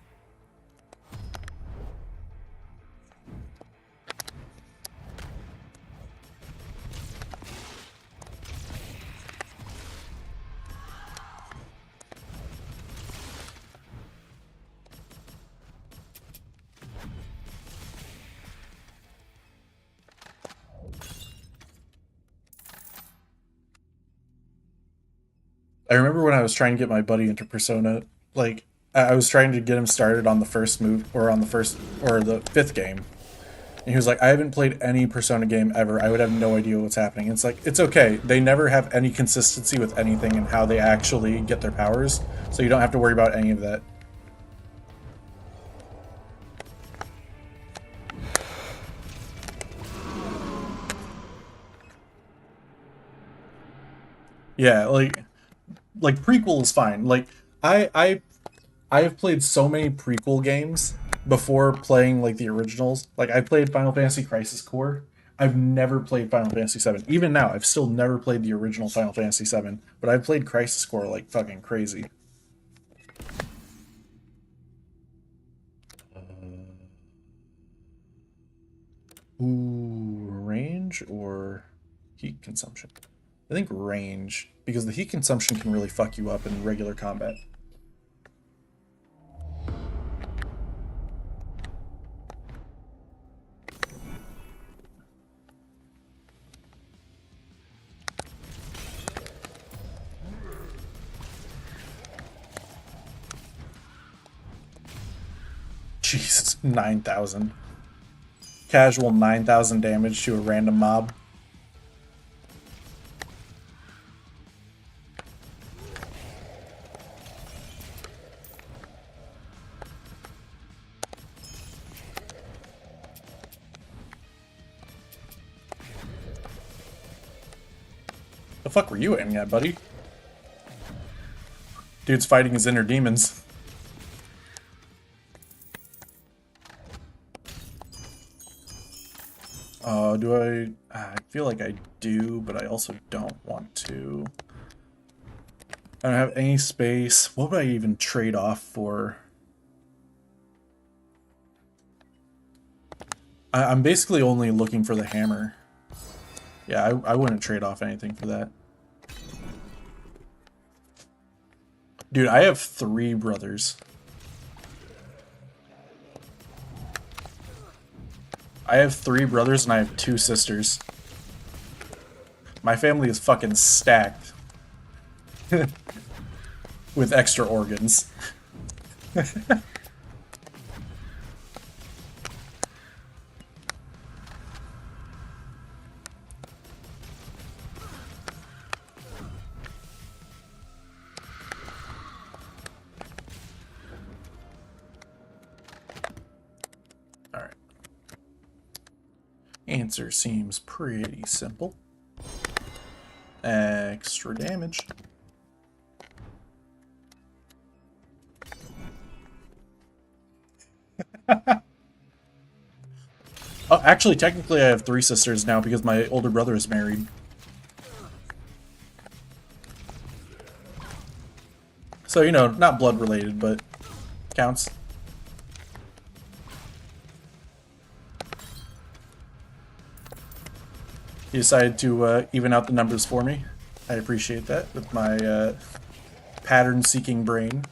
I remember when I was trying to get my buddy into Persona, like I was trying to get him started on the first move or on the first or the fifth game. And he was like, I haven't played any Persona game ever. I would have no idea what's happening. It's like, it's okay. They never have any consistency with anything and how they actually get their powers. So you don't have to worry about any of that. Yeah, like prequel is fine. Like I have played so many prequel games before playing like the originals. Like I played Final Fantasy Crisis Core. I've never played Final Fantasy 7. Even now, I've still never played the original Final Fantasy 7, but I've played Crisis Core like fucking crazy. Ooh, range or heat consumption? I think range, because the heat consumption can really fuck you up in regular combat. Jesus, 9,000. Casual 9,000 damage to a random mob. The fuck were you aiming at, buddy? Dude's fighting his inner demons. I feel like I do, but I also don't want to. I don't have any space. What would I even trade off for? I'm basically only looking for the hammer. Yeah, I wouldn't trade off anything for that. Dude, I have 3 brothers. I have 3 brothers and I have 2 sisters. My family is fucking stacked. With extra organs. Alright. Answer seems pretty simple. Extra damage. Oh, actually, technically I have 3 sisters now because my older brother is married. So, you know, not blood related, but counts. He decided to even out the numbers for me. I appreciate that with my pattern-seeking brain.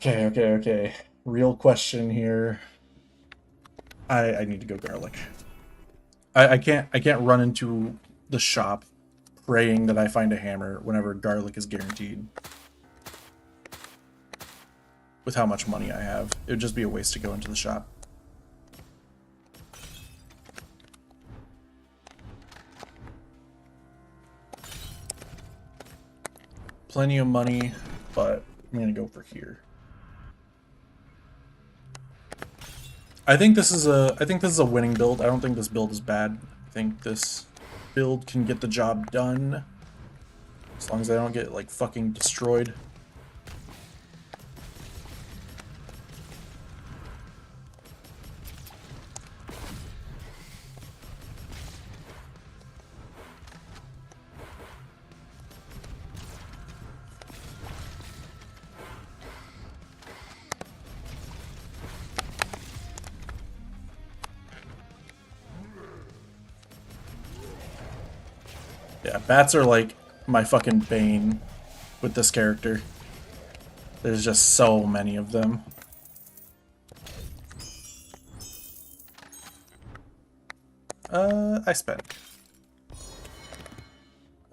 Okay. Real question here. I need to go garlic. I can't run into the shop praying that I find a hammer whenever garlic is guaranteed. With how much money I have, it would just be a waste to go into the shop. Plenty of money, but I'm gonna go for here. I think this is a winning build. I don't think this build is bad. I think this build can get the job done. As long as I don't get like fucking destroyed. Yeah, bats are like my fucking bane with this character. There's just so many of them. I spent.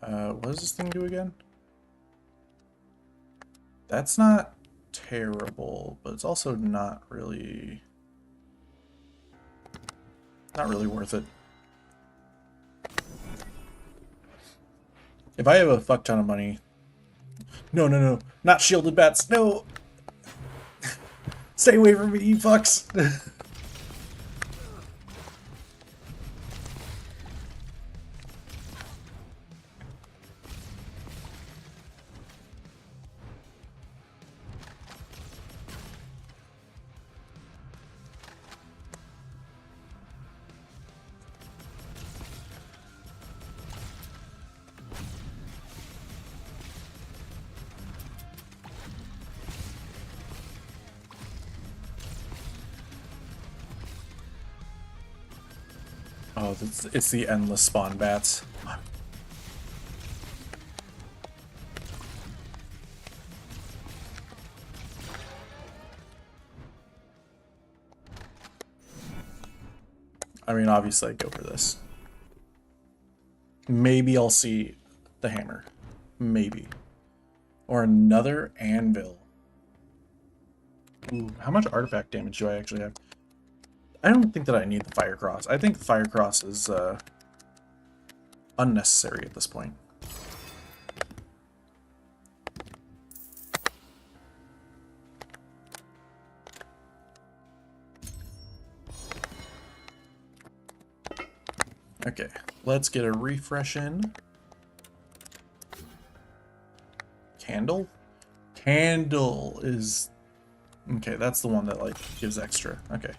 What does this thing do again? That's not terrible, but it's also not really worth it. If I have a fuck ton of money... No, no, no. Not shielded bats. No! Stay away from me, you fucks! Oh, it's the endless spawn bats. I mean, obviously I'd go for this. Maybe I'll see the hammer. Maybe. Or another anvil. Ooh, how much artifact damage do I actually have? I don't think that I need the fire cross. I think the fire cross is unnecessary at this point. Okay, let's get a refresh in. Candle? Candle is... Okay, that's the one that, like, gives extra. Okay.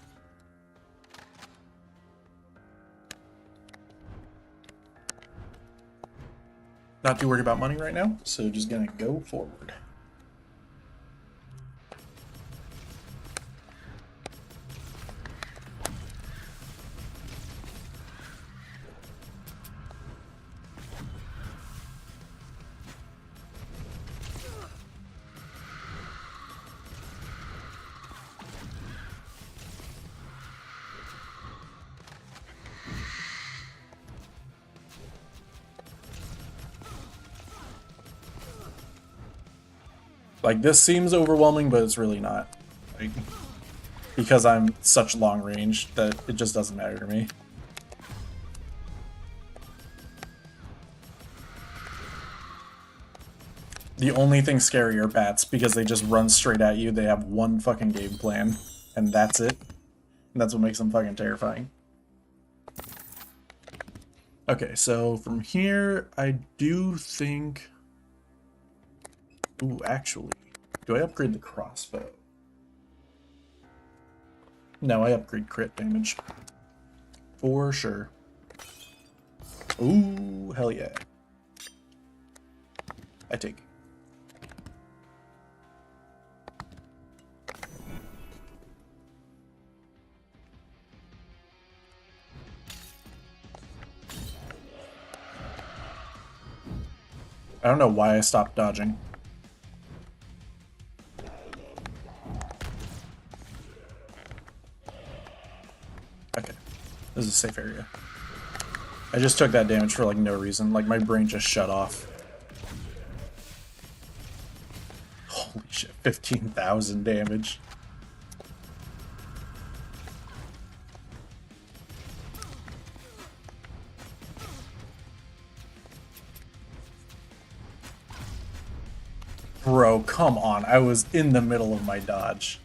Not too worried about money right now, so just gonna go forward. Like, this seems overwhelming, but it's really not. Like, because I'm such long range that it just doesn't matter to me. The only thing scary are bats, because they just run straight at you. They have one fucking game plan, and that's it. And that's what makes them fucking terrifying. Okay, so from here, I do think... Ooh, actually, do I upgrade the crossbow? No, I upgrade crit damage. For sure. Ooh, hell yeah. I take. I don't know why I stopped dodging. Okay. This is a safe area. I just took that damage for, like, no reason. Like, my brain just shut off. Holy shit, 15,000 damage. Bro, come on. I was in the middle of my dodge.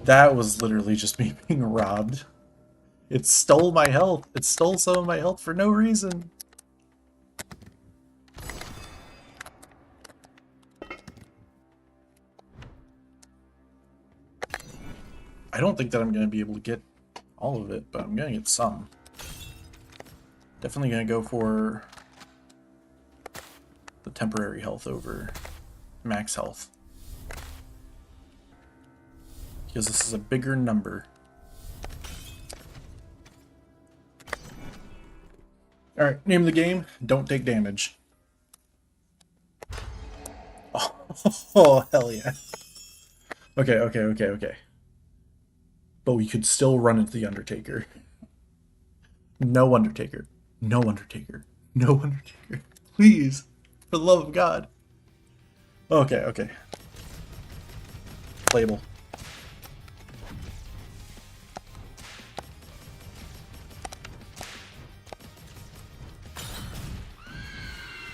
That was literally just me being robbed. It stole my health. It stole some of my health for no reason. I don't think that I'm going to be able to get all of it, but I'm going to get some. Definitely going to go for the temporary health over max health. Because this is a bigger number. Alright, name of the game, don't take damage. Oh, oh hell yeah. Okay. but we could still run into the Undertaker. No Undertaker. No Undertaker. No Undertaker. Please. For the love of God. Okay, okay. Label.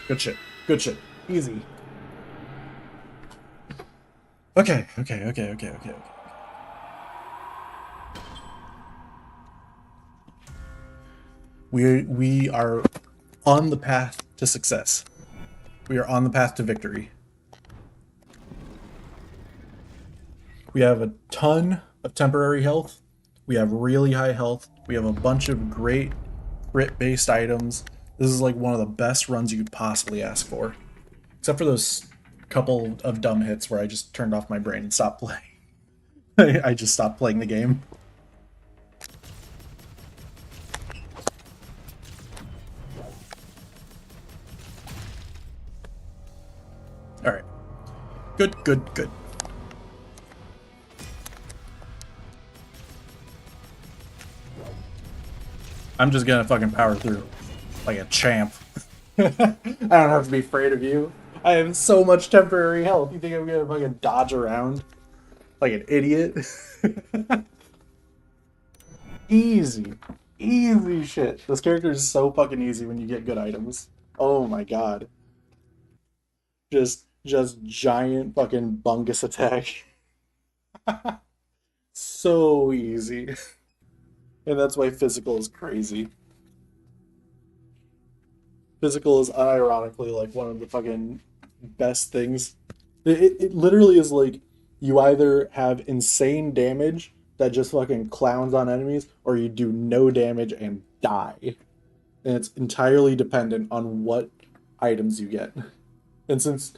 Good shit. Good shit. Easy. Okay, okay, okay, okay, okay, okay. We are on the path to success. We are on the path to victory. We have a ton of temporary health. We have really high health. We have a bunch of great crit-based items. This is like one of the best runs you could possibly ask for. Except for those couple of dumb hits where I just turned off my brain and stopped playing. I just stopped playing the game. Alright. Good, good, good. I'm just gonna fucking power through. Like a champ. I don't have to be afraid of you. I have so much temporary health. You think I'm gonna fucking dodge around? Like an idiot? Easy. Easy shit. This character is so fucking easy when you get good items. Oh my god. Just giant fucking bungus attack. So easy. And that's why physical is crazy. Physical is unironically like one of the fucking best things. It literally is like you either have insane damage that just fucking clowns on enemies, or you do no damage and die. And it's entirely dependent on what items you get. And since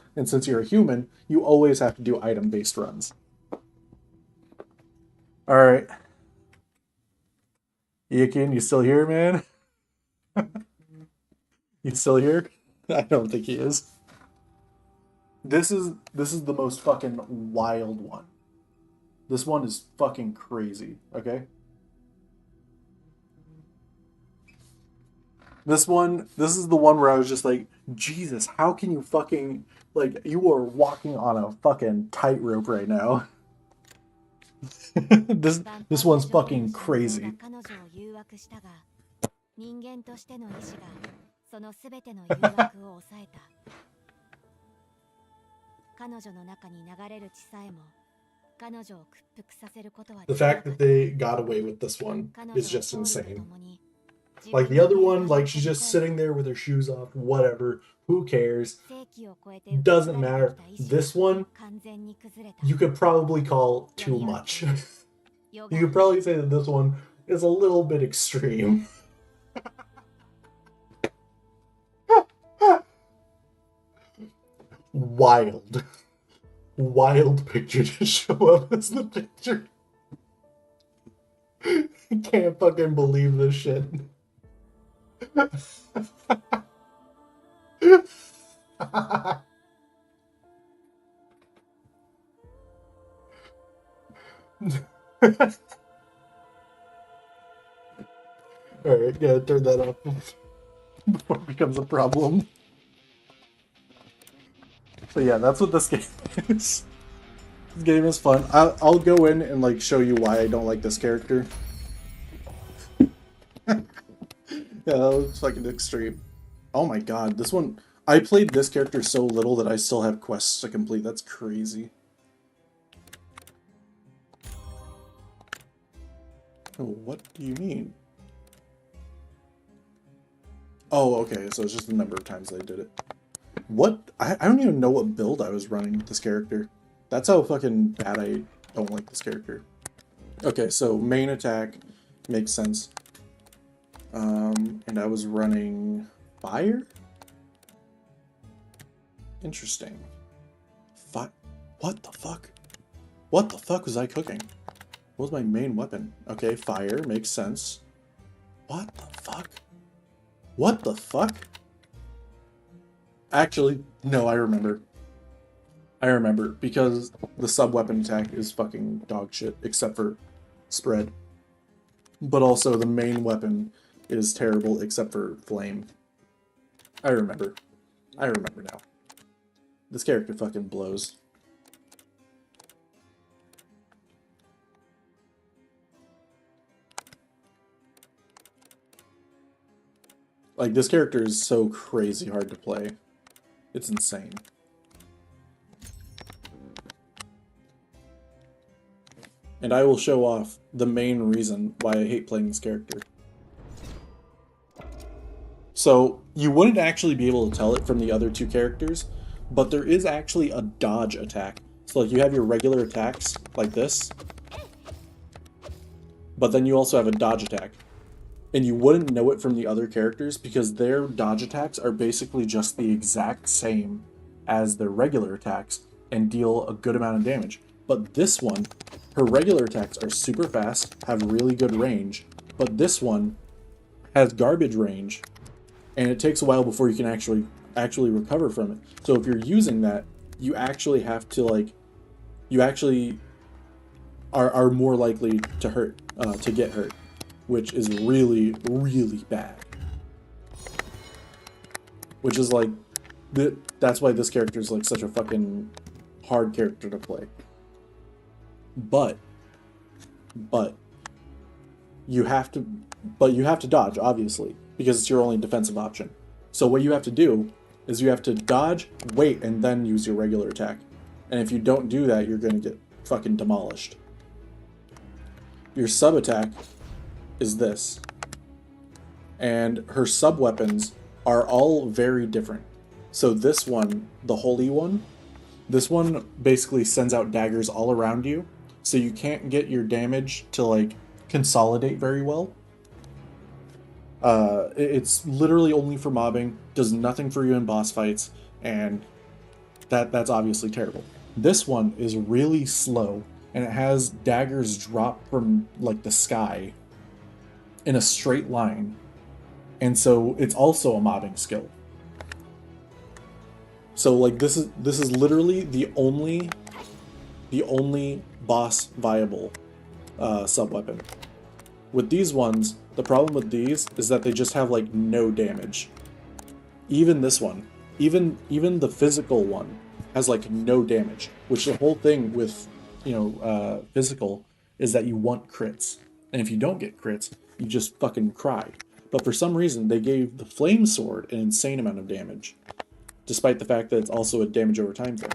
you're a human, you always have to do item-based runs. Alright. Iyakin, you still here, man? You still here? I don't think he is. This is the most fucking wild one. This one is fucking crazy, okay? This is the one where I was just like, Jesus, how can you fucking, like, you are walking on a fucking tightrope right now. this one's fucking crazy. The fact that they got away with this one is just insane. Like the other one, like she's just sitting there with her shoes off, whatever, who cares? Doesn't matter. This one, you could probably call too much. You could probably say that this one is a little bit extreme. Wild. Wild picture to show up as the picture. Can't fucking believe this shit. Alright, gotta turn that off before it becomes a problem. So yeah, that's what this game is. This game is fun. I'll go in and like show you why I don't like this character. Yeah, that was fucking extreme. Oh my god, this one... I played this character so little that I still have quests to complete. That's crazy. Oh, what do you mean? Oh, okay, so it's just the number of times I did it. What? I don't even know what build I was running with this character. That's how fucking bad I don't like this character. Okay, so main attack makes sense. And I was running fire? Interesting. What the fuck? What the fuck was I cooking? What was my main weapon? Okay, fire makes sense. What the fuck? What the fuck? Actually, no, I remember. I remember, because the sub-weapon attack is fucking dog shit, except for spread. But also the main weapon is terrible except for flame. I remember. I remember now. This character fucking blows. Like, this character is so crazy hard to play. It's insane. And I will show off the main reason why I hate playing this character. So, you wouldn't actually be able to tell it from the other two characters, but there is actually a dodge attack. So, like, you have your regular attacks, like this, but then you also have a dodge attack. And you wouldn't know it from the other characters because their dodge attacks are basically just the exact same as their regular attacks and deal a good amount of damage. But this one, her regular attacks are super fast, have really good range, but this one has garbage range, and it takes a while before you can actually recover from it. So if you're using that, you actually have to, like, you actually are more likely to hurt, to get hurt, which is really, really bad. Which is like, that's why this character is like such a fucking hard character to play. But you have to dodge, obviously, because it's your only defensive option. So what you have to do is you have to dodge, wait, and then use your regular attack. And if you don't do that, you're gonna get fucking demolished. Your sub attack is this. And her sub weapons are all very different. So this one, the holy one, this one basically sends out daggers all around you, so you can't get your damage to, like, consolidate very well. It's literally only for mobbing, does nothing for you in boss fights, and that's obviously terrible. This one is really slow, and it has daggers drop from, like, the sky in a straight line, and so it's also a mobbing skill. So, like, this is literally the only boss viable sub weapon. With these ones, the problem with these is that they just have, like, no damage. Even this one, even the physical one has, like, no damage, which the whole thing with, you know, physical is that you want crits, and if you don't get crits, you just fucking cry. But for some reason, they gave the flame sword an insane amount of damage, despite the fact that it's also a damage over time thing.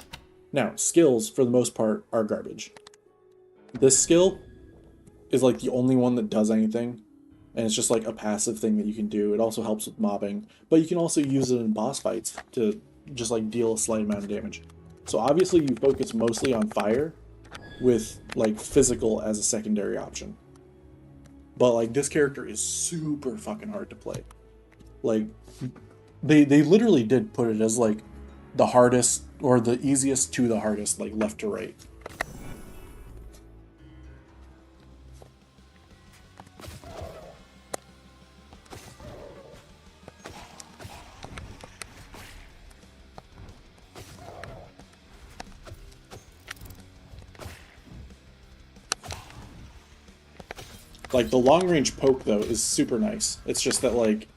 Now, skills, for the most part, are garbage. This skill is, like, the only one that does anything, and it's just, like, a passive thing that you can do. It also helps with mobbing, but you can also use it in boss fights to just, like, deal a slight amount of damage. So obviously you focus mostly on fire, with, like, physical as a secondary option. But, like, this character is super fucking hard to play. Like, they literally did put it as, like, the hardest, or the easiest to the hardest, like, left to right. Like, the long-range poke, though, is super nice. It's just that, like,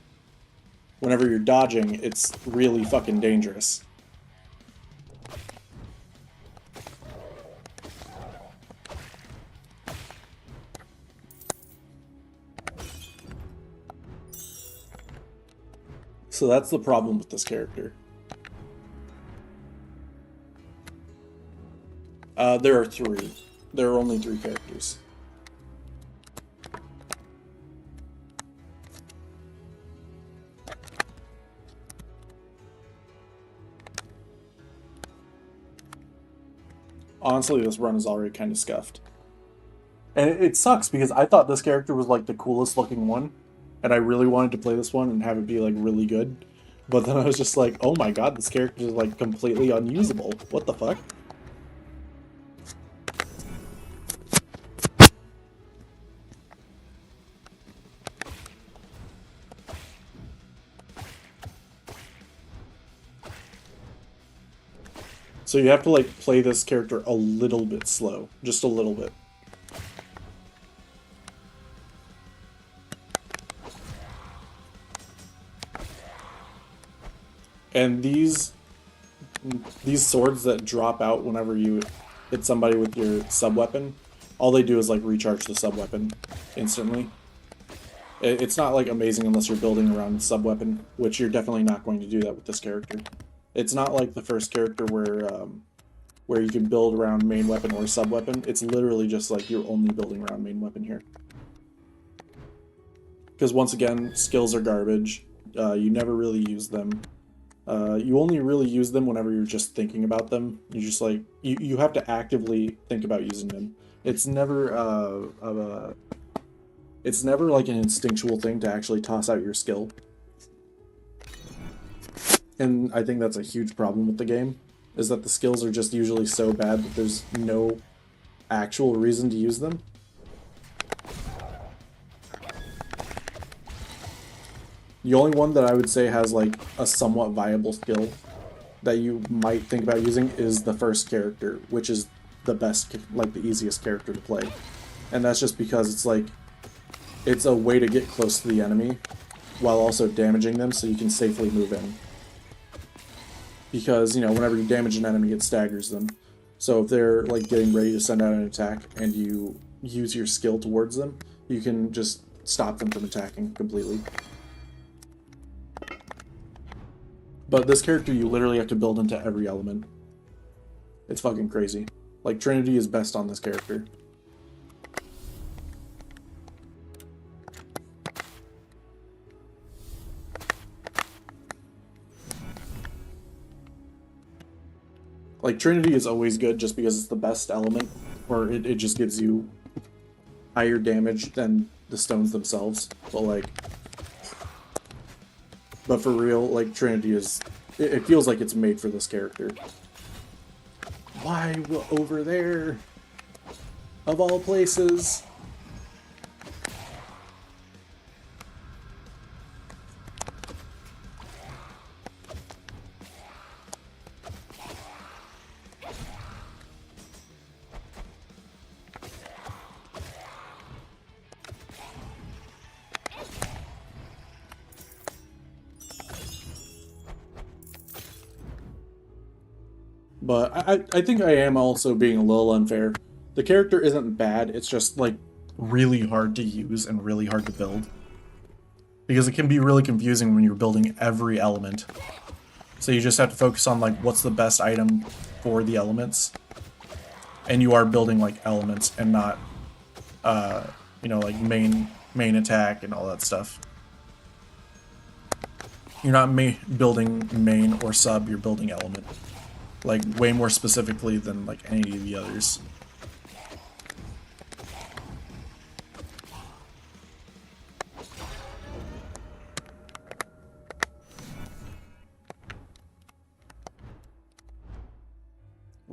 whenever you're dodging, it's really fucking dangerous. So that's the problem with this character. There are three. There are only 3 characters. Honestly, this run is already kind of scuffed. And it sucks because I thought this character was, like, the coolest looking one, and I really wanted to play this one and have it be, like, really good. But then I was just like, oh my god, this character is, like, completely unusable. What the fuck? So you have to, like, play this character a little bit slow. Just a little bit. And these swords that drop out whenever you hit somebody with your sub-weapon, all they do is like recharge the sub-weapon instantly. It's not like amazing unless you're building around sub-weapon, which you're definitely not going to do that with this character. It's not like the first character where you can build around main weapon or sub-weapon. It's literally just like you're only building around main weapon here. Because once again, skills are garbage. You never really use them. You only really use them whenever you're just thinking about them. You just like you have to actively think about using them. It's never it's never like an instinctual thing to actually toss out your skill. And I think that's a huge problem with the game, is that the skills are just usually so bad that there's no actual reason to use them. The only one that I would say has like a somewhat viable skill that you might think about using is the first character, which is the best, like the easiest character to play. And that's just because it's like, it's a way to get close to the enemy while also damaging them so you can safely move in. Because, you know, whenever you damage an enemy, it staggers them. So if they're like getting ready to send out an attack and you use your skill towards them, you can just stop them from attacking completely. But this character you literally have to build into every element. It's fucking crazy. Like, Trinity is best on this character. Like, Trinity is always good just because it's the best element, or it just gives you higher damage than the stones themselves. But for real, like, Trinity is... It feels like it's made for this character. Why over there? Of all places. But I think I am also being a little unfair. The character isn't bad, it's just, like, really hard to use and really hard to build. Because it can be really confusing when you're building every element. So you just have to focus on, like, what's the best item for the elements. And you are building, like, elements and not, you know, like, main attack and all that stuff. You're not building main or sub, you're building element. Like, way more specifically than, like, any of the others.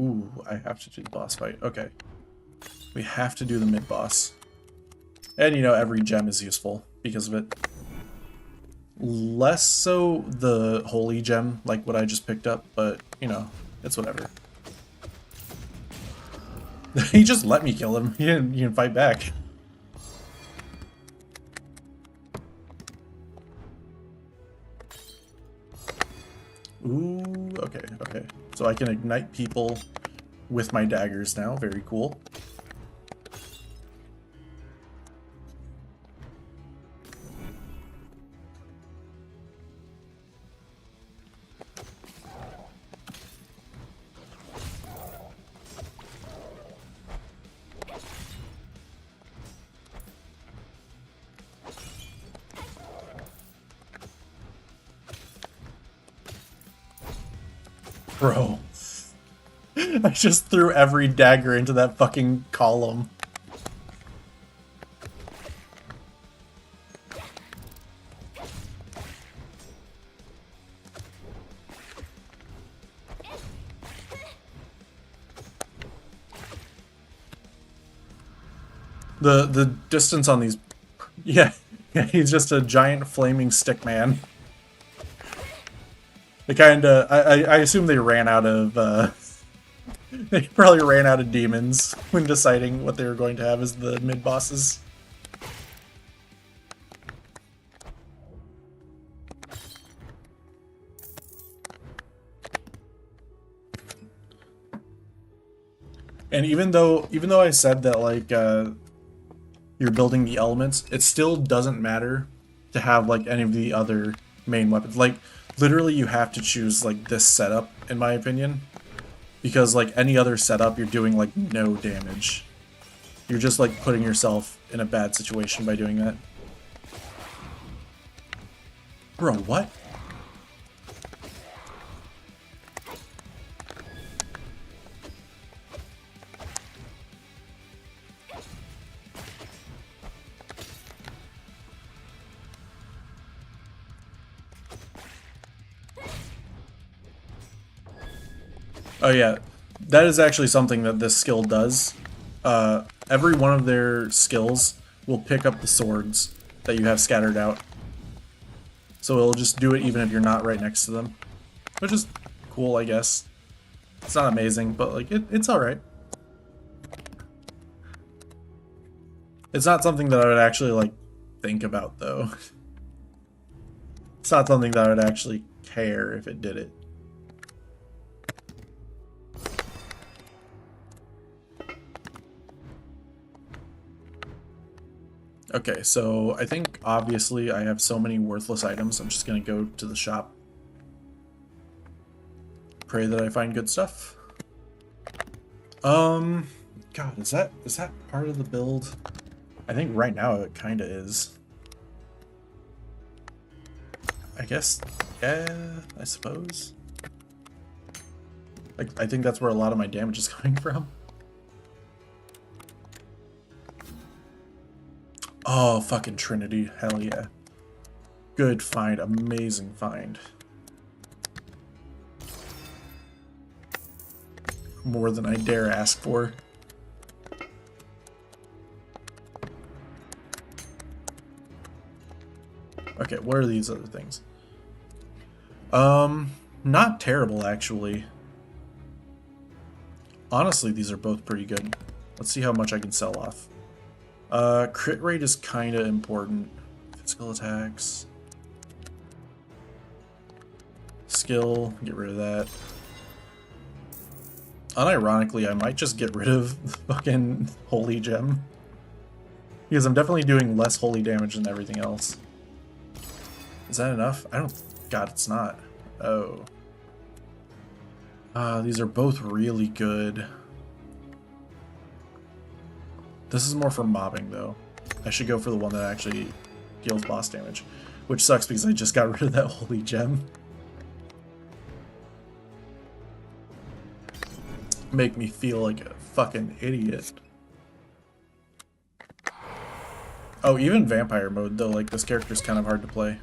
Ooh, I have to do the boss fight. Okay. We have to do the mid-boss. And, you know, every gem is useful because of it. Less so the holy gem, like what I just picked up, but, you know, it's whatever. He just let me kill him. He didn't even fight back. Ooh, okay, okay. So I can ignite people with my daggers now. Very cool. Bro. I just threw every dagger into that fucking column. The distance on these... Yeah, he's just a giant flaming stick man. They kinda... I assume they ran out of... They probably ran out of demons when deciding what they were going to have as the mid-bosses. And even though I said that like you're building the elements, it still doesn't matter to have like any of the other main weapons. Like literally you have to choose like this setup in my opinion, because like any other setup you're doing like no damage. You're just like putting yourself in a bad situation by doing that. Bro, what? Oh yeah, that is actually something that this skill does. Every one of their skills will pick up the swords that you have scattered out. So it'll just do it even if you're not right next to them. Which is cool, I guess. It's not amazing, but like it's alright. It's not something that I would actually like think about though. It's not something that I would actually care if it did it. Okay, so I think obviously I have so many worthless items, I'm just gonna go to the shop. Pray that I find good stuff. God, is that part of the build? I think right now it kinda is. I guess, yeah, I suppose. Like, I think that's where a lot of my damage is coming from. Oh, fucking Trinity. Hell yeah. Good find. Amazing find. More than I dare ask for. Okay, what are these other things? Not terrible, actually. Honestly, these are both pretty good. Let's see how much I can sell off. Crit rate is kind of important. Physical attacks. Skill, get rid of that. Unironically, I might just get rid of the fucking Holy Gem. Because I'm definitely doing less holy damage than everything else. Is that enough? I don't... God, it's not. Oh. These are both really good. This is more for mobbing, though. I should go for the one that actually deals boss damage. Which sucks because I just got rid of that Holy Gem. Make me feel like a fucking idiot. Oh, even vampire mode, though, like, this character's kind of hard to play.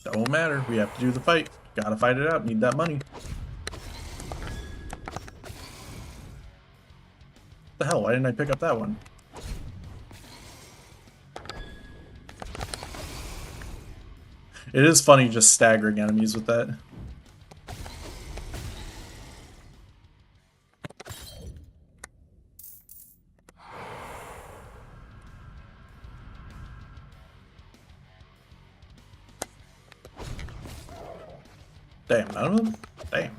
Don't matter, we have to do the fight. Gotta fight it out, need that money. The hell, why didn't I pick up that one? It is funny just staggering enemies with that. Damn, none of them? Damn.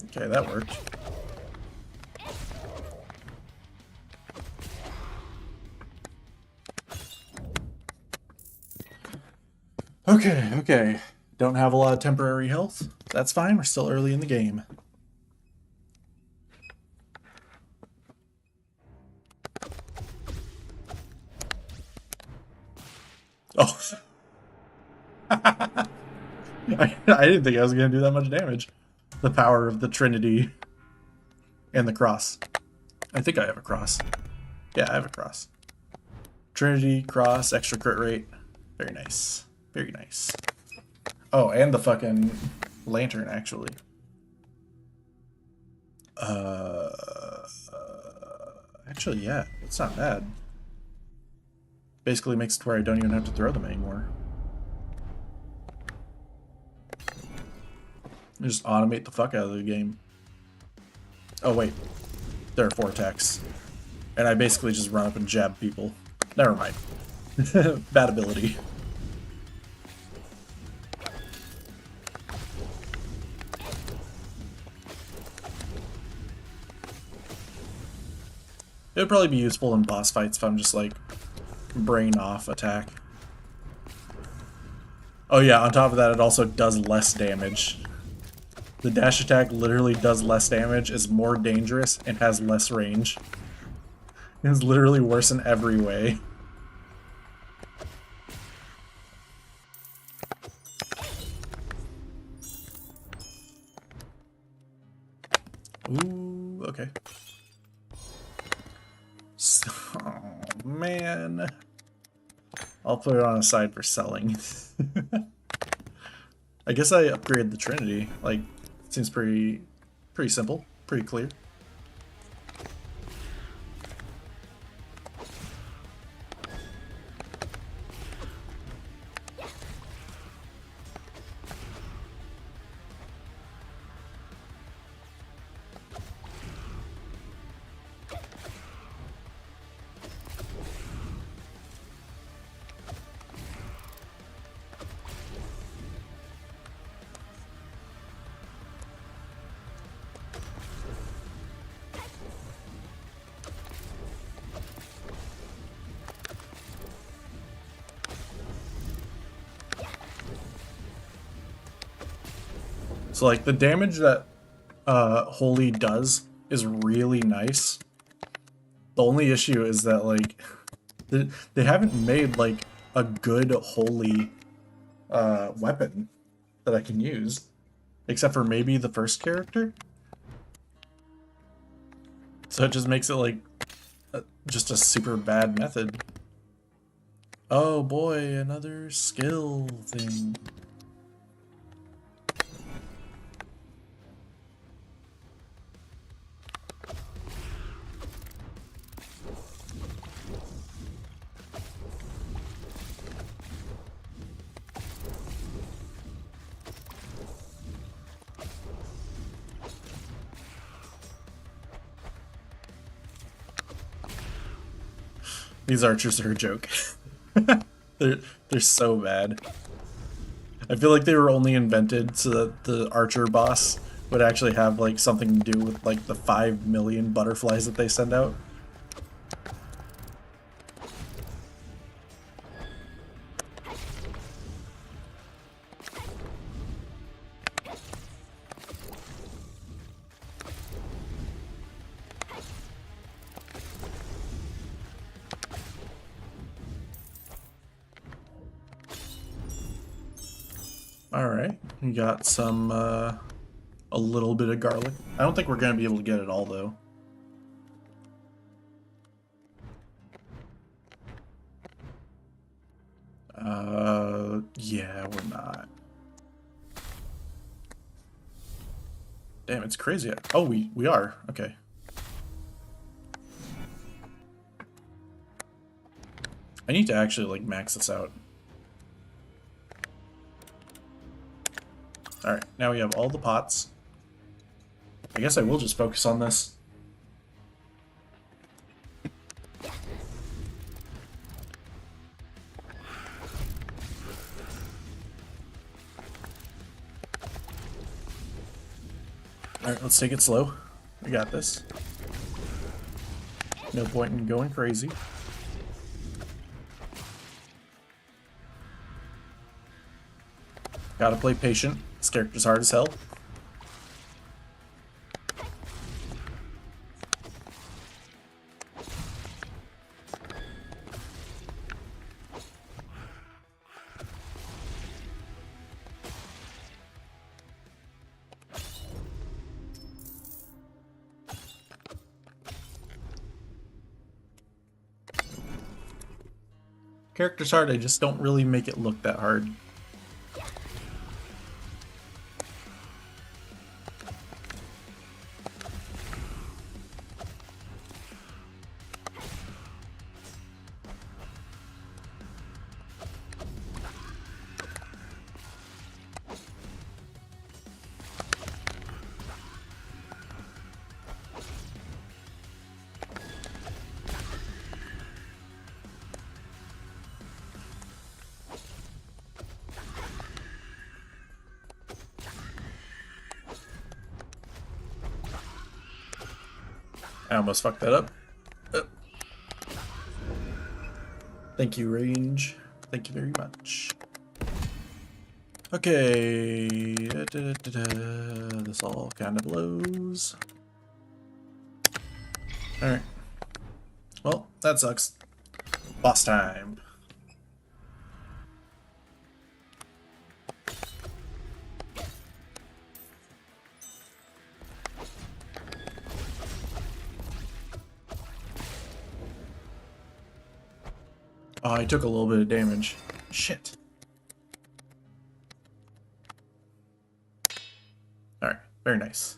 Okay, that worked. Okay, okay. Don't have a lot of temporary health. That's fine, we're still early in the game. Oh. I didn't think I was going to do that much damage. The power of the Trinity and the cross. I think I have a cross. Yeah, I have a cross. Trinity, cross, extra crit rate. Very nice. Very nice. Oh, and the fucking lantern, actually. Actually, yeah, it's not bad. Basically makes it where I don't even have to throw them anymore. I just automate the fuck out of the game. Oh wait, there are 4 attacks. And I basically just run up and jab people. Never mind. Bad ability. It would probably be useful in boss fights if I'm just like brain off attack. Oh yeah, on top of that it also does less damage. The dash attack literally does less damage, is more dangerous, and has less range. It's literally worse in every way. Ooh, okay. Oh, man. I'll put it on a side for selling. I guess I upgraded the Trinity. Like, seems pretty simple, pretty clear. So like the damage that Holy does is really nice. The only issue is that like they haven't made like a good Holy weapon that I can use, except for maybe the first character. So it just makes it like just a super bad method. Oh boy, another skill thing. These archers are a joke. they're so bad. I feel like they were only invented so that the archer boss would actually have like something to do with like the 5 million butterflies that they send out. Alright, we got some, a little bit of garlic. I don't think we're going to be able to get it all, though. Yeah, we're not. Damn, it's crazy. Oh, we are. Okay. I need to actually, like, max this out. Alright, now we have all the pots. I guess I will just focus on this. Alright, let's take it slow. We got this. No point in going crazy. Gotta play patient. This character's hard as hell. Character's hard, I just don't really make it look that hard. I almost fucked that up. Thank you, range. Thank you very much. Okay. This all kind of blows. Alright. Well, that sucks. Boss time. Oh, I took a little bit of damage. Shit. Alright, very nice.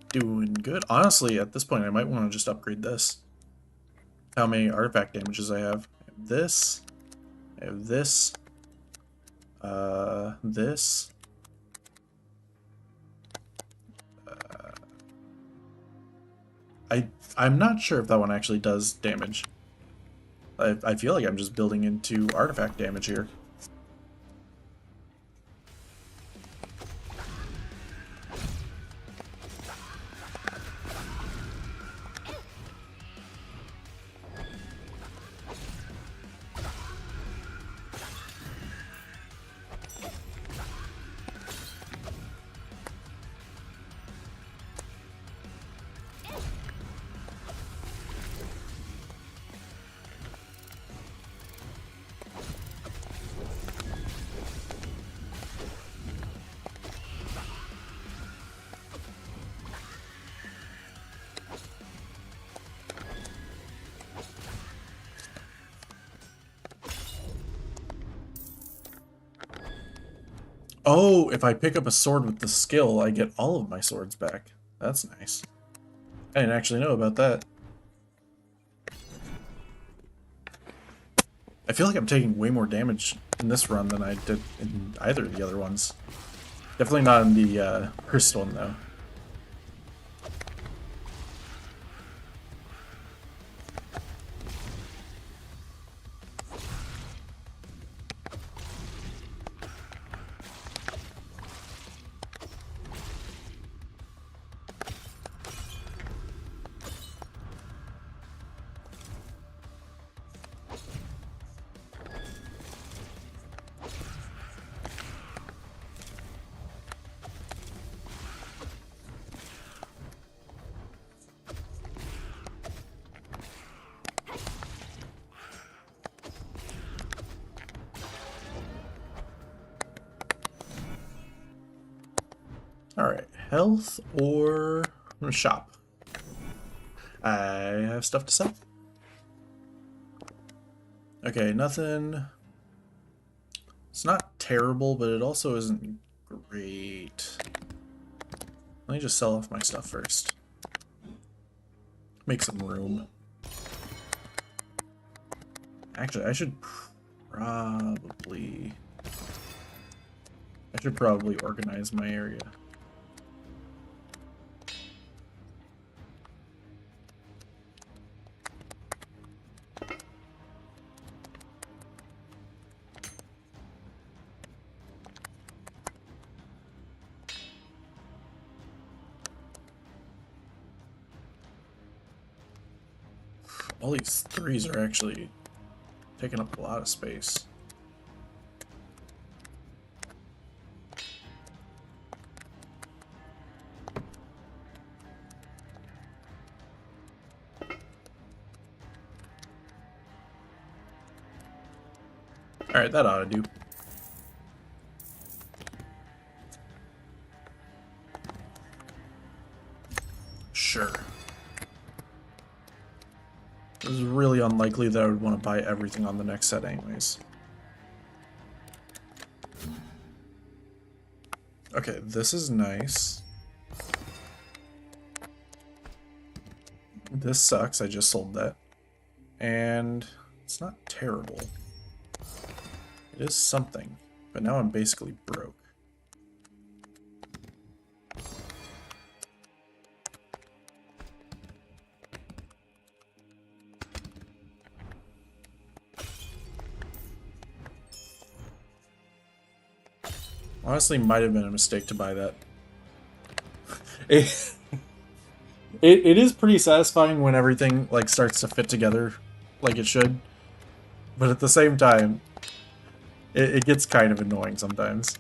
Doing good. Honestly, at this point, I might want to just upgrade this. How many artifact damages I have. I have this. I have this. This. I'm not sure if that one actually does damage. I feel like I'm just building into artifact damage here. Oh, if I pick up a sword with the skill, I get all of my swords back. That's nice. I didn't actually know about that. I feel like I'm taking way more damage in this run than I did in either of the other ones. Definitely not in the first one, though. Alright, health or shop? I have stuff to sell. Okay, nothing. It's not terrible, but it also isn't great. Let me just sell off my stuff first. Make some room. Actually, I should probably organize my area. All these threes are actually taking up a lot of space. Alright, that ought to do. Sure. It was really unlikely that I would want to buy everything on the next set anyways. Okay, this is nice. This sucks, I just sold that. And it's not terrible. It is something, but now I'm basically broke. Honestly, might have been a mistake to buy that. it is pretty satisfying when everything like starts to fit together like it should, but at the same time, it gets kind of annoying sometimes.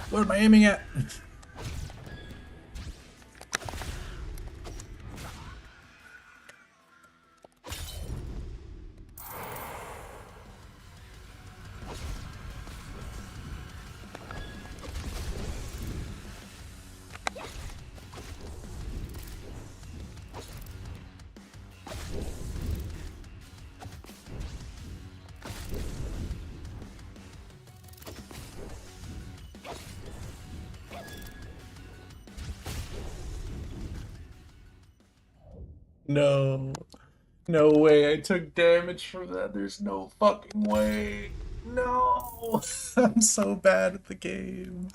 What am I aiming at? No. No way I took damage from that. There's no fucking way. No. I'm so bad at the game.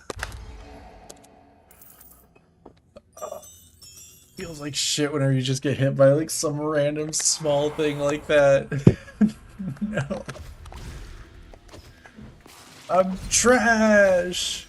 Feels like shit whenever you just get hit by like some random small thing like that. No. I'm trash.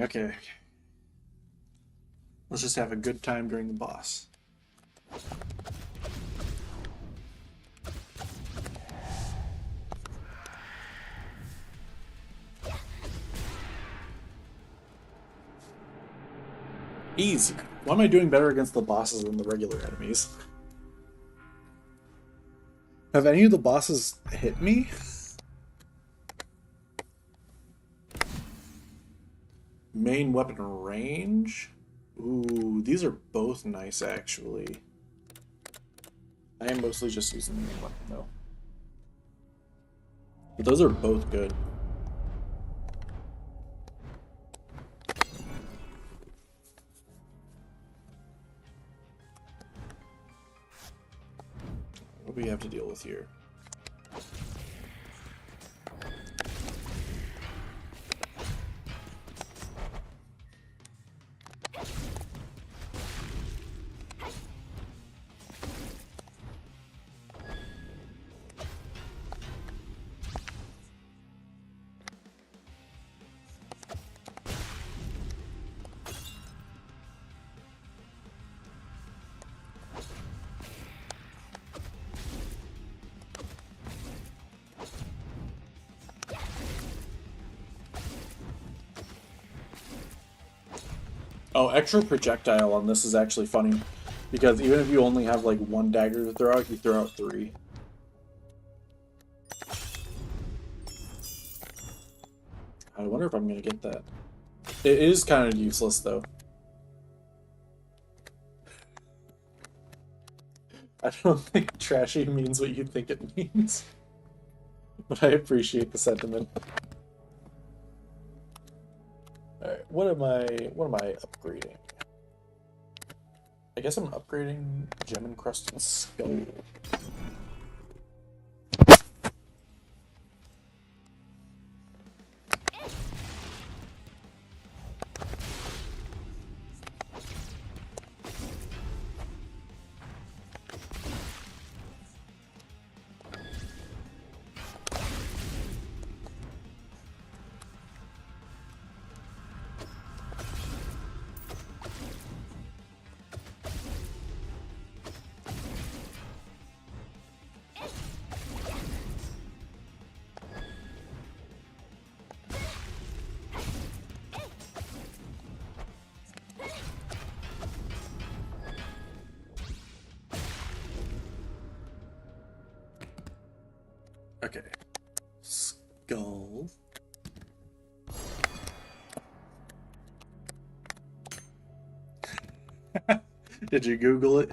Okay. Let's just have a good time during the boss. Easy. Why am I doing better against the bosses than the regular enemies? Have any of the bosses hit me? Main weapon range? Ooh, these are both nice, actually. I am mostly just using the main weapon, though. But those are both good. What do we have to deal with here? Oh, extra projectile on this is actually funny. Because even if you only have like one dagger to throw out, you throw out three. I wonder if I'm gonna get that. It is kind of useless though. I don't think trashy means what you think it means. But I appreciate the sentiment. Alright, what am I upgrading? I guess I'm upgrading gem encrusted skull. Okay. Skull. Did you Google it?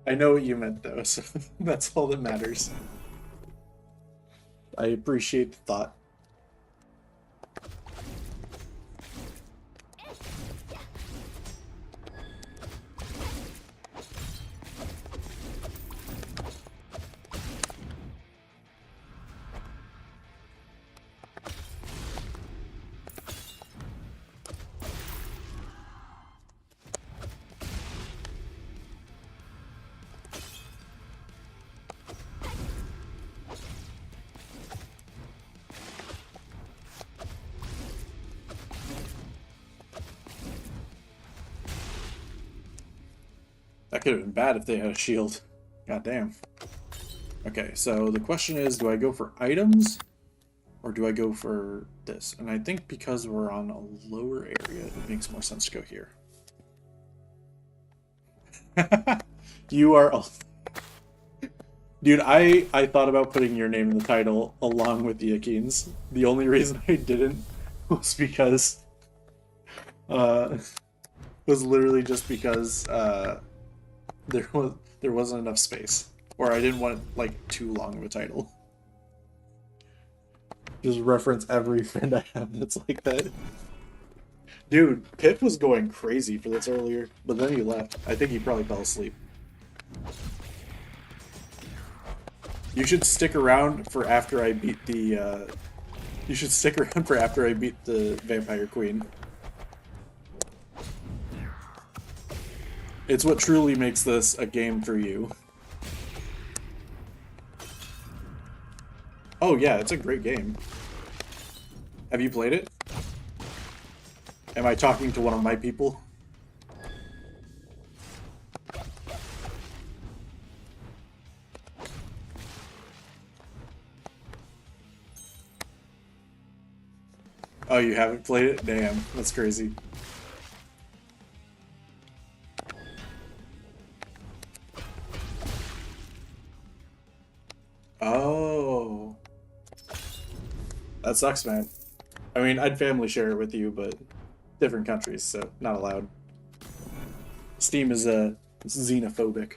I know what you meant though, so that's all that matters. I appreciate the thought. That could have been bad if they had a shield. God damn. Okay, so the question is, do I go for items or do I go for this? And I think because we're on a lower area, it makes more sense to go here. You are... Dude, I thought about putting your name in the title along with Iyakin's. The only reason I didn't was because... was literally just because there wasn't enough space, or I didn't want like too long of a title. Just reference every friend I have that's like that. Dude, Pip was going crazy for this earlier, but then he left. I think he probably fell asleep. You should stick around for after I beat the. You should stick around for after I beat the Vampire Queen. It's what truly makes this a game for you. Oh yeah, it's a great game. Have you played it? Am I talking to one of my people? Oh, you haven't played it? Damn, that's crazy. Oh. That sucks, man. I mean, I'd family share it with you, but different countries, so not allowed. Steam is xenophobic.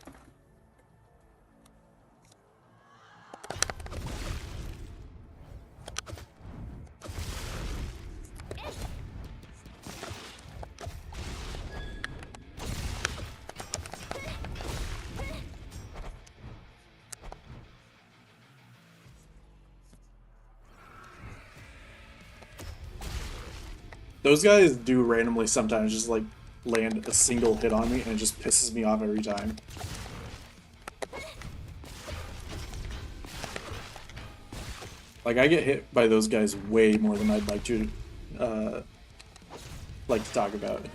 Those guys do randomly sometimes just like land a single hit on me and it just pisses me off every time. Like I get hit by those guys way more than I'd like to talk about.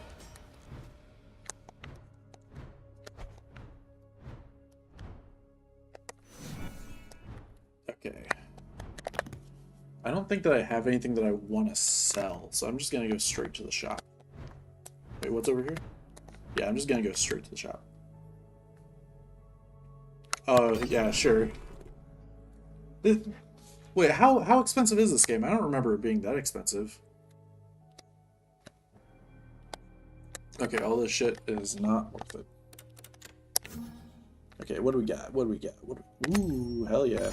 Okay. I don't think that I have anything that I want to sell, so I'm just gonna go straight to the shop. Wait, what's over here? Yeah, I'm just gonna go straight to the shop. Oh, yeah, sure. Wait, how expensive is this game? I don't remember it being that expensive. Okay, all this shit is not worth it. Okay, what do we got? What do we got? Ooh, hell yeah.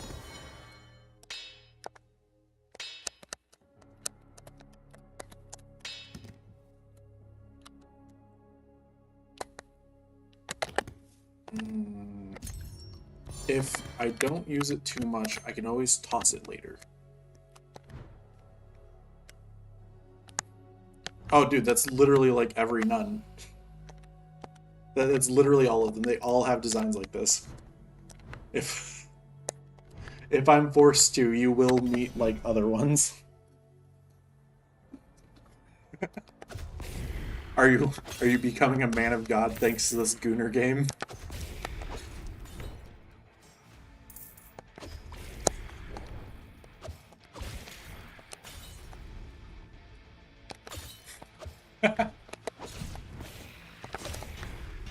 If I don't use it too much, I can always toss it later. Oh, dude, that's literally like every nun. That's literally all of them. They all have designs like this. If I'm forced to, you will meet like other ones. Are you becoming a man of God thanks to this Gooner game?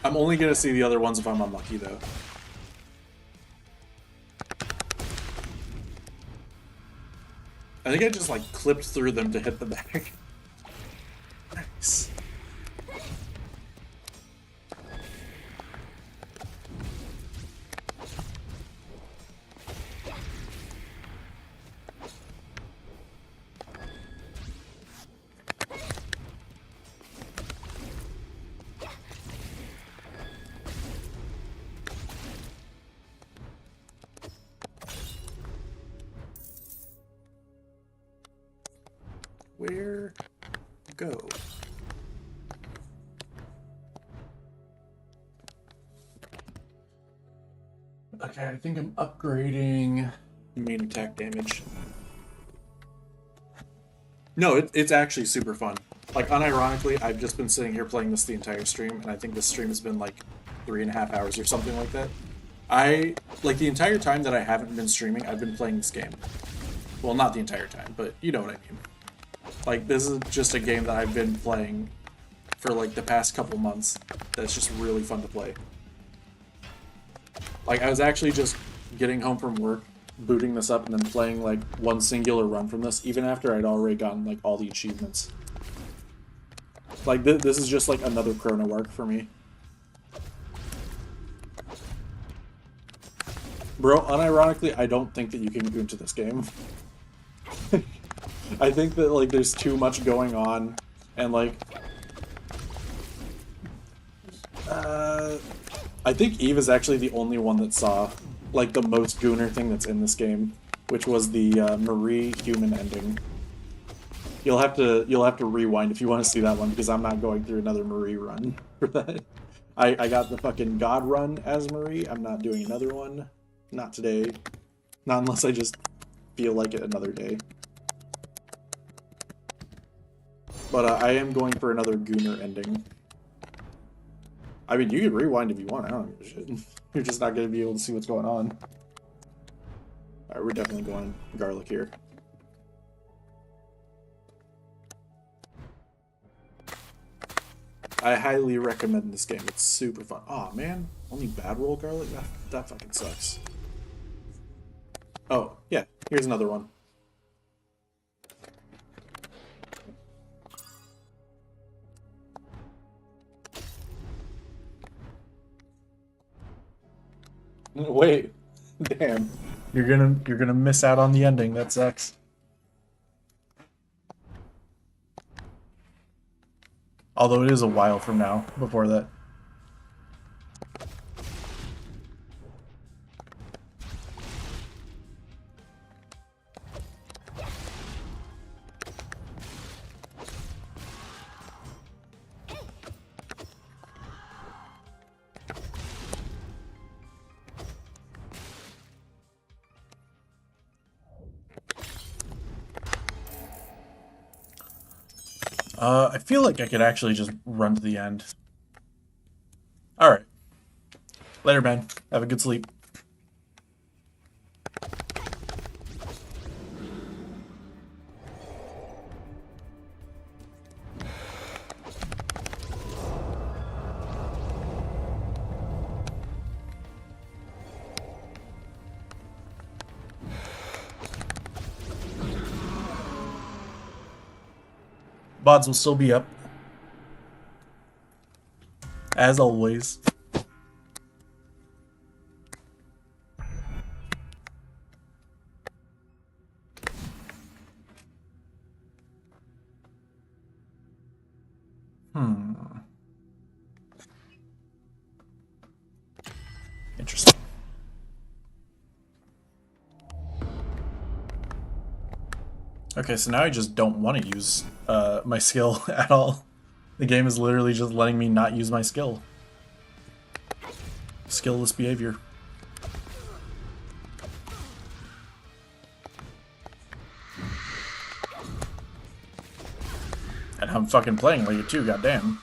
I'm only gonna see the other ones if I'm unlucky, though. I think I just, like, clipped through them to hit the back. Nice. Where go? Okay, I think I'm upgrading main attack damage. No, it's actually super fun. Like, unironically, I've just been sitting here playing this the entire stream, and I think this stream has been like 3.5 hours or something like that. Like, the entire time that I haven't been streaming, I've been playing this game. Well, not the entire time, but you know what I mean. Like, this is just a game that I've been playing for, like, the past couple months that's just really fun to play. Like, I was actually just getting home from work, booting this up, and then playing, like, one singular run from this, even after I'd already gotten, like, all the achievements. Like, this is just, like, another chrono arc for me. Bro, unironically, I don't think that you can go into this game. I think that, like, there's too much going on, and, like... I think Eve is actually the only one that saw, like, the most gooner thing that's in this game, which was the Marie human ending. You'll have to rewind if you want to see that one, because I'm not going through another Marie run for that. I got the fucking God run as Marie. I'm not doing another one. Not today. Not unless I just feel like it another day. But I am going for another Gooner ending. I mean, you can rewind if you want. I don't give a shit. You're just not going to be able to see what's going on. Alright, we're definitely going garlic here. I highly recommend this game. It's super fun. Aw, oh, man. Only bad roll garlic? That fucking sucks. Oh, yeah. Here's another one. Wait. Damn. You're gonna miss out on the ending. That sucks. Although it is a while from now before that. I feel like I could actually just run to the end. Alright. Later, man. Have a good sleep. Bods will still be up. As always. Interesting. Okay, so now I just don't want to use my skill at all. The game is literally just letting me not use my skill. Skillless behavior. And I'm fucking playing like it too, goddamn.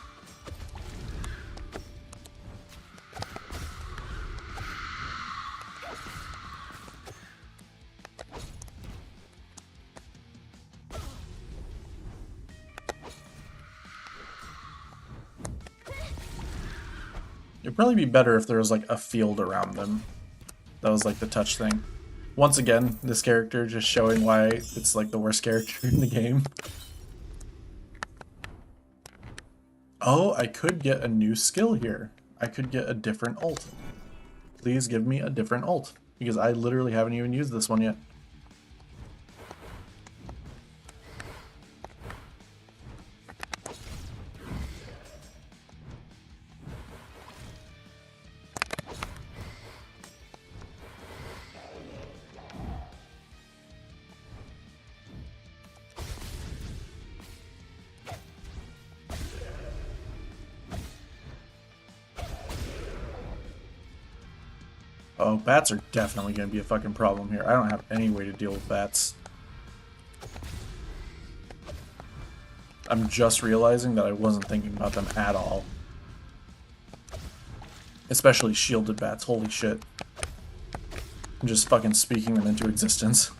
It'd probably be better if there was like a field around them. That was like the touch thing. Once again, this character just showing why it's like the worst character in the game. Oh, I could get a new skill here. I could get a different ult. Please give me a different ult, because I literally haven't even used this one yet. Oh, bats are definitely going to be a fucking problem here. I don't have any way to deal with bats. I'm just realizing that I wasn't thinking about them at all. Especially shielded bats, holy shit. I'm just fucking speaking them into existence.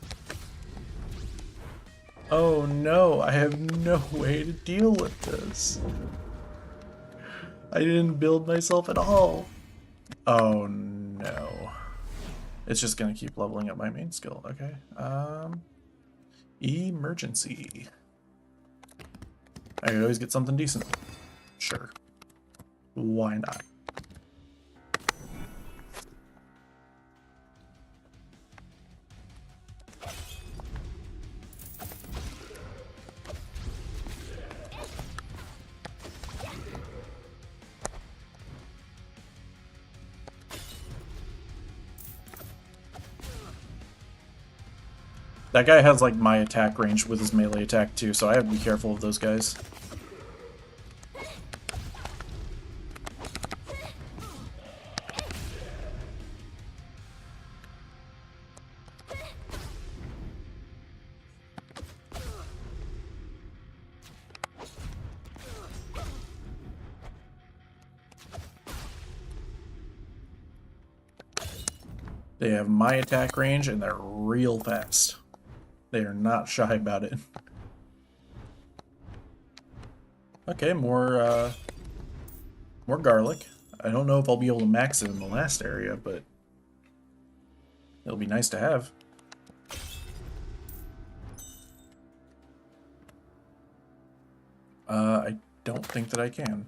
Oh no, I have no way to deal with this. I didn't build myself at all. Oh no. It's just gonna keep leveling up my main skill. Okay. Emergency. I could always get something decent. Sure. Why not? That guy has like my attack range with his melee attack too, so I have to be careful of those guys. They have my attack range and they're real fast. They are not shy about it. Okay, more garlic. I don't know if I'll be able to max it in the last area, but it'll be nice to have. I don't think that I can.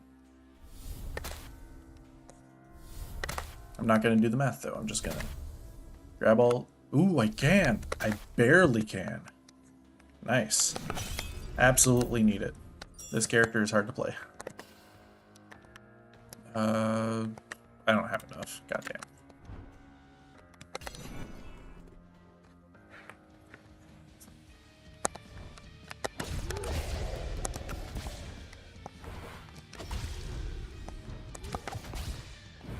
I'm not gonna do the math though, I'm just gonna grab all... Ooh, I can! I barely can. Nice. Absolutely need it. This character is hard to play. I don't have enough. Goddamn.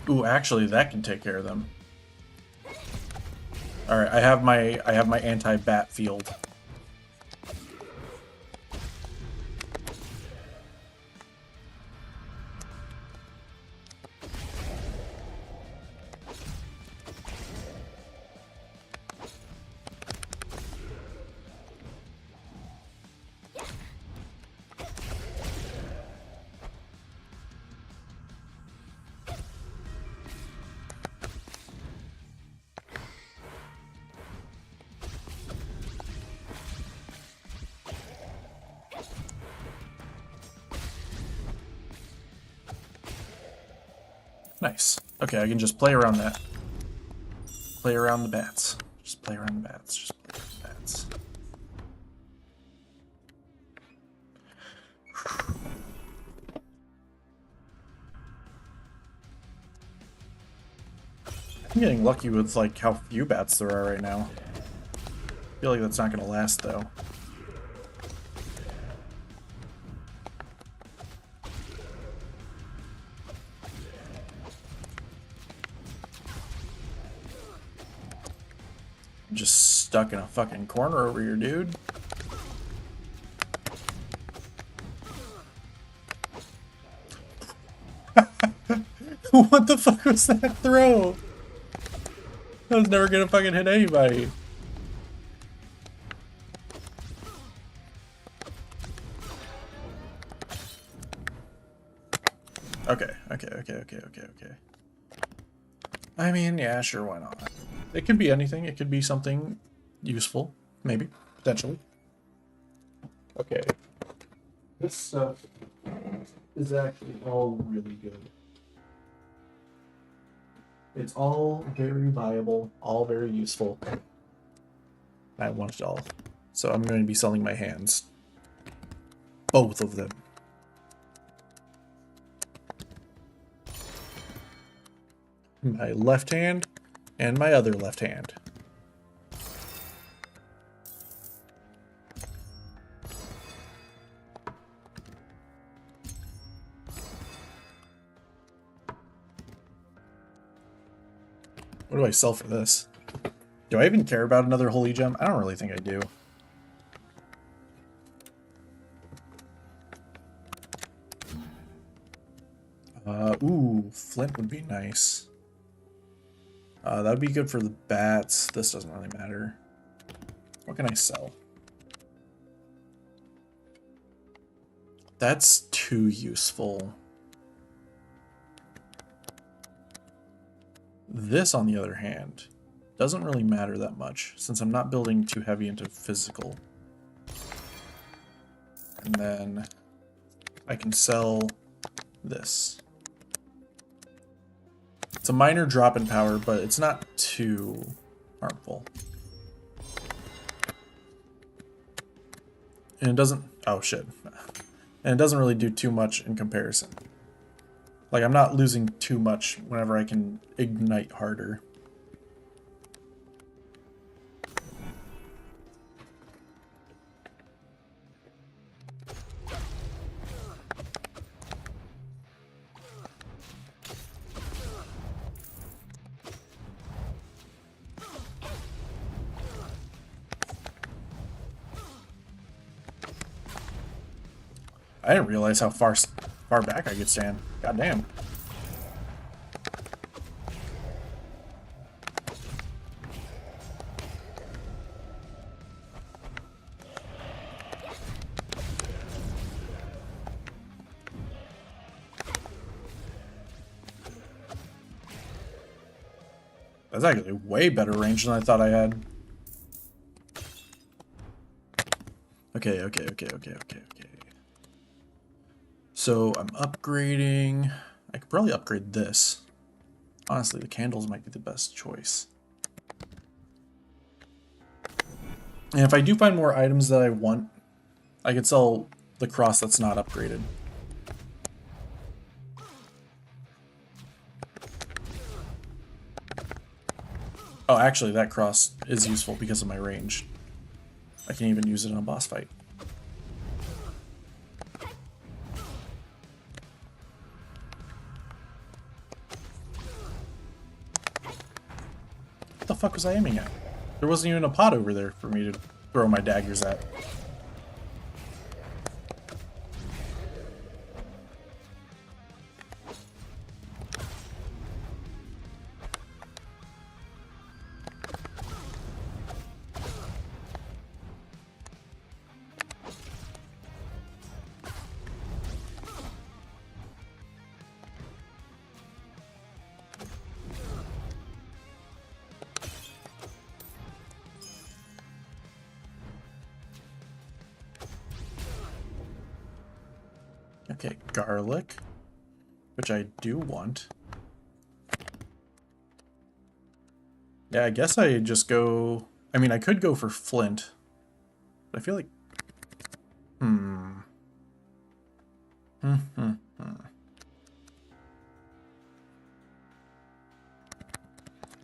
Ooh, actually, that can take care of them. All right, I have my anti-bat field. Nice. Okay, I can just play around that. Play around the bats. Just play around the bats. Just play around the bats. I'm getting lucky with like how few bats there are right now. I feel like that's not gonna last though. I'm just stuck in a fucking corner over here, dude. What the fuck was that throw? I was never gonna fucking hit anybody. Okay. I mean, yeah, sure, why not? It could be anything. It could be something useful, maybe, potentially. Okay. This stuff is actually all really good. It's all very viable, all very useful. I want it all. So I'm going to be selling my hands. Both of them. My left hand and my other left hand. What do I sell for this? Do I even care about another holy gem? I don't really think I do. Ooh, flint would be nice. That would be good for the bats. This doesn't really matter. What can I sell? That's too useful. This, on the other hand, doesn't really matter that much, since I'm not building too heavy into physical. And then I can sell this. It's a minor drop in power, but it's not too harmful. And it doesn't... oh, shit. And it doesn't really do too much in comparison. Like, I'm not losing too much whenever I can ignite harder. I didn't realize how far back I could stand. God damn. That's actually way better range than I thought I had. Okay. So I'm upgrading. I could probably upgrade this. Honestly, the candles might be the best choice. And if I do find more items that I want, I could sell the cross that's not upgraded. Oh, actually, that cross is useful because of my range. I can even use it in a boss fight. What the fuck was I aiming at? There wasn't even a pot over there for me to throw my daggers at. Okay, garlic, which I do want. Yeah, I guess I just go... I mean, I could go for flint, but I feel like... I'm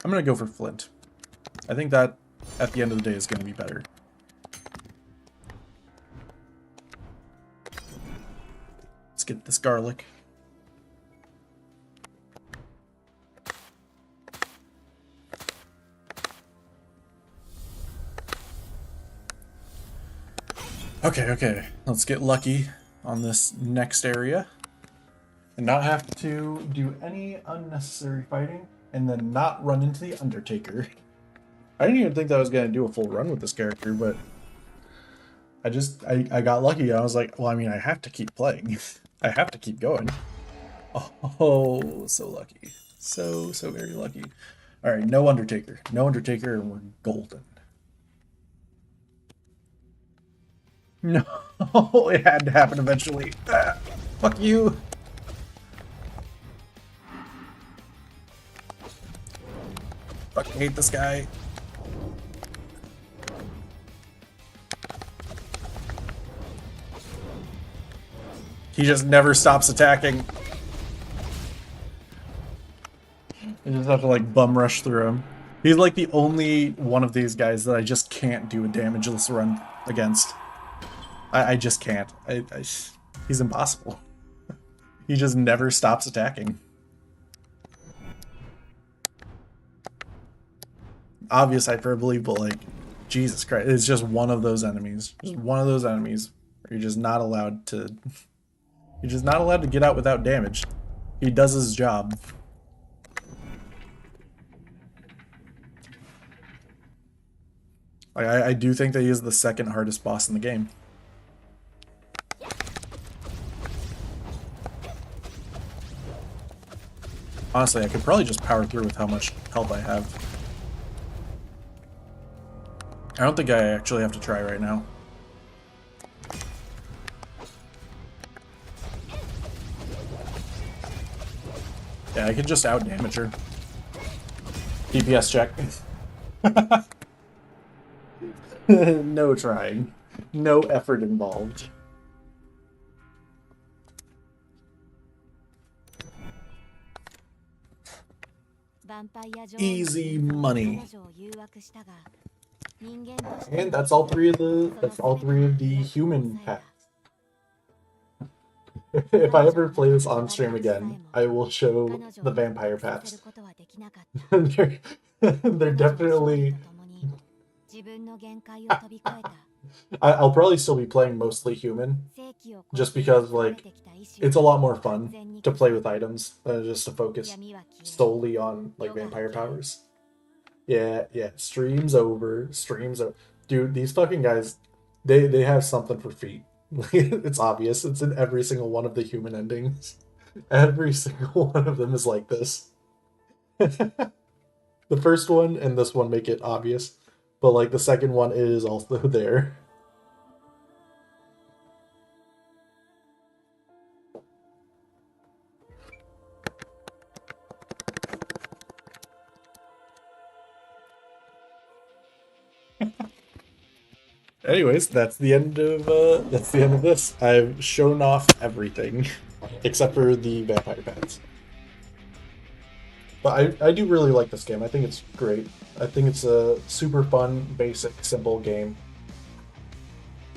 gonna go for flint. I think that, at the end of the day, is gonna be better. Let's get this garlic. Okay. Let's get lucky on this next area. And not have to do any unnecessary fighting. And then not run into the Undertaker. I didn't even think that I was going to do a full run with this character, but... I got lucky. I was like, well, I mean, I have to keep playing. I have to keep going. Oh, so lucky. So very lucky. Alright, no Undertaker. No Undertaker, and we're golden. No, it had to happen eventually. Ah, fuck you. Fucking hate this guy. He just never stops attacking. I just have to like bum rush through him. He's like the only one of these guys that I just can't do a damageless run against. I just can't. He's impossible. He just never stops attacking. obvious hyperbole, but like, Jesus Christ, it's just one of those enemies. Just one of those enemies where you're just not allowed to. You're just not allowed to get out without damage. He does his job. Like, I do think that he is the second hardest boss in the game. Honestly, I could probably just power through with how much health I have. I don't think I actually have to try right now. Yeah, I could just out-damage her. DPS check. No trying. No effort involved. Easy money. And that's all three of the human packs. If I ever play this on stream again, I will show the vampire paths. they're definitely... I'll probably still be playing mostly human, just because, like, it's a lot more fun to play with items than just to focus solely on, like, vampire powers. Yeah, stream's over. Dude, these fucking guys, they have something for feet. It's obvious. It's in every single one of the human endings. Every single one of them is like this. The first one and this one make it obvious, but like the second one is also there. Anyways, that's the end of this. I've shown off everything except for the vampire pads. But I do really like this game. I think it's great. I think it's a super fun, basic, simple game.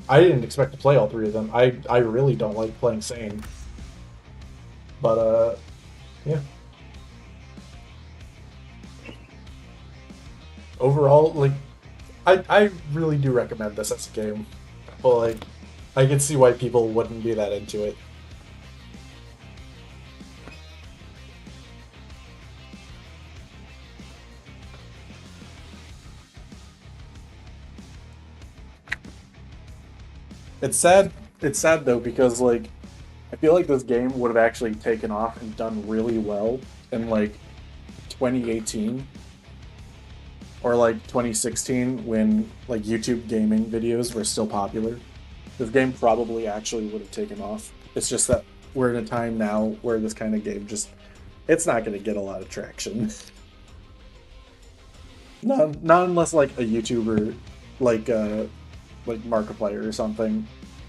I didn't expect to play all three of them. I really don't like playing Sane. But yeah. Overall, like, I really do recommend this as a game, but like, I can see why people wouldn't be that into it. It's sad. It's sad though, because like, I feel like this game would have actually taken off and done really well in like 2018. Or like 2016 when like YouTube gaming videos were still popular. This game probably actually would have taken off. It's just that we're in a time now where this kind of game just, it's not going to get a lot of traction. Not unless like a YouTuber like Markiplier or something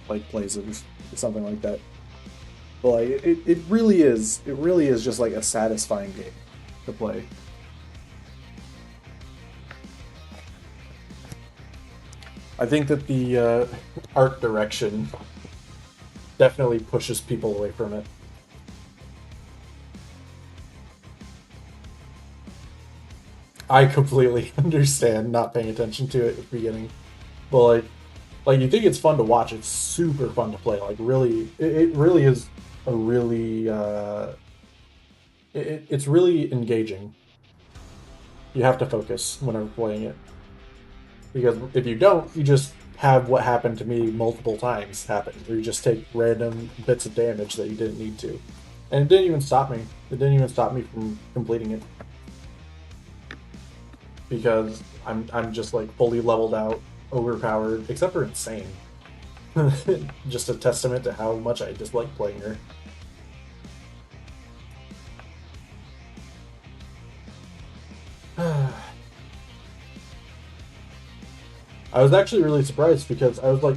like plays it or something like that. But like it really is just like a satisfying game to play. I think that the art direction definitely pushes people away from it. I completely understand not paying attention to it at the beginning. But like you think it's fun to watch, it's super fun to play. Like really, it really is a really, it's really engaging. You have to focus whenever playing it. Because if you don't, you just have what happened to me multiple times happen, where you just take random bits of damage that you didn't need to. And it didn't even stop me. It didn't even stop me from completing it. Because I'm just like fully leveled out, overpowered, except for Insane. Just a testament to how much I dislike playing her. I was actually really surprised because I was like,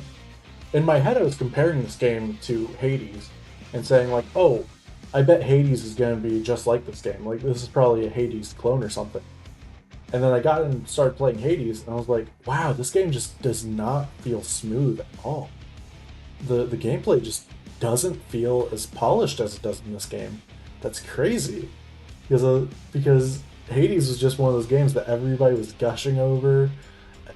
in my head I was comparing this game to Hades and saying like, oh, I bet Hades is going to be just like this game. Like, this is probably a Hades clone or something. And then I got and started playing Hades and I was like, wow, this game just does not feel smooth at all. The gameplay just doesn't feel as polished as it does in this game. That's crazy. Because Hades was just one of those games that everybody was gushing over.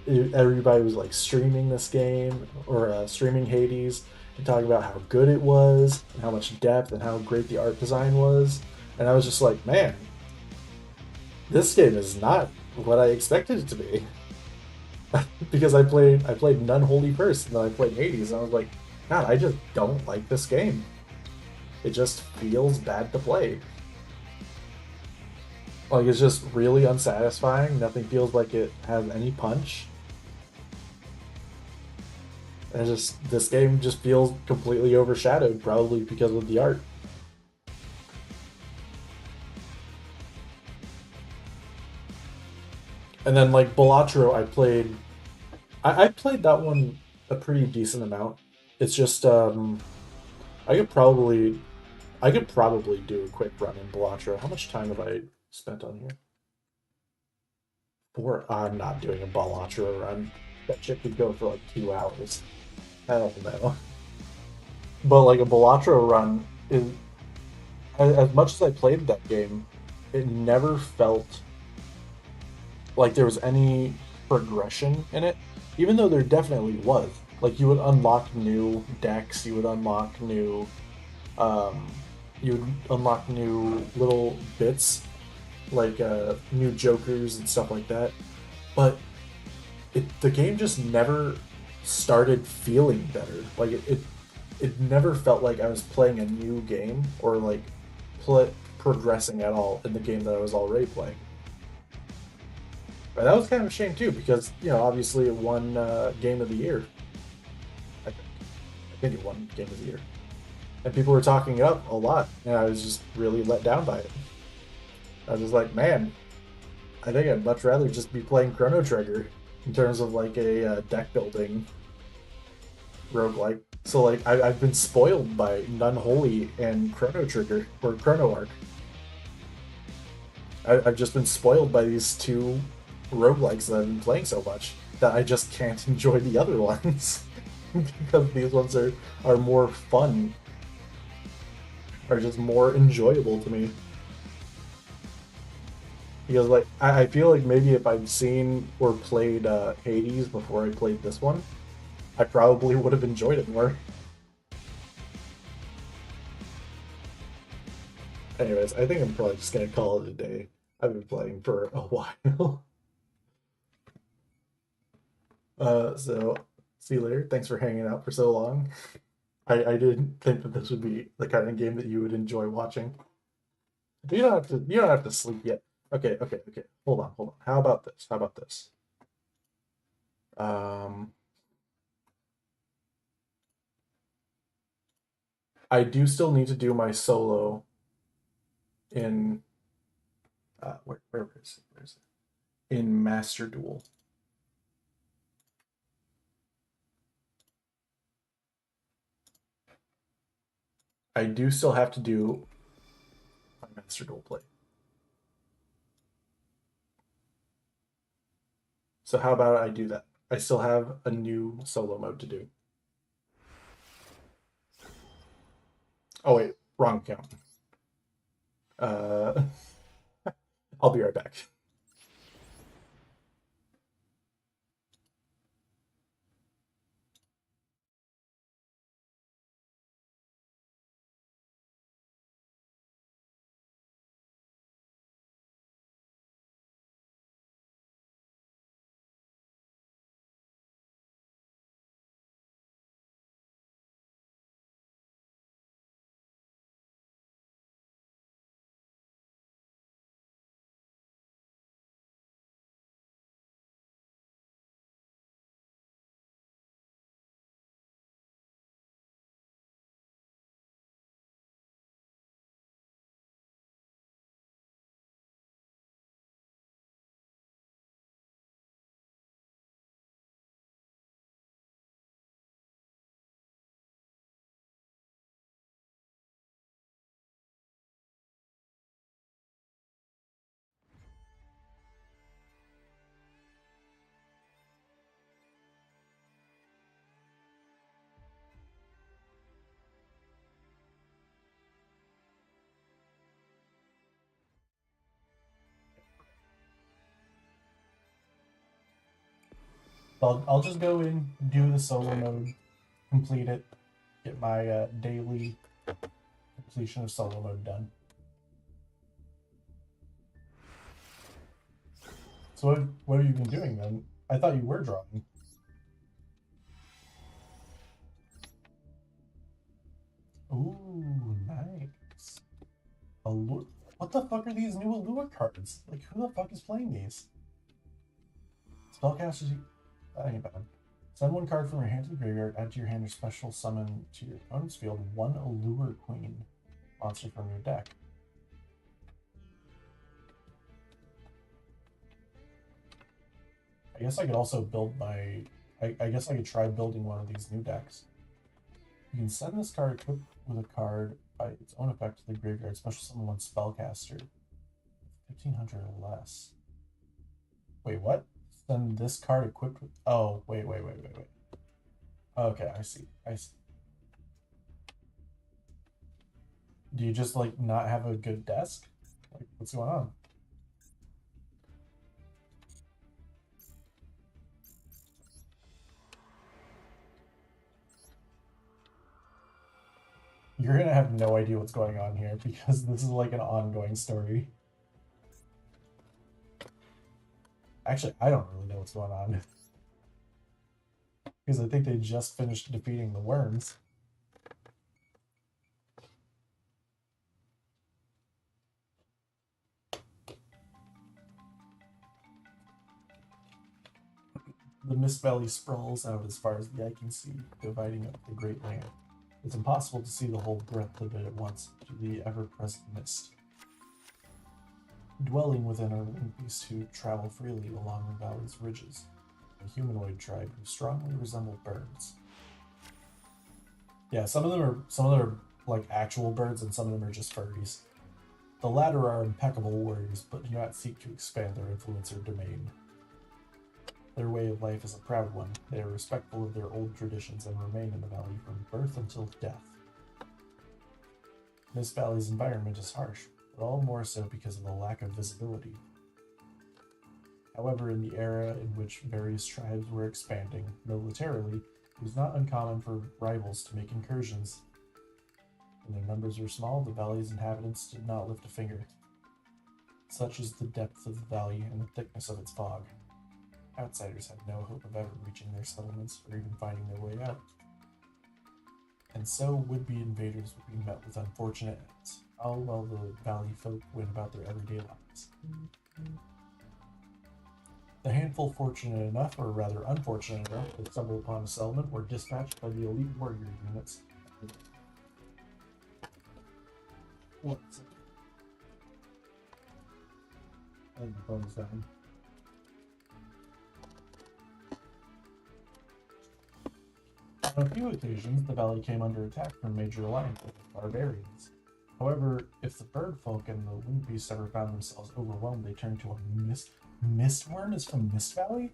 Everybody was like streaming this game or streaming Hades and talking about how good it was and how much depth and how great the art design was. And I was just like, man, this game is not what I expected it to be. Because I played None Holy first, and then I played Hades, and I was like, God, I just don't like this game. It just feels bad to play. Like it's just really unsatisfying. Nothing feels like it has any punch. And just this game just feels completely overshadowed, probably because of the art. And then like Balatro, I played that one a pretty decent amount. It's just I could probably I could probably do a quick run in Balatro. How much time have I spent on here? Four. I'm not doing a Balatro run. That shit could go for like 2 hours. I don't know. But like a Balatro run is as much as I played that game, it never felt like there was any progression in it, even though there definitely was. Like you would unlock new decks, um, you would unlock new little bits, like new jokers and stuff like that. But the game just never started feeling better. Like it never felt like I was playing a new game or like progressing at all in the game that I was already playing. And that was kind of a shame too, because obviously it won Game of the Year. I think. I think it won Game of the Year, and people were talking it up a lot, and I was just really let down by it. I was just like, man, I think I'd much rather just be playing Chrono Trigger in terms of like a deck building roguelike. So like I've been spoiled by Nunholy and Chrono Trigger or Chrono Arc. I've just been spoiled by these two roguelikes that I've been playing so much that I just can't enjoy the other ones because these ones are more fun, are just more enjoyable to me. Because like I feel like maybe if I've seen or played Hades before I played this one, I probably would have enjoyed it more. Anyways, I think I'm probably just gonna call it a day. I've been playing for a while. So see you later. Thanks for hanging out for so long. I didn't think that this would be the kind of game that you would enjoy watching. You don't have to sleep yet. Okay, okay, okay. Hold on. How about this? How about this? Um, I do still need to do my solo in where is it? Where is it? In Master Duel. I do still have to do my Master Duel play. So how about I do that? I still have a new solo mode to do. Oh wait, wrong account. Uh, I'll be right back. I'll just go in, do the solo mode, complete it, get my daily completion of solo mode done. So what have you been doing then? I thought you were drawing. Ooh, nice. Allure. What the fuck are these new Allure cards? Like, who the fuck is playing these? Spellcasters. That ain't bad. Send one card from your hand to the graveyard, add to your hand or special summon to your opponent's field one Allure Queen monster from your deck. I guess I could also build my... I guess I could try building one of these new decks. You can send this card equipped with a card by its own effect to the graveyard. Special summon one spellcaster. 1500 or less. Wait, what? Send this card equipped with... Oh, wait. Okay, I see. Do you just, like, not have a good desk? Like, what's going on? You're gonna have no idea what's going on here because this is like an ongoing story. Actually, I don't really know what's going on. Because I think they just finished defeating the worms. The Mist Valley sprawls out as far as the eye can see, dividing up the great land. It's impossible to see the whole breadth of it at once due to the ever-present mist. Dwelling within are winged beasts who travel freely along the valley's ridges, a humanoid tribe who strongly resemble birds. Yeah, some of them are like actual birds, and some of them are just furries. The latter are impeccable warriors, but do not seek to expand their influence or domain. Their way of life is a proud one. They are respectful of their old traditions and remain in the valley from birth until death. Mist Valley's environment is harsh, but all more so because of the lack of visibility. However, in the era in which various tribes were expanding militarily, it was not uncommon for rivals to make incursions. When their numbers were small, the valley's inhabitants did not lift a finger. Such is the depth of the valley and the thickness of its fog. Outsiders had no hope of ever reaching their settlements or even finding their way out. And so would-be invaders would be met with unfortunate ends, all while the valley folk went about their everyday lives. The handful fortunate enough, or rather unfortunate enough, to stumble upon a settlement were dispatched by the elite warrior units. What? I think the phone is down. On a few occasions, the valley came under attack from major alliances with barbarians. However, if the bird folk and the winged beasts ever found themselves overwhelmed, they turned to a mistworm is from Mist Valley?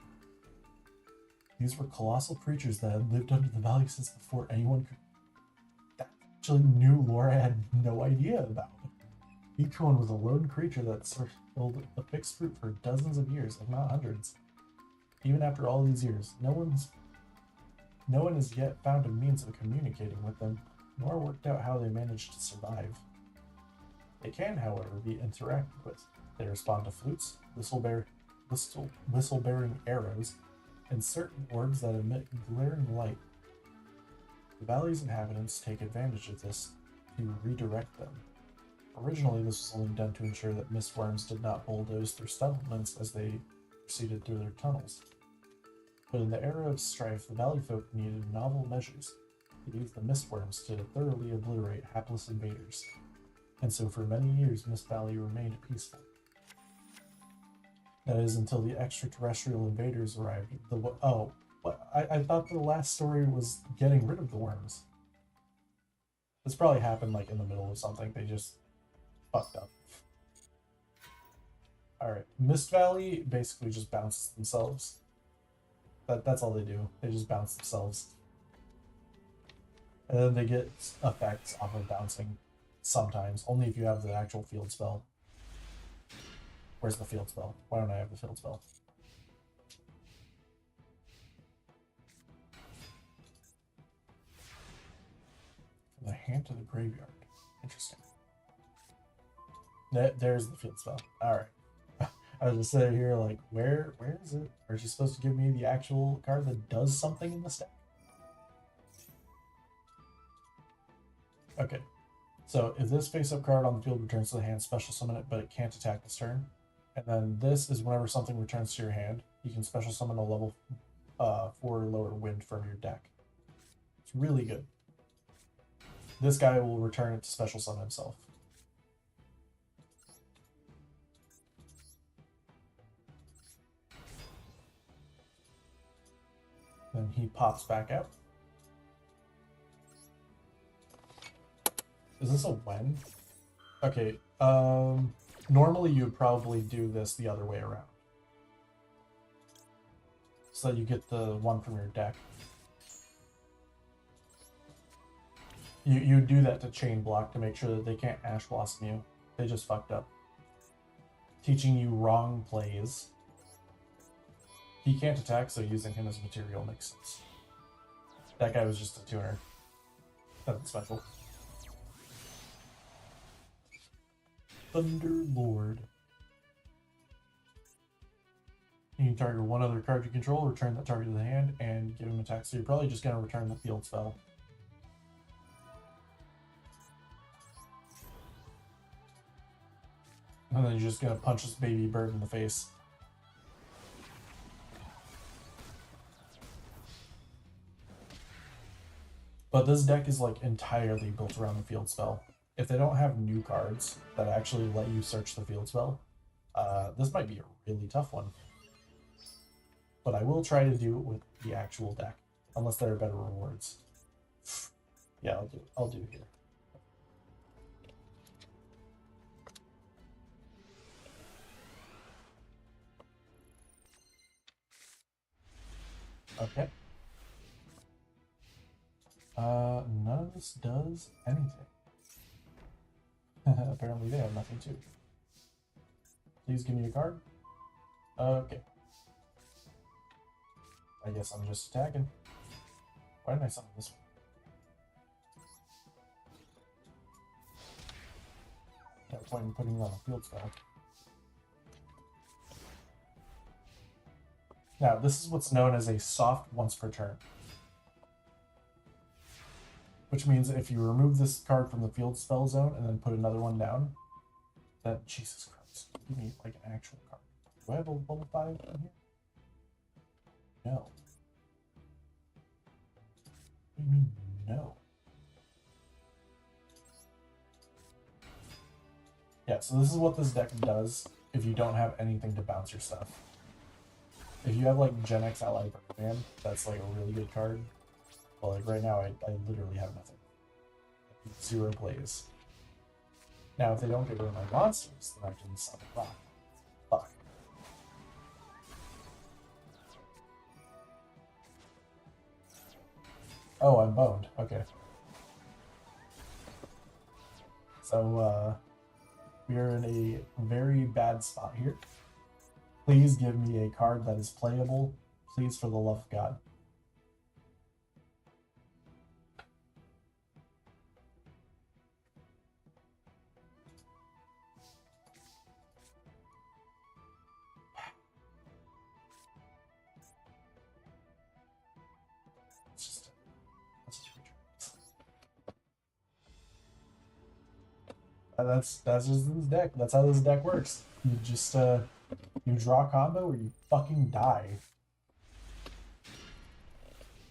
These were colossal creatures that had lived under the valley since before anyone could... That's actually new lore I had no idea about. Each one was a lone creature that circled a fixed route for dozens of years, if not hundreds. Even after all these years, no one has yet found a means of communicating with them, nor worked out how they managed to survive. They can, however, be interacted with. They respond to flutes, whistle-bearing arrows, and certain orbs that emit glaring light. The valley's inhabitants take advantage of this to redirect them. Originally, this was only done to ensure that mistworms did not bulldoze through settlements as they proceeded through their tunnels. But in the era of strife, the valley folk needed novel measures. They used the mistworms to thoroughly obliterate hapless invaders. And so for many years, Mist Valley remained peaceful. That is, until the extraterrestrial invaders arrived. I thought the last story was getting rid of the worms. This probably happened like in the middle of something. They just fucked up. Alright, Mist Valley basically just bounces themselves. That's all they do. They just bounce themselves. And then they get effects off of bouncing sometimes, only if you have the actual field spell. Where's the field spell? Why don't I have the field spell? to the graveyard. Interesting. There's the field spell. Alright. I was just sitting here like, where is it? Or is she supposed to give me the actual card that does something in the stack? Okay. So if this face-up card on the field returns to the hand, special summon it, but it can't attack this turn. And then this is whenever something returns to your hand, you can special summon a level 4 or lower wind from your deck. It's really good. This guy will return it to special summon himself. Then he pops back out. Is this a when? Okay, normally you would probably do this the other way around. So that you get the one from your deck. You do that to chain block to make sure that they can't Ash Blossom you. They just fucked up. Teaching you wrong plays. He can't attack, so using him as material makes sense. That guy was just a tuner. Nothing special. Thunder Lord. You can target one other card you control, return that target to the hand, and give him attack. So you're probably just going to return the field spell. And then you're just going to punch this baby bird in the face. But this deck is like entirely built around the field spell. If they don't have new cards that actually let you search the field spell, this might be a really tough one. But I will try to do it with the actual deck, unless there are better rewards. Yeah, I'll do it here. Okay. None of this does anything. Apparently they have nothing too. Please give me a card. Okay. I guess I'm just attacking. Why didn't I summon this one? No point in putting it on a field spell. Now, this is what's known as a soft once per turn. Which means if you remove this card from the field spell zone and then put another one down, then, Jesus Christ, give me like an actual card. Do I have a level 5 in here? No. What do you mean, no? Yeah, so this is what this deck does if you don't have anything to bounce your stuff. If you have like Gen X Ally Birdman, that's like a really good card. But like right now, I literally have nothing. 0 plays. Now, if they don't get rid of my monsters, then I can summon rock. Fuck. Oh, I'm boned. Okay. So, we are in a very bad spot here. Please give me a card that is playable. Please, for the love of God. That's just this deck. That's how this deck works. You just you draw a combo or you fucking die.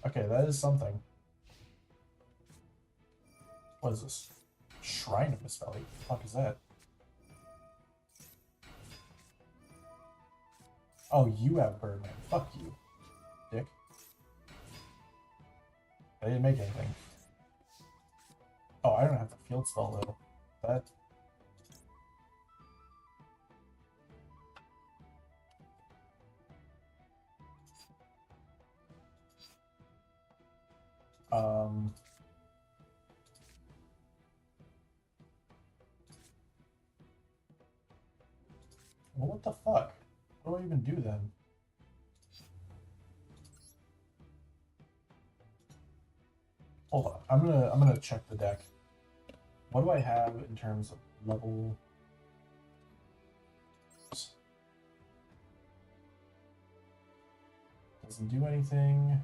Okay, that is something. What is this? Shrine of Misspelling? What the fuck is that? Oh, you have Birdman. Fuck you, dick. I didn't make anything. Oh, I don't have the field spell though. That. Well, what the fuck? What do I even do then? Hold on. I'm gonna check the deck. What do I have in terms of level? Doesn't do anything.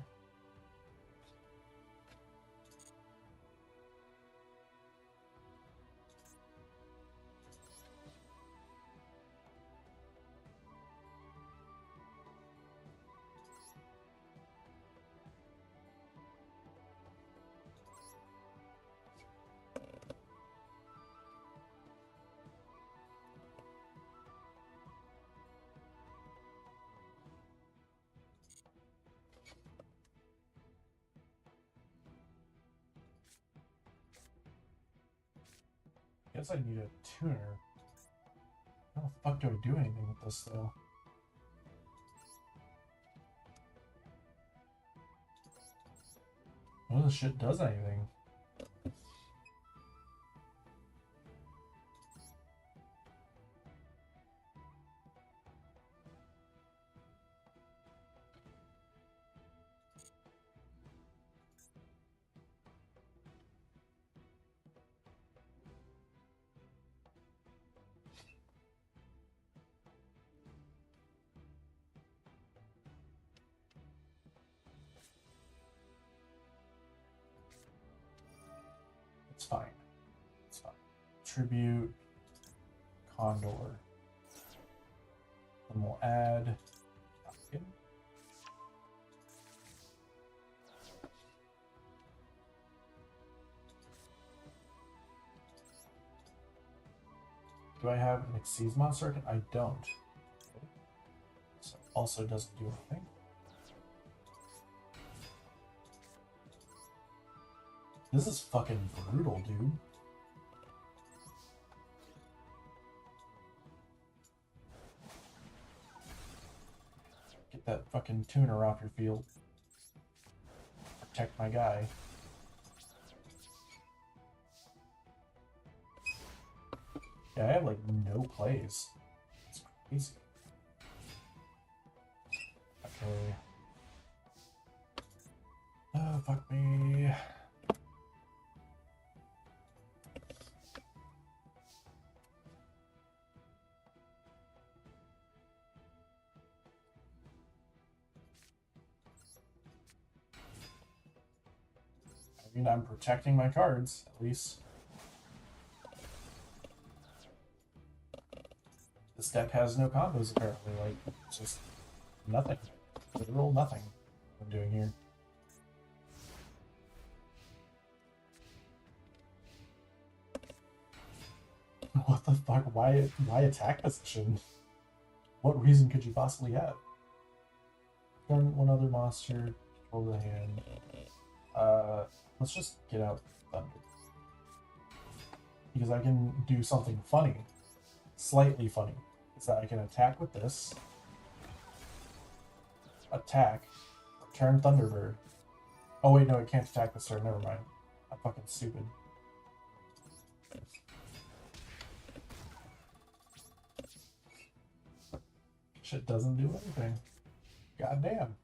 Guess I need a tuner. How the fuck do I do anything with this though? None of this shit does anything. It's fine. It's fine. Tribute, Condor. Then we'll add Iyakin. Do I have an Xyz monster? I don't. So also doesn't do anything. This is fucking brutal, dude. Get that fucking tuner off your field. Protect my guy. Yeah, I have like no plays. It's crazy. Okay. Oh, fuck me. I mean, I'm protecting my cards, at least. This deck has no combos, apparently. Like, it's just nothing. Literal nothing I'm doing here. What the fuck? Why attack position? What reason could you possibly have? Done one other monster, control the hand. Let's just get out Thunder. Because I can do something funny. Slightly funny. Is that I can attack with this. Attack. Return Thunderbird. Oh wait, no, it can't attack this turn. Never mind. I'm fucking stupid. Shit doesn't do anything. God damn.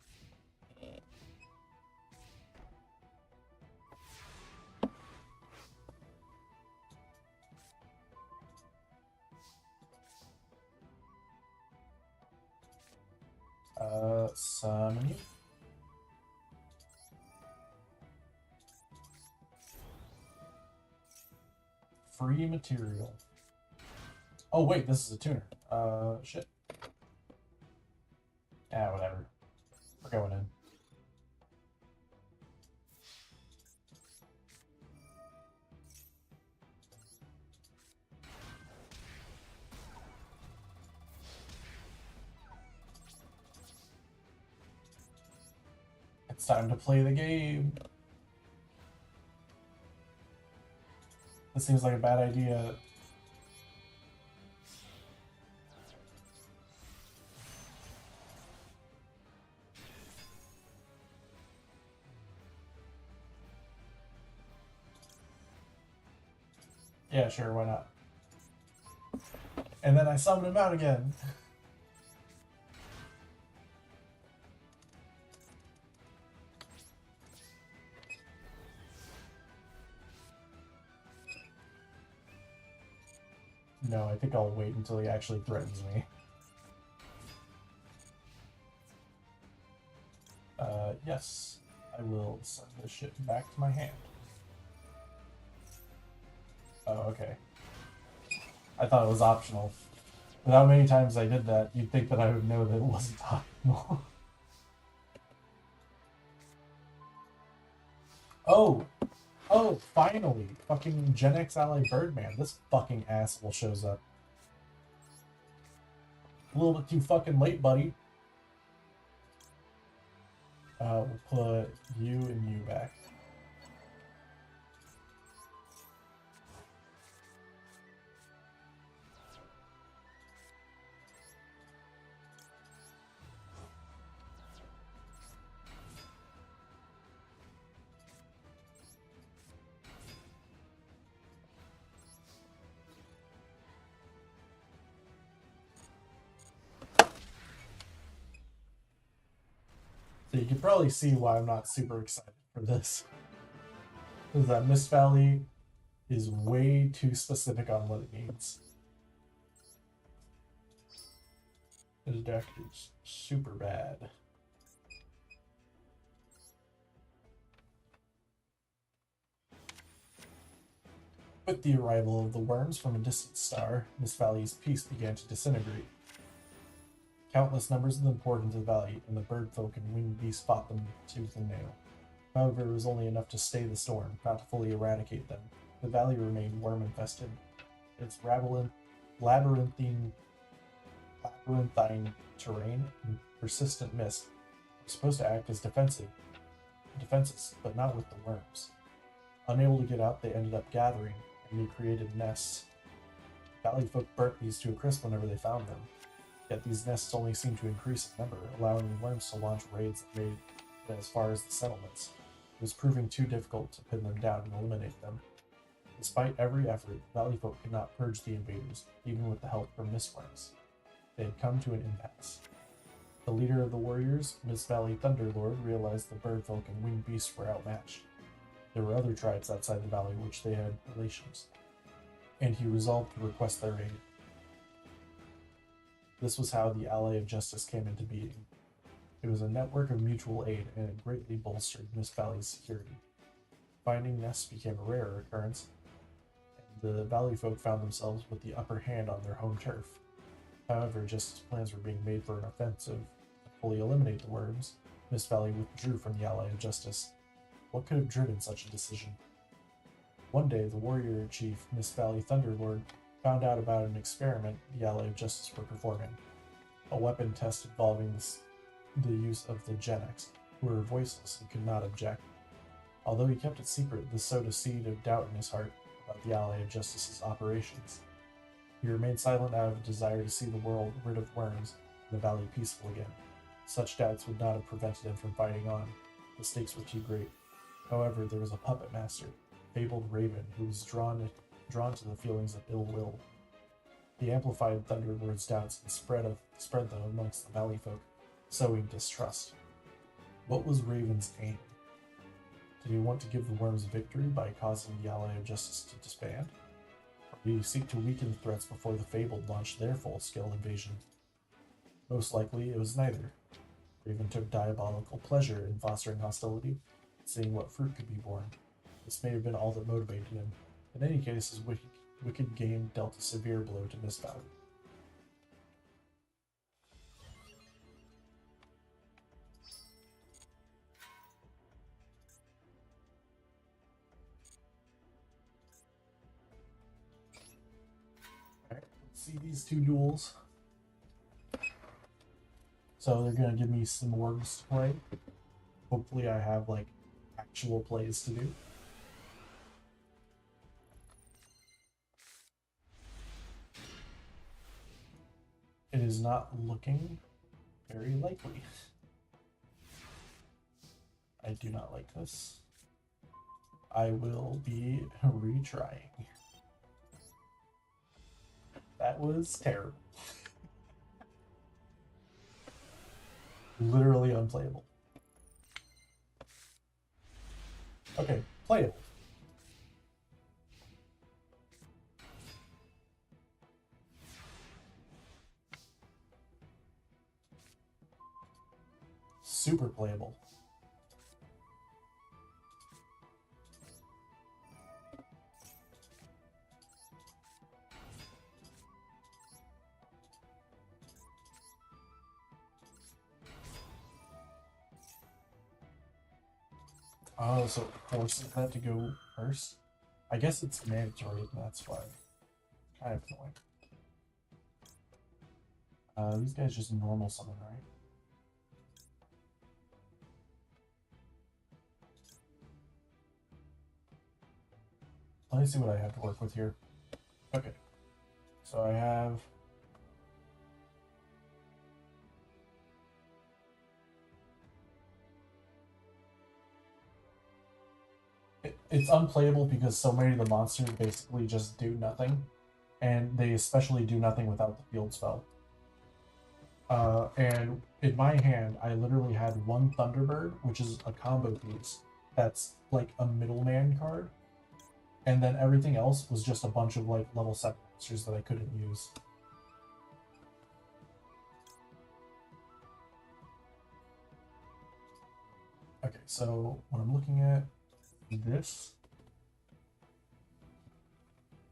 Summon you. Free material. Oh wait, this is a tuner. Shit. Yeah, whatever. We're going in. It's time to play the game. This seems like a bad idea. Yeah, sure, why not? And then I summon him out again. No, I think I'll wait until he actually threatens me. Yes. I will send this shit back to my hand. Oh, okay. I thought it was optional. But how many times I did that, you'd think that I would know that it wasn't optional. Oh! Oh, finally! Fucking Gen X Ally Birdman. This fucking asshole shows up. A little bit too fucking late, buddy. We'll put you and you back. So you can probably see why I'm not super excited for this. Is that Mist Valley is way too specific on what it needs. This deck is super bad. With the arrival of the worms from a distant star, Mist Valley's peace began to disintegrate. Countless numbers of them poured into the valley, and the bird folk and winged beasts fought them tooth and nail. However, it was only enough to stay the storm, not to fully eradicate them. The valley remained worm-infested. Its labyrinthine terrain and persistent mist were supposed to act as defenses, but not with the worms. Unable to get out, they ended up gathering, and they created nests. Valley folk burnt these to a crisp whenever they found them. Yet these nests only seemed to increase in number, allowing the worms to launch raids that made it as far as the settlements. It was proving too difficult to pin them down and eliminate them. Despite every effort, Valley folk could not purge the invaders, even with the help from mistworms. They had come to an impasse. The leader of the warriors, Mist Valley Thunderlord, realized the bird folk and winged beasts were outmatched. There were other tribes outside the valley which they had relations, and he resolved to request their aid. This was how the Ally of Justice came into being. It was a network of mutual aid, and it greatly bolstered Mist Valley's security. Finding nests became a rarer occurrence, and the valley folk found themselves with the upper hand on their home turf. However, just as plans were being made for an offensive to fully eliminate the worms, Mist Valley withdrew from the Ally of Justice. What could have driven such a decision? One day, the warrior chief, Mist Valley Thunderlord, found out about an experiment the Ally of Justice were performing. A weapon test involving the use of the Gen X, who were voiceless and could not object. Although he kept it secret, this sowed a seed of doubt in his heart about the Ally of Justice's operations. He remained silent out of a desire to see the world rid of worms and the valley peaceful again. Such doubts would not have prevented him from fighting on. The stakes were too great. However, there was a puppet master, fabled Raven, who was drawn to the feelings of ill will. He amplified Thunderlord's doubts and spread them amongst the valley folk, sowing distrust. What was Raven's aim? Did he want to give the worms victory by causing the Ally of Justice to disband? Or did he seek to weaken the threats before the Fabled launched their full-scale invasion? Most likely, it was neither. Raven took diabolical pleasure in fostering hostility, seeing what fruit could be born. This may have been all that motivated him. In any case, his wicked game dealt a severe blow to Mist Valley. Alright, let's see these two duels. So they're gonna give me some orgs to play. Hopefully I have like actual plays to do. It is not looking very likely. I do not like this. I will be retrying. That was terrible. Literally unplayable. Okay, playable. super playable. Oh, so it forces that to go first? I guess it's mandatory, and that's why. Kind of annoying. These guys just normal summon, right? Let me see what I have to work with here. Okay. So I have... It's unplayable because so many of the monsters basically just do nothing. And they especially do nothing without the field spell. And in my hand, I literally had one Thunderbird, which is a combo piece. That's like a middleman card. And then everything else was just a bunch of like level 7 monsters that I couldn't use. Okay, so when I'm looking at this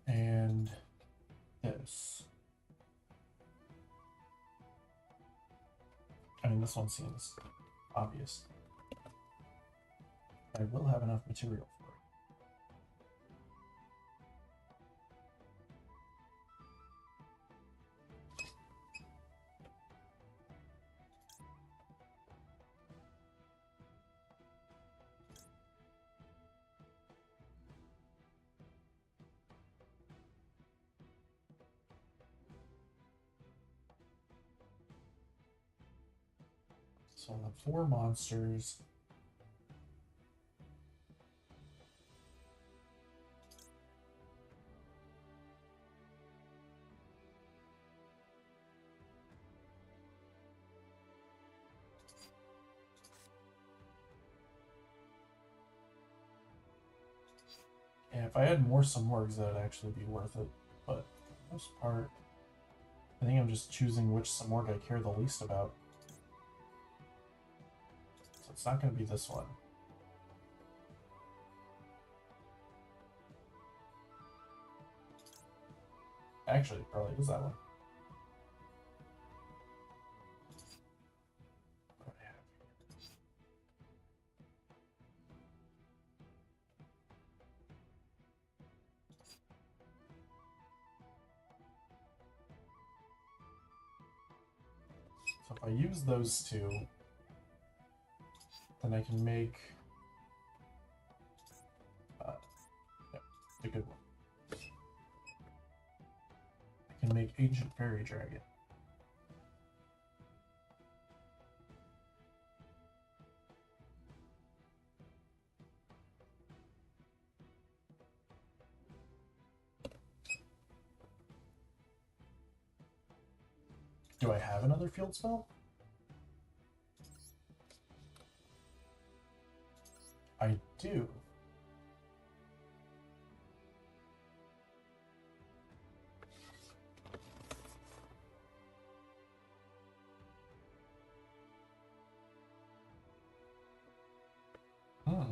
and this, I mean, this one seems obvious. I will have enough material for it. So the 4 monsters. Yeah, if I had more Simorgs, that would actually be worth it. But for the most part, I think I'm just choosing which Simorg I care the least about. So it's not going to be this one. Actually, it probably is that one. What do I have here? So if I use those two, then I can make yeah, a good one. I can make Ancient Fairy Dragon. Do I have another field spell? I do. Hmm.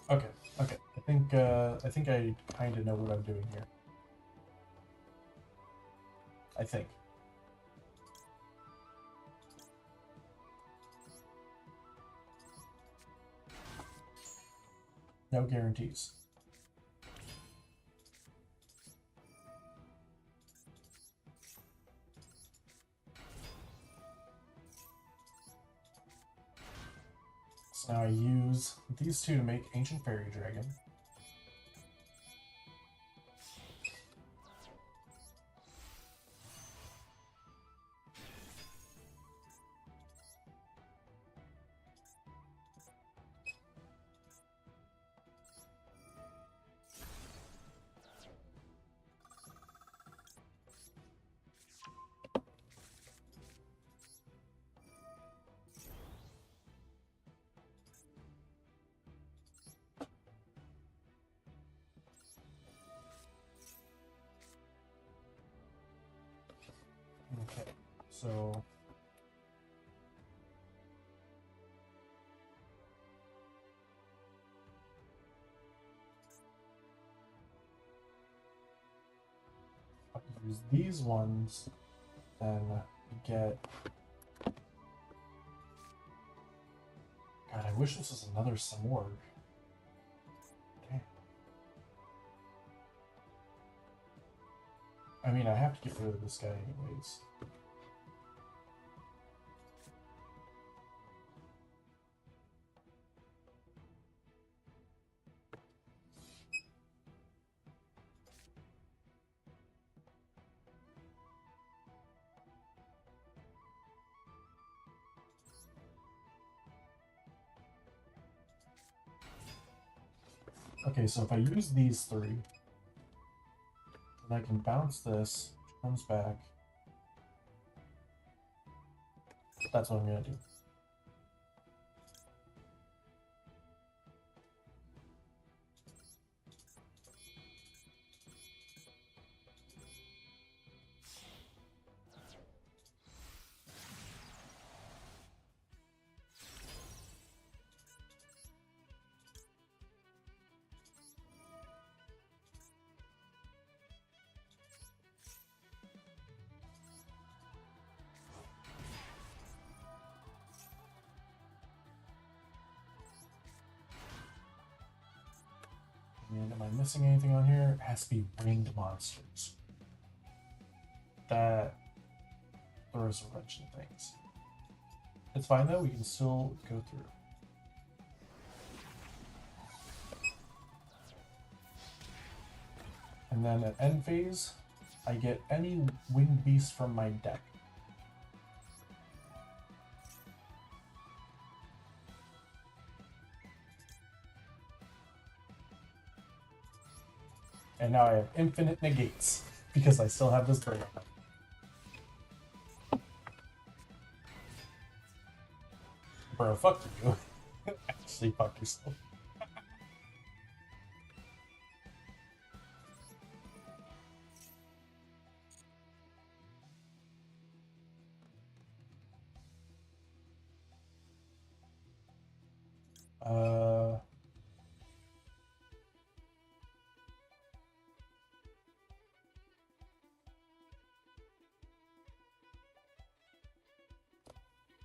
Okay, okay. I think I kind of know what I'm doing here. I think. No guarantees. So now I use these two to make Ancient Fairy Dragon. So I'll use these ones, then get. God, I wish this was another Samorg. Damn. I mean, I have to get rid of this guy anyways. Okay, so if I use these three, then I can bounce this, which comes back. That's what I'm gonna do. And am I missing anything on here? It has to be winged monsters. That throws a wrench in things. It's fine though, we can still go through. And then at end phase, I get any winged beast from my deck. And now I have infinite negates because I still have this brain. Bro, fuck you. Actually, fuck yourself.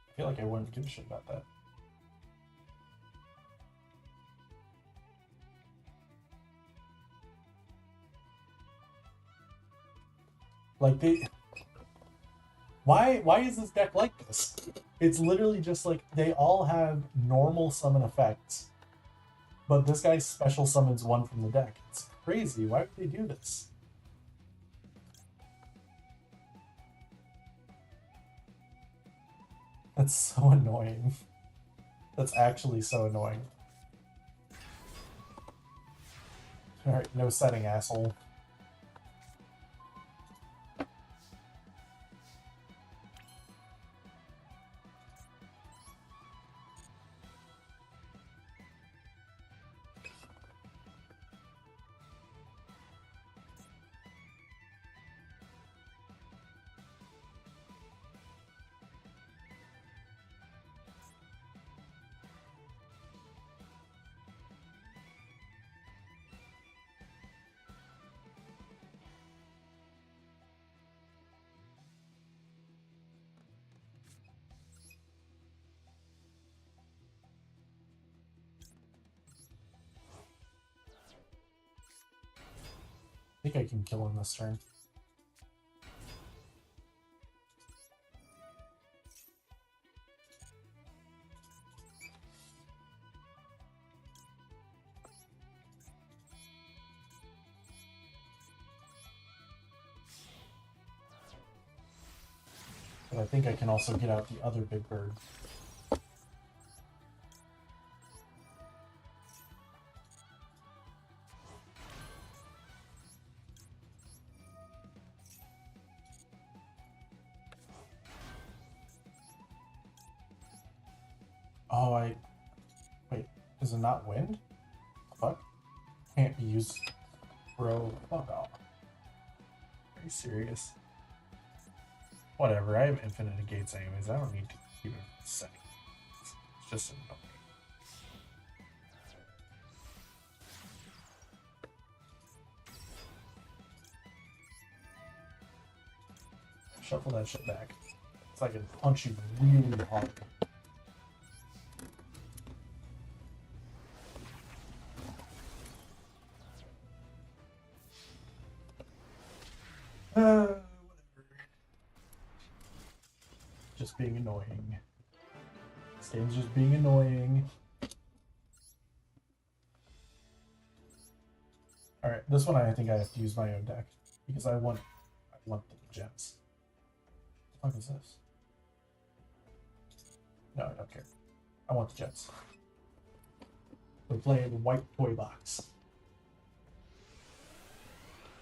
I feel like I wouldn't give a shit about that. Like why is this deck like this? It's literally just like they all have normal summon effects, but this guy special summons one from the deck. It's crazy. Why would they do this? That's so annoying. That's actually so annoying. Alright, no setting, asshole. I think I can kill him this turn. But I think I can also get out the other big bird. Oh, wait, is it not wind? Fuck? Can't be used. Bro, fuck off. Are you serious? Whatever, I have infinite negates anyways. I don't need to keep it setting. It's just annoying. Shuffle that shit back. It's like I can punch you really hard. Whatever. Just being annoying. This game's just being annoying. Alright, this one I think I have to use my own deck. Because I want the gems. What the fuck is this? No, I don't care. I want the gems. We're playing the white toy box.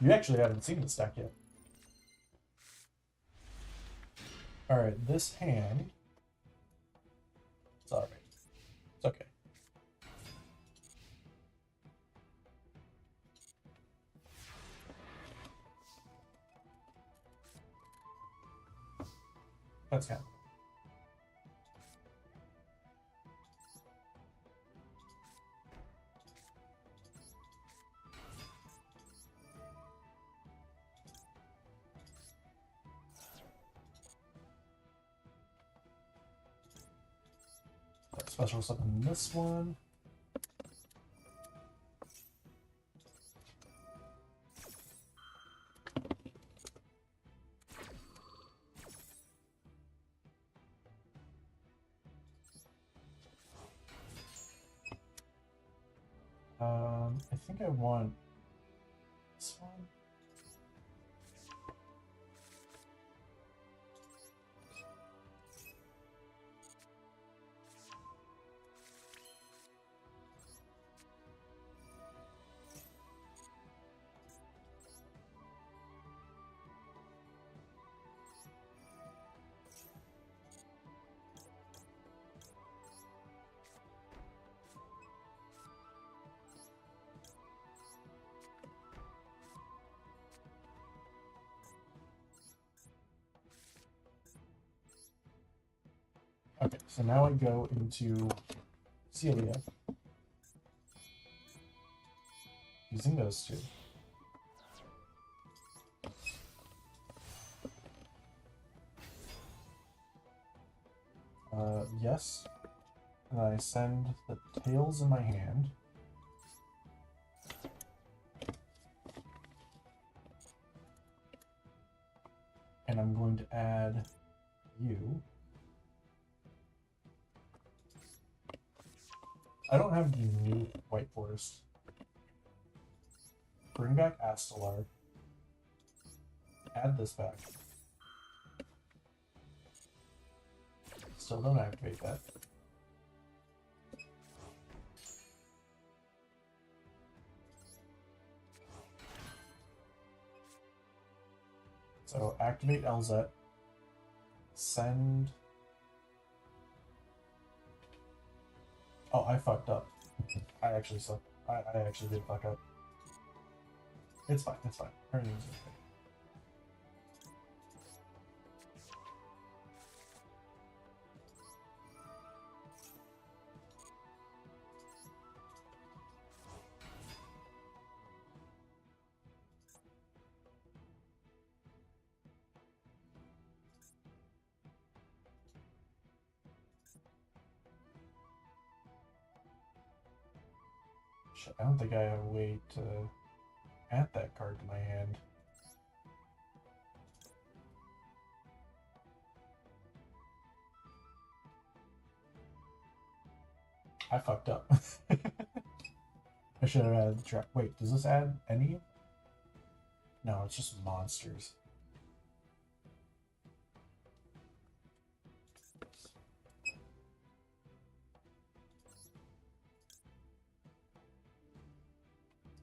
You actually haven't seen this deck yet. Alright, this hand. It's alright. It's okay. That's kind of. Special summon this one. I think I want this one. Okay, so now I go into Celia. Using those two. Yes. And I send the tails in my hand. And I'm going to add you. I don't have the new White Forest. Bring back Astelar. Add this back. Still don't activate that. So activate LZ. Send. Oh, I fucked up. I actually suck. I actually did fuck up. It's fine, it's fine. Her name's okay. Shit, I don't think I have a way to add that card to my hand. I fucked up. I should have added the trap. Wait, does this add any? No, it's just monsters.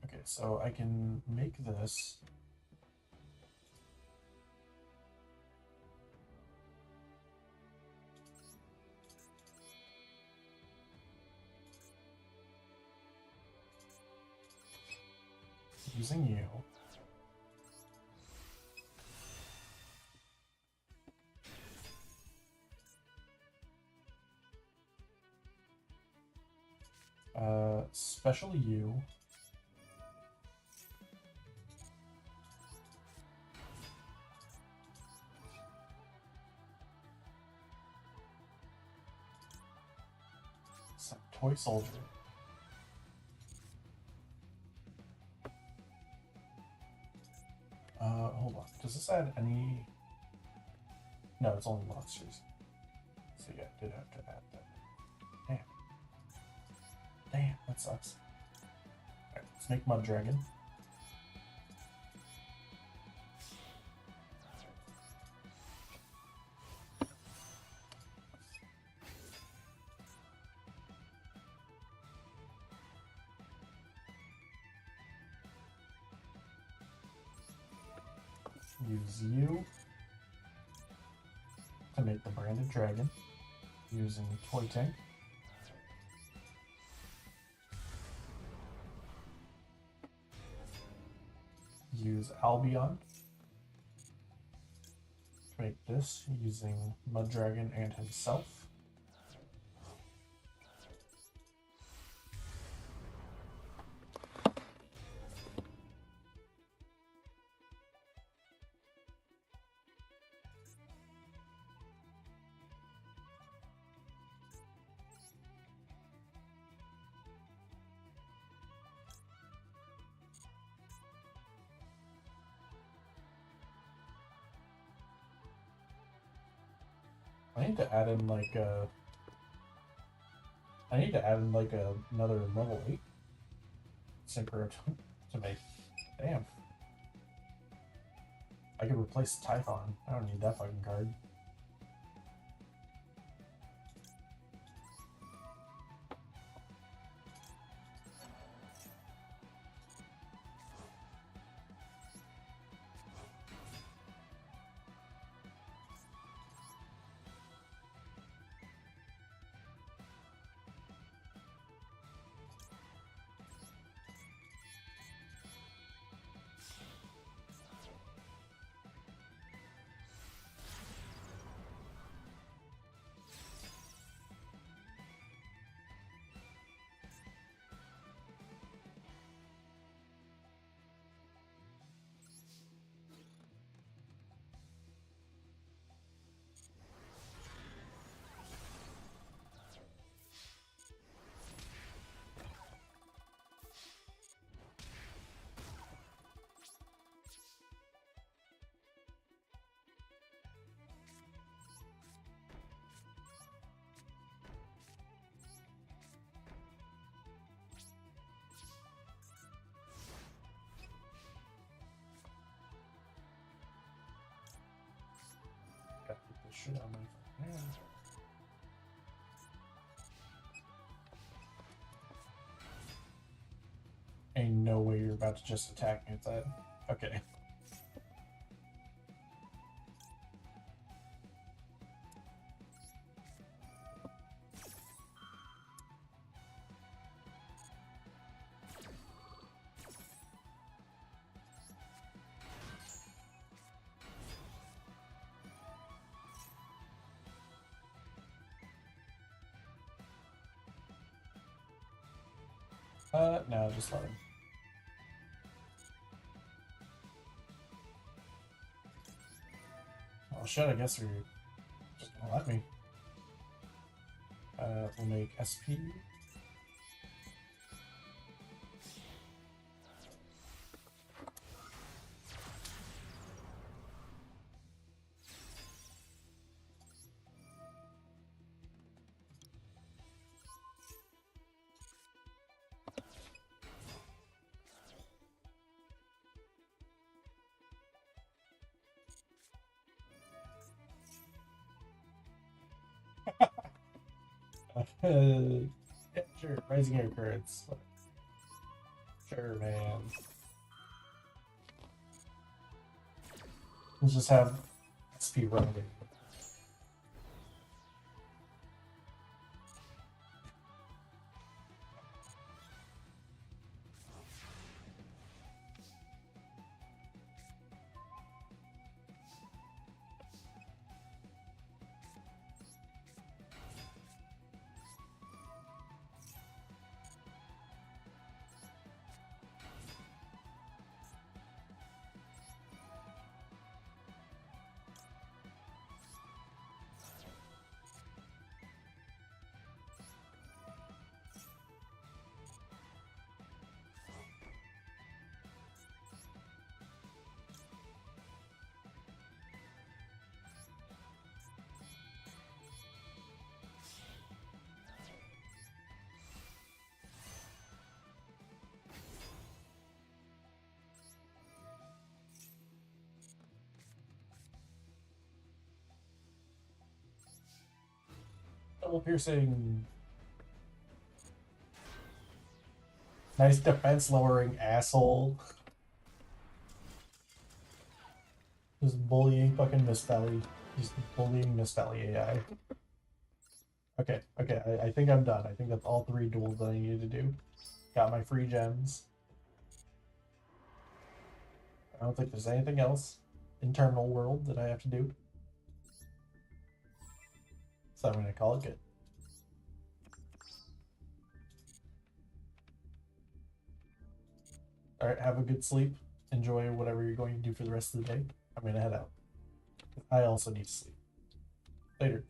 Okay, so I can make this. Using you. Special U. Toy soldier. Hold on. Does this add any? No, it's only monsters. So yeah, I did have to add that. Damn. Damn, that sucks. Alright, let's make Mud Dragon. Use you to make the branded dragon using Toy Tank. Use Albion to make this using Mud Dragon and himself. I need to add in like a. I need to add in like another level 8 synchro to make. Damn. I could replace Typhon. I don't need that fucking card. Gotta get this shit out of my hand. Ain't no way you're about to just attack me with that. Okay. No, just let him. Oh shit, I guess you're just gonna let me. We'll make SP. Yeah, sure, raising air currents. Sure, man. Let's just have SP running. Double piercing. Nice defense lowering, asshole. Just bullying fucking Miss Valley. Just bullying Miss Valley AI. Okay, I think I'm done. I think that's all 3 duels that I needed to do. Got my free gems. I don't think there's anything else in Terminal World that I have to do. So I'm gonna call it good. Alright, have a good sleep. Enjoy whatever you're going to do for the rest of the day. I'm gonna head out. I also need to sleep. Later.